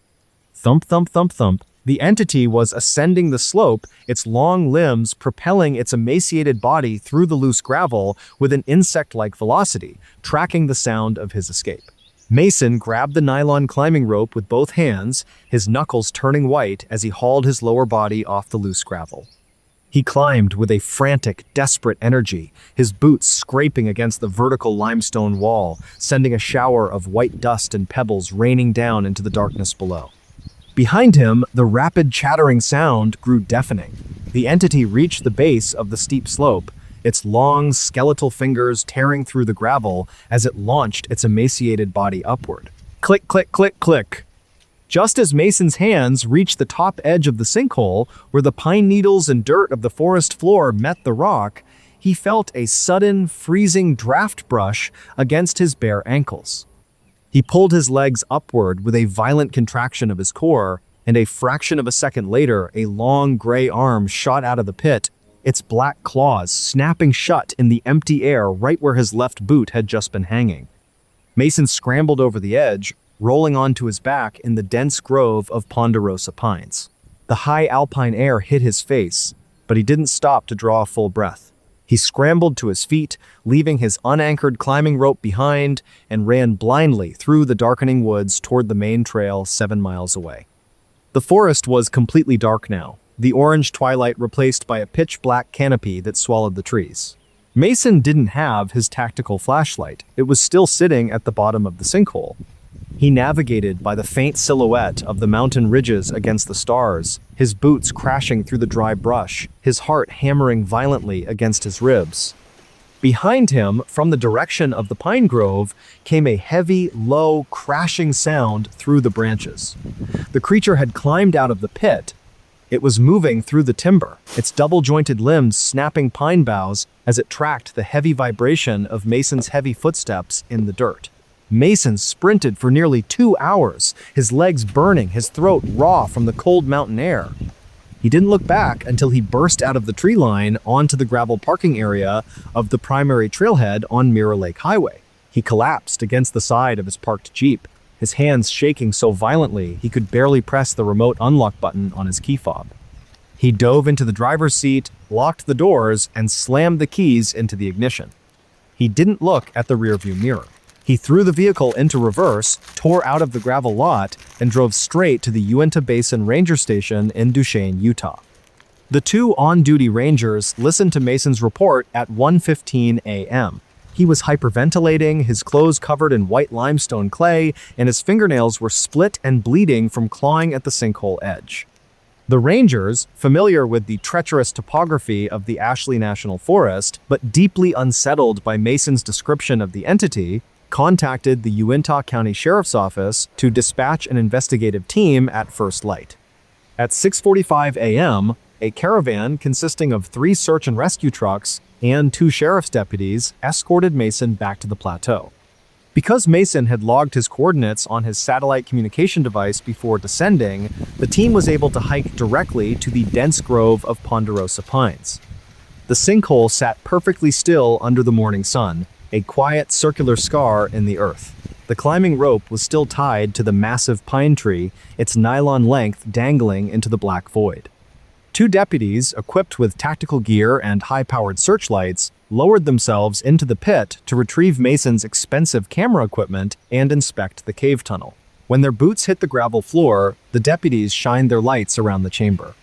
Thump, thump, thump, thump. The entity was ascending the slope, its long limbs propelling its emaciated body through the loose gravel with an insect-like velocity, tracking the sound of his escape. Mason grabbed the nylon climbing rope with both hands, his knuckles turning white as he hauled his lower body off the loose gravel. He climbed with a frantic, desperate energy, his boots scraping against the vertical limestone wall, sending a shower of white dust and pebbles raining down into the darkness below. Behind him, the rapid chattering sound grew deafening. The entity reached the base of the steep slope, its long, skeletal fingers tearing through the gravel as it launched its emaciated body upward. Click, click, click, click. Just as Mason's hands reached the top edge of the sinkhole, where the pine needles and dirt of the forest floor met the rock, he felt a sudden, freezing draft brush against his bare ankles. He pulled his legs upward with a violent contraction of his core, and a fraction of a second later, a long gray arm shot out of the pit, its black claws snapping shut in the empty air right where his left boot had just been hanging. Mason scrambled over the edge, rolling onto his back in the dense grove of ponderosa pines. The high alpine air hit his face, but he didn't stop to draw a full breath. He scrambled to his feet, leaving his unanchored climbing rope behind, and ran blindly through the darkening woods toward the main trail 7 miles away. The forest was completely dark now, the orange twilight replaced by a pitch-black canopy that swallowed the trees. Mason didn't have his tactical flashlight. It was still sitting at the bottom of the sinkhole. He navigated by the faint silhouette of the mountain ridges against the stars, his boots crashing through the dry brush, his heart hammering violently against his ribs. Behind him, from the direction of the pine grove, came a heavy, low, crashing sound through the branches. The creature had climbed out of the pit. It was moving through the timber, its double-jointed limbs snapping pine boughs as it tracked the heavy vibration of Mason's heavy footsteps in the dirt. Mason sprinted for nearly 2 hours, his legs burning, his throat raw from the cold mountain air. He didn't look back until he burst out of the tree line onto the gravel parking area of the primary trailhead on Mirror Lake Highway. He collapsed against the side of his parked Jeep, his hands shaking so violently he could barely press the remote unlock button on his key fob. He dove into the driver's seat, locked the doors, and slammed the keys into the ignition. He didn't look at the rearview mirror. He threw the vehicle into reverse, tore out of the gravel lot, and drove straight to the Uinta Basin Ranger Station in Duchesne, Utah. The two on-duty rangers listened to Mason's report at 1:15 a.m. He was hyperventilating, his clothes covered in white limestone clay, and his fingernails were split and bleeding from clawing at the sinkhole edge. The rangers, familiar with the treacherous topography of the Ashley National Forest, but deeply unsettled by Mason's description of the entity, contacted the Uintah County Sheriff's Office to dispatch an investigative team at first light. At 6:45 a.m., a caravan consisting of 3 search and rescue trucks and 2 sheriff's deputies escorted Mason back to the plateau. Because Mason had logged his coordinates on his satellite communication device before descending, the team was able to hike directly to the dense grove of ponderosa pines. The sinkhole sat perfectly still under the morning sun, a quiet circular scar in the earth. The climbing rope was still tied to the massive pine tree, its nylon length dangling into the black void. 2 deputies, equipped with tactical gear and high-powered searchlights, lowered themselves into the pit to retrieve Mason's expensive camera equipment and inspect the cave tunnel. When their boots hit the gravel floor, the deputies shined their lights around the chamber.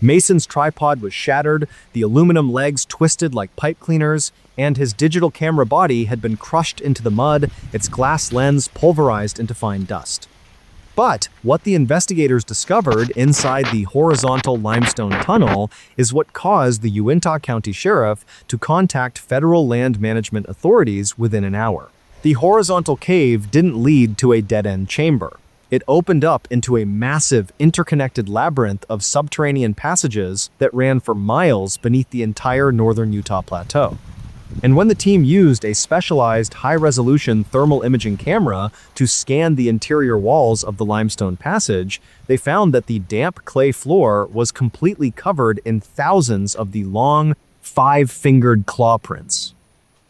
Mason's tripod was shattered, the aluminum legs twisted like pipe cleaners, and his digital camera body had been crushed into the mud, its glass lens pulverized into fine dust. But what the investigators discovered inside the horizontal limestone tunnel is what caused the Uintah County Sheriff to contact federal land management authorities within an hour. The horizontal cave didn't lead to a dead-end chamber. It opened up into a massive, interconnected labyrinth of subterranean passages that ran for miles beneath the entire northern Utah Plateau. And when the team used a specialized high-resolution thermal imaging camera to scan the interior walls of the limestone passage, they found that the damp clay floor was completely covered in thousands of the long, five-fingered claw prints.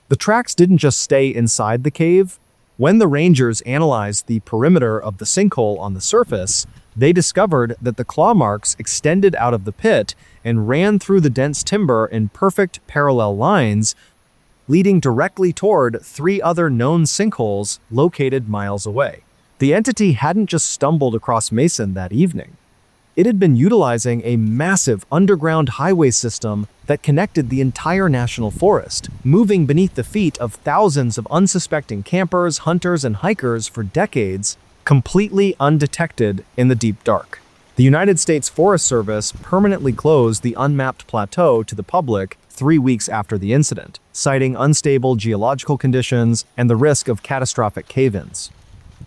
The tracks didn't just stay inside the cave. When the rangers analyzed the perimeter of the sinkhole on the surface, they discovered that the claw marks extended out of the pit and ran through the dense timber in perfect parallel lines, leading directly toward 3 other known sinkholes located miles away. The entity hadn't just stumbled across Mason that evening. It had been utilizing a massive underground highway system that connected the entire national forest, moving beneath the feet of thousands of unsuspecting campers, hunters, and hikers for decades, completely undetected in the deep dark. The United States Forest Service permanently closed the unmapped plateau to the public 3 weeks after the incident, citing unstable geological conditions and the risk of catastrophic cave-ins.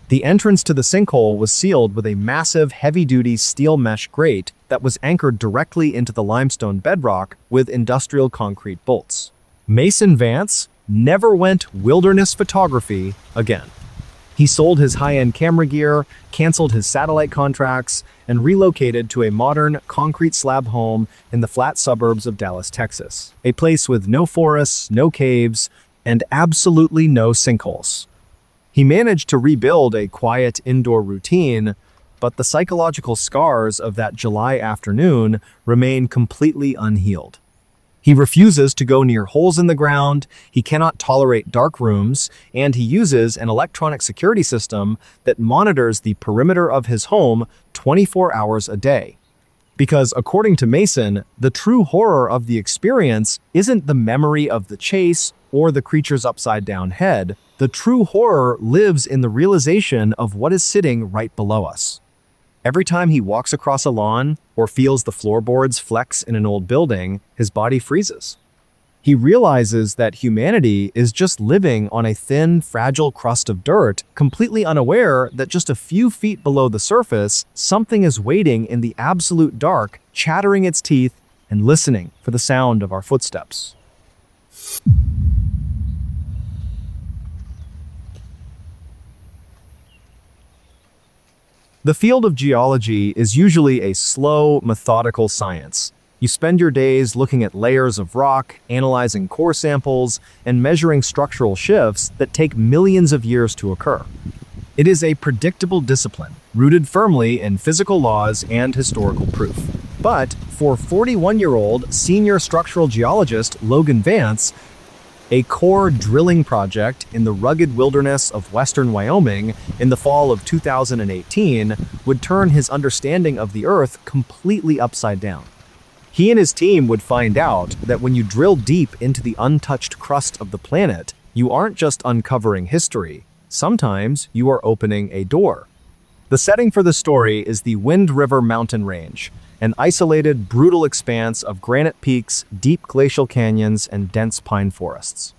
The entrance to the sinkhole was sealed with a massive, heavy-duty steel mesh grate that was anchored directly into the limestone bedrock with industrial concrete bolts. Mason Vance never went wilderness photography again. He sold his high-end camera gear, canceled his satellite contracts, and relocated to a modern, concrete slab home in the flat suburbs of Dallas, Texas, a place with no forests, no caves, and absolutely no sinkholes. He managed to rebuild a quiet indoor routine, but the psychological scars of that July afternoon remain completely unhealed. He refuses to go near holes in the ground, he cannot tolerate dark rooms, and he uses an electronic security system that monitors the perimeter of his home 24 hours a day. Because according to Mason, the true horror of the experience isn't the memory of the chase or the creature's upside-down head. The true horror lives in the realization of what is sitting right below us. Every time he walks across a lawn or feels the floorboards flex in an old building, his body freezes. He realizes that humanity is just living on a thin, fragile crust of dirt, completely unaware that just a few feet below the surface, something is waiting in the absolute dark, chattering its teeth and listening for the sound of our footsteps. The field of geology is usually a slow, methodical science. You spend your days looking at layers of rock, analyzing core samples, and measuring structural shifts that take millions of years to occur. It is a predictable discipline, rooted firmly in physical laws and historical proof. But for 41-year-old senior structural geologist Logan Vance, a core drilling project in the rugged wilderness of western Wyoming in the fall of 2018 would turn his understanding of the Earth completely upside down. He and his team would find out that when you drill deep into the untouched crust of the planet, you aren't just uncovering history. Sometimes you are opening a door. The setting for the story is the Wind River mountain range, an isolated, brutal expanse of granite peaks, deep glacial canyons, and dense pine forests.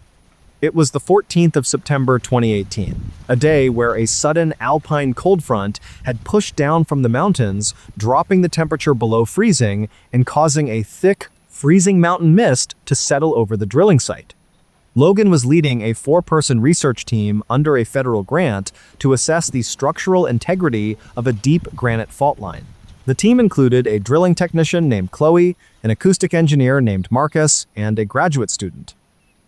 It was the 14th of September 2018, a day where a sudden alpine cold front had pushed down from the mountains, dropping the temperature below freezing and causing a thick, freezing mountain mist to settle over the drilling site. Logan was leading a 4-person research team under a federal grant to assess the structural integrity of a deep granite fault line. The team included a drilling technician named Chloe, an acoustic engineer named Marcus, and a graduate student.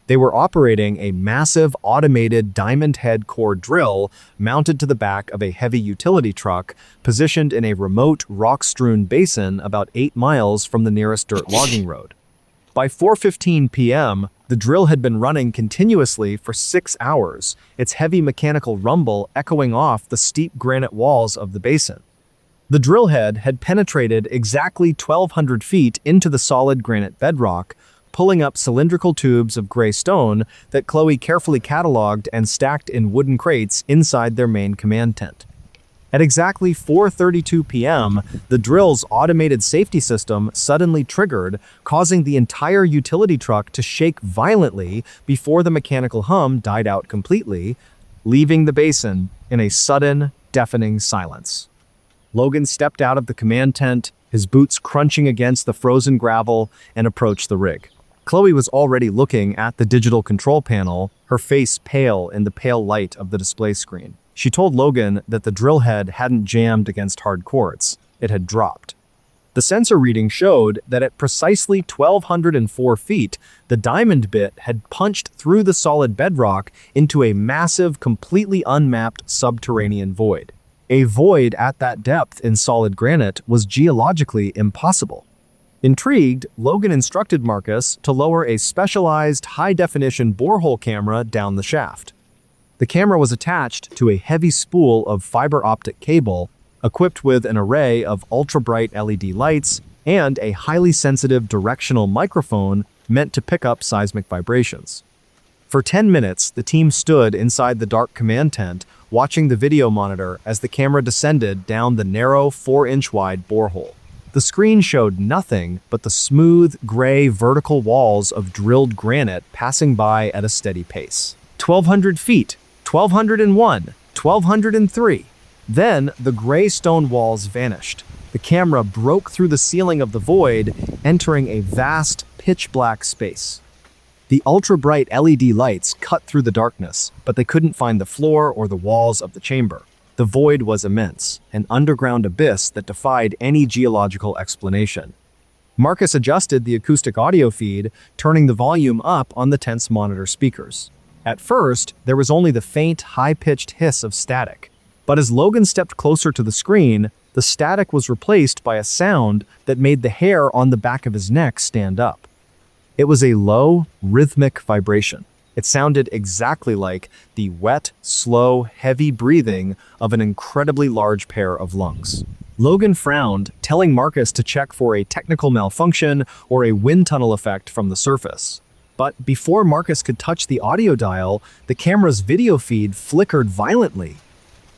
They were operating a massive automated diamond head core drill mounted to the back of a heavy utility truck positioned in a remote rock-strewn basin about 8 miles from the nearest dirt logging road. By 4:15 p.m., The drill had been running continuously for 6 hours, its heavy mechanical rumble echoing off the steep granite walls of the basin. The drill head had penetrated exactly 1,200 feet into the solid granite bedrock, pulling up cylindrical tubes of gray stone that Chloe carefully cataloged and stacked in wooden crates inside their main command tent. At exactly 4:32 p.m., the drill's automated safety system suddenly triggered, causing the entire utility truck to shake violently before the mechanical hum died out completely, leaving the basin in a sudden, deafening silence. Logan stepped out of the command tent, his boots crunching against the frozen gravel, and approached the rig. Chloe was already looking at the digital control panel, her face pale in the pale light of the display screen. She told Logan that the drill head hadn't jammed against hard quartz, it had dropped. The sensor reading showed that at precisely 1,204 feet, the diamond bit had punched through the solid bedrock into a massive, completely unmapped subterranean void. A void at that depth in solid granite was geologically impossible. Intrigued, Logan instructed Marcus to lower a specialized high-definition borehole camera down the shaft. The camera was attached to a heavy spool of fiber optic cable, equipped with an array of ultra-bright LED lights and a highly sensitive directional microphone meant to pick up seismic vibrations. For 10 minutes, the team stood inside the dark command tent, watching the video monitor as the camera descended down the narrow 4-inch wide borehole. The screen showed nothing but the smooth, gray, vertical walls of drilled granite passing by at a steady pace. 1,200 feet, 1,201, 1,203. Then the gray stone walls vanished. The camera broke through the ceiling of the void, entering a vast, pitch-black space. The ultra-bright LED lights cut through the darkness, but they couldn't find the floor or the walls of the chamber. The void was immense, an underground abyss that defied any geological explanation. Marcus adjusted the acoustic audio feed, turning the volume up on the tent's monitor speakers. At first, there was only the faint, high-pitched hiss of static. But as Logan stepped closer to the screen, the static was replaced by a sound that made the hair on the back of his neck stand up. It was a low, rhythmic vibration. It sounded exactly like the wet, slow, heavy breathing of an incredibly large pair of lungs. Logan frowned, telling Marcus to check for a technical malfunction or a wind tunnel effect from the surface. But before Marcus could touch the audio dial, the camera's video feed flickered violently.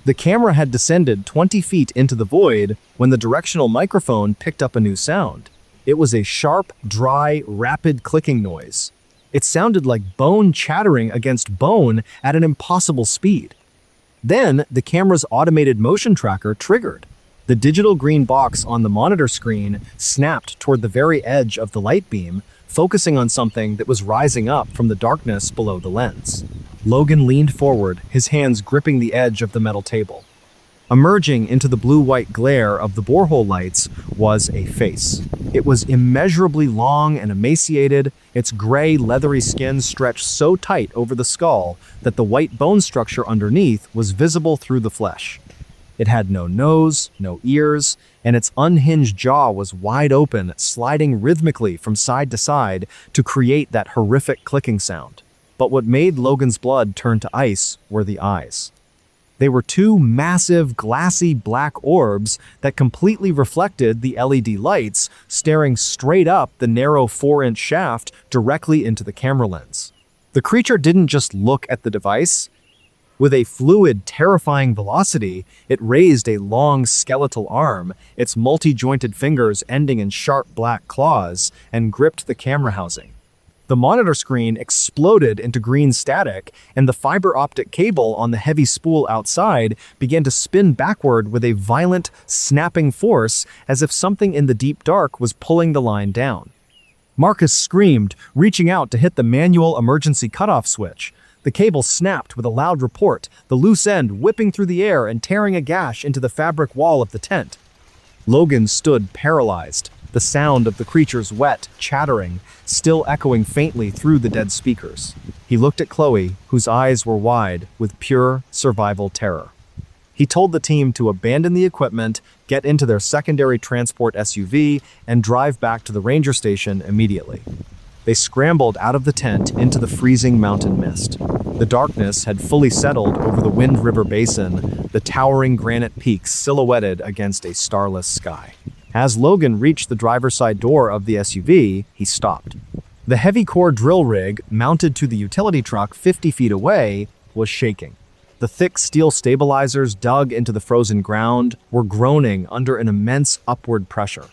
The camera had descended 20 feet into the void when the directional microphone picked up a new sound. It was a sharp, dry, rapid clicking noise. It sounded like bone chattering against bone at an impossible speed. Then, the camera's automated motion tracker triggered. The digital green box on the monitor screen snapped toward the very edge of the light beam, focusing on something that was rising up from the darkness below the lens. Logan leaned forward, his hands gripping the edge of the metal table. Emerging into the blue-white glare of the borehole lights was a face. It was immeasurably long and emaciated, its gray, leathery skin stretched so tight over the skull that the white bone structure underneath was visible through the flesh. It had no nose, no ears, and its unhinged jaw was wide open, sliding rhythmically from side to side to create that horrific clicking sound. But what made Logan's blood turn to ice were the eyes. They were two massive, glassy black orbs that completely reflected the LED lights, staring straight up the narrow 4-inch shaft directly into the camera lens. The creature didn't just look at the device. With a fluid, terrifying velocity, it raised a long skeletal arm, its multi-jointed fingers ending in sharp black claws, and gripped the camera housing. The monitor screen exploded into green static, and the fiber optic cable on the heavy spool outside began to spin backward with a violent, snapping force as if something in the deep dark was pulling the line down. Marcus screamed, reaching out to hit the manual emergency cutoff switch. The cable snapped with a loud report, the loose end whipping through the air and tearing a gash into the fabric wall of the tent. Logan stood paralyzed, the sound of the creature's wet, chattering, still echoing faintly through the dead speakers. He looked at Chloe, whose eyes were wide with pure survival terror. He told the team to abandon the equipment, get into their secondary transport SUV, and drive back to the ranger station immediately. They scrambled out of the tent into the freezing mountain mist. The darkness had fully settled over the Wind River Basin, the towering granite peaks silhouetted against a starless sky. As Logan reached the driver's side door of the SUV, he stopped. The heavy core drill rig, mounted to the utility truck 50 feet away, was shaking. The thick steel stabilizers dug into the frozen ground were groaning under an immense upward pressure.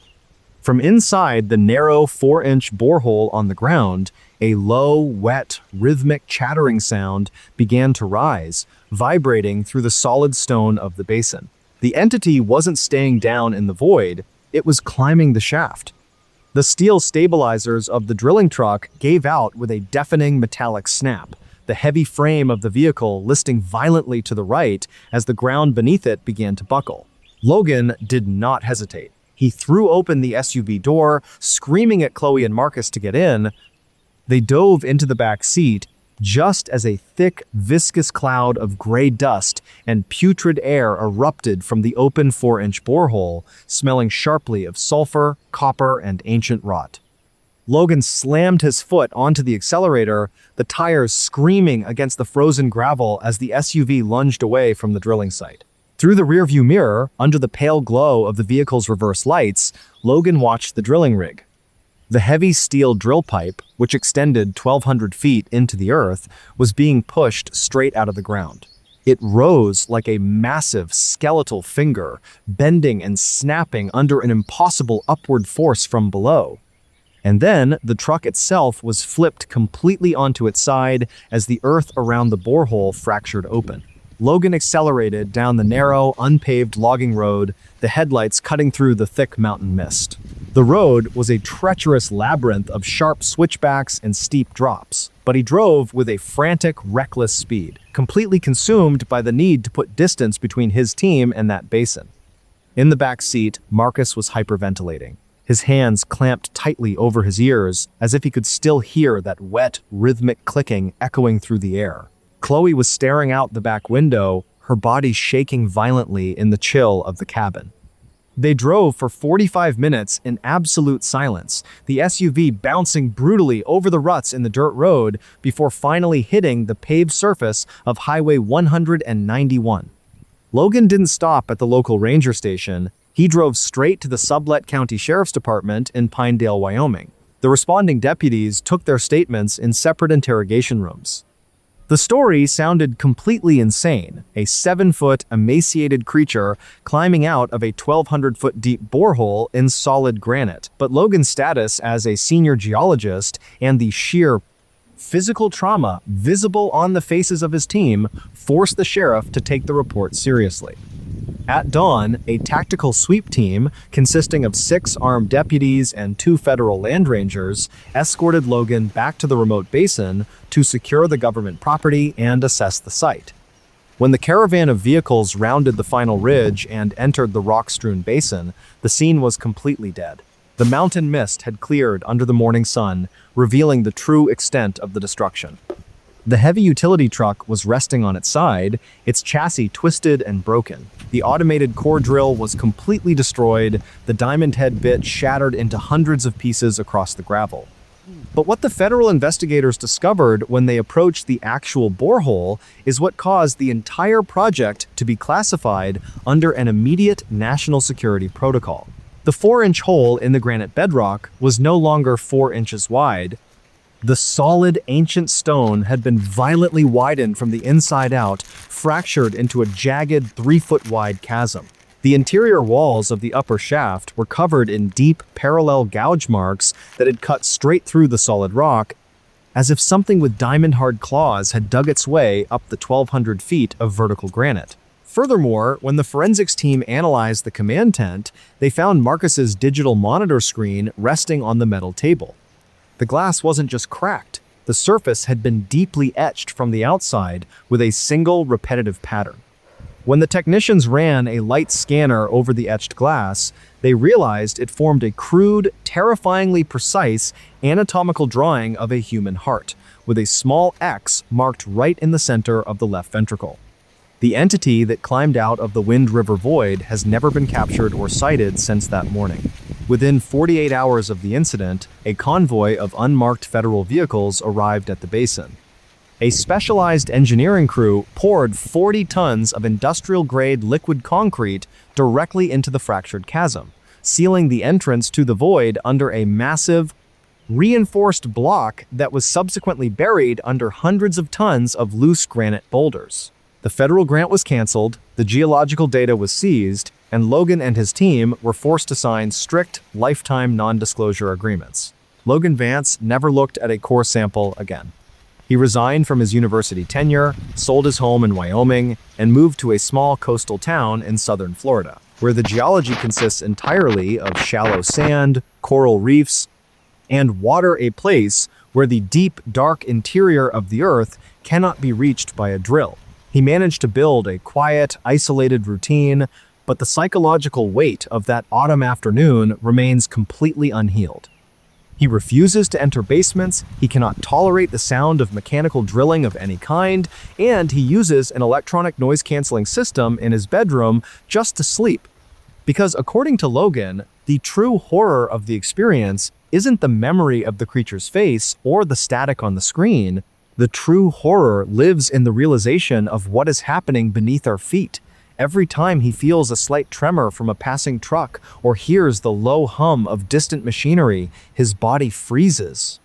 From inside the narrow 4-inch borehole on the ground, a low, wet, rhythmic chattering sound began to rise, vibrating through the solid stone of the basin. The entity wasn't staying down in the void, it was climbing the shaft. The steel stabilizers of the drilling truck gave out with a deafening metallic snap, the heavy frame of the vehicle listing violently to the right as the ground beneath it began to buckle. Logan did not hesitate. He threw open the SUV door, screaming at Chloe and Marcus to get in. They dove into the back seat just as a thick, viscous cloud of gray dust and putrid air erupted from the open 4-inch borehole, smelling sharply of sulfur, copper, and ancient rot. Logan slammed his foot onto the accelerator, the tires screaming against the frozen gravel as the SUV lunged away from the drilling site. Through the rearview mirror, under the pale glow of the vehicle's reverse lights, Logan watched the drilling rig. The heavy steel drill pipe, which extended 1,200 feet into the earth, was being pushed straight out of the ground. It rose like a massive skeletal finger, bending and snapping under an impossible upward force from below. And then the truck itself was flipped completely onto its side as the earth around the borehole fractured open. Logan accelerated down the narrow, unpaved logging road, the headlights cutting through the thick mountain mist. The road was a treacherous labyrinth of sharp switchbacks and steep drops, but he drove with a frantic, reckless speed, completely consumed by the need to put distance between his team and that basin. In the back seat, Marcus was hyperventilating, his hands clamped tightly over his ears as if he could still hear that wet, rhythmic clicking echoing through the air. Chloe was staring out the back window, her body shaking violently in the chill of the cabin. They drove for 45 minutes in absolute silence, the SUV bouncing brutally over the ruts in the dirt road before finally hitting the paved surface of Highway 191. Logan didn't stop at the local ranger station. He drove straight to the Sublette County Sheriff's Department in Pinedale, Wyoming. The responding deputies took their statements in separate interrogation rooms. The story sounded completely insane, a 7-foot, emaciated creature climbing out of a 1,200-foot deep borehole in solid granite. But Logan's status as a senior geologist and the sheer physical trauma visible on the faces of his team forced the sheriff to take the report seriously. At dawn, a tactical sweep team consisting of 6 armed deputies and 2 federal land rangers escorted Logan back to the remote basin to secure the government property and assess the site. When the caravan of vehicles rounded the final ridge and entered the rock-strewn basin, the scene was completely dead. The mountain mist had cleared under the morning sun, revealing the true extent of the destruction. The heavy utility truck was resting on its side, its chassis twisted and broken. The automated core drill was completely destroyed, the diamond head bit shattered into hundreds of pieces across the gravel. But what the federal investigators discovered when they approached the actual borehole is what caused the entire project to be classified under an immediate national security protocol. The 4-inch hole in the granite bedrock was no longer 4 inches wide. The solid, ancient stone had been violently widened from the inside out, fractured into a jagged 3-foot-wide chasm. The interior walls of the upper shaft were covered in deep, parallel gouge marks that had cut straight through the solid rock, as if something with diamond-hard claws had dug its way up the 1,200 feet of vertical granite. Furthermore, when the forensics team analyzed the command tent, they found Marcus's digital monitor screen resting on the metal table. The glass wasn't just cracked, the surface had been deeply etched from the outside with a single repetitive pattern. When the technicians ran a light scanner over the etched glass, they realized it formed a crude, terrifyingly precise anatomical drawing of a human heart, with a small X marked right in the center of the left ventricle. The entity that climbed out of the Wind River void has never been captured or sighted since that morning. Within 48 hours of the incident, a convoy of unmarked federal vehicles arrived at the basin. A specialized engineering crew poured 40 tons of industrial-grade liquid concrete directly into the fractured chasm, sealing the entrance to the void under a massive, reinforced block that was subsequently buried under hundreds of tons of loose granite boulders. The federal grant was canceled, the geological data was seized, and Logan and his team were forced to sign strict, lifetime non-disclosure agreements. Logan Vance never looked at a core sample again. He resigned from his university tenure, sold his home in Wyoming, and moved to a small coastal town in southern Florida, where the geology consists entirely of shallow sand, coral reefs, and water, a place where the deep, dark interior of the earth cannot be reached by a drill. He managed to build a quiet, isolated routine, but the psychological weight of that autumn afternoon remains completely unhealed. He refuses to enter basements, he cannot tolerate the sound of mechanical drilling of any kind, and he uses an electronic noise-canceling system in his bedroom just to sleep. Because according to Logan, the true horror of the experience isn't the memory of the creature's face or the static on the screen. The true horror lives in the realization of what is happening beneath our feet. Every time he feels a slight tremor from a passing truck or hears the low hum of distant machinery, his body freezes.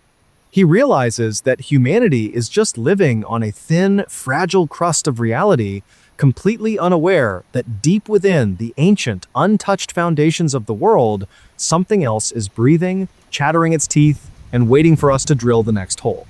He realizes that humanity is just living on a thin, fragile crust of reality, completely unaware that deep within the ancient, untouched foundations of the world, something else is breathing, chattering its teeth, and waiting for us to drill the next hole.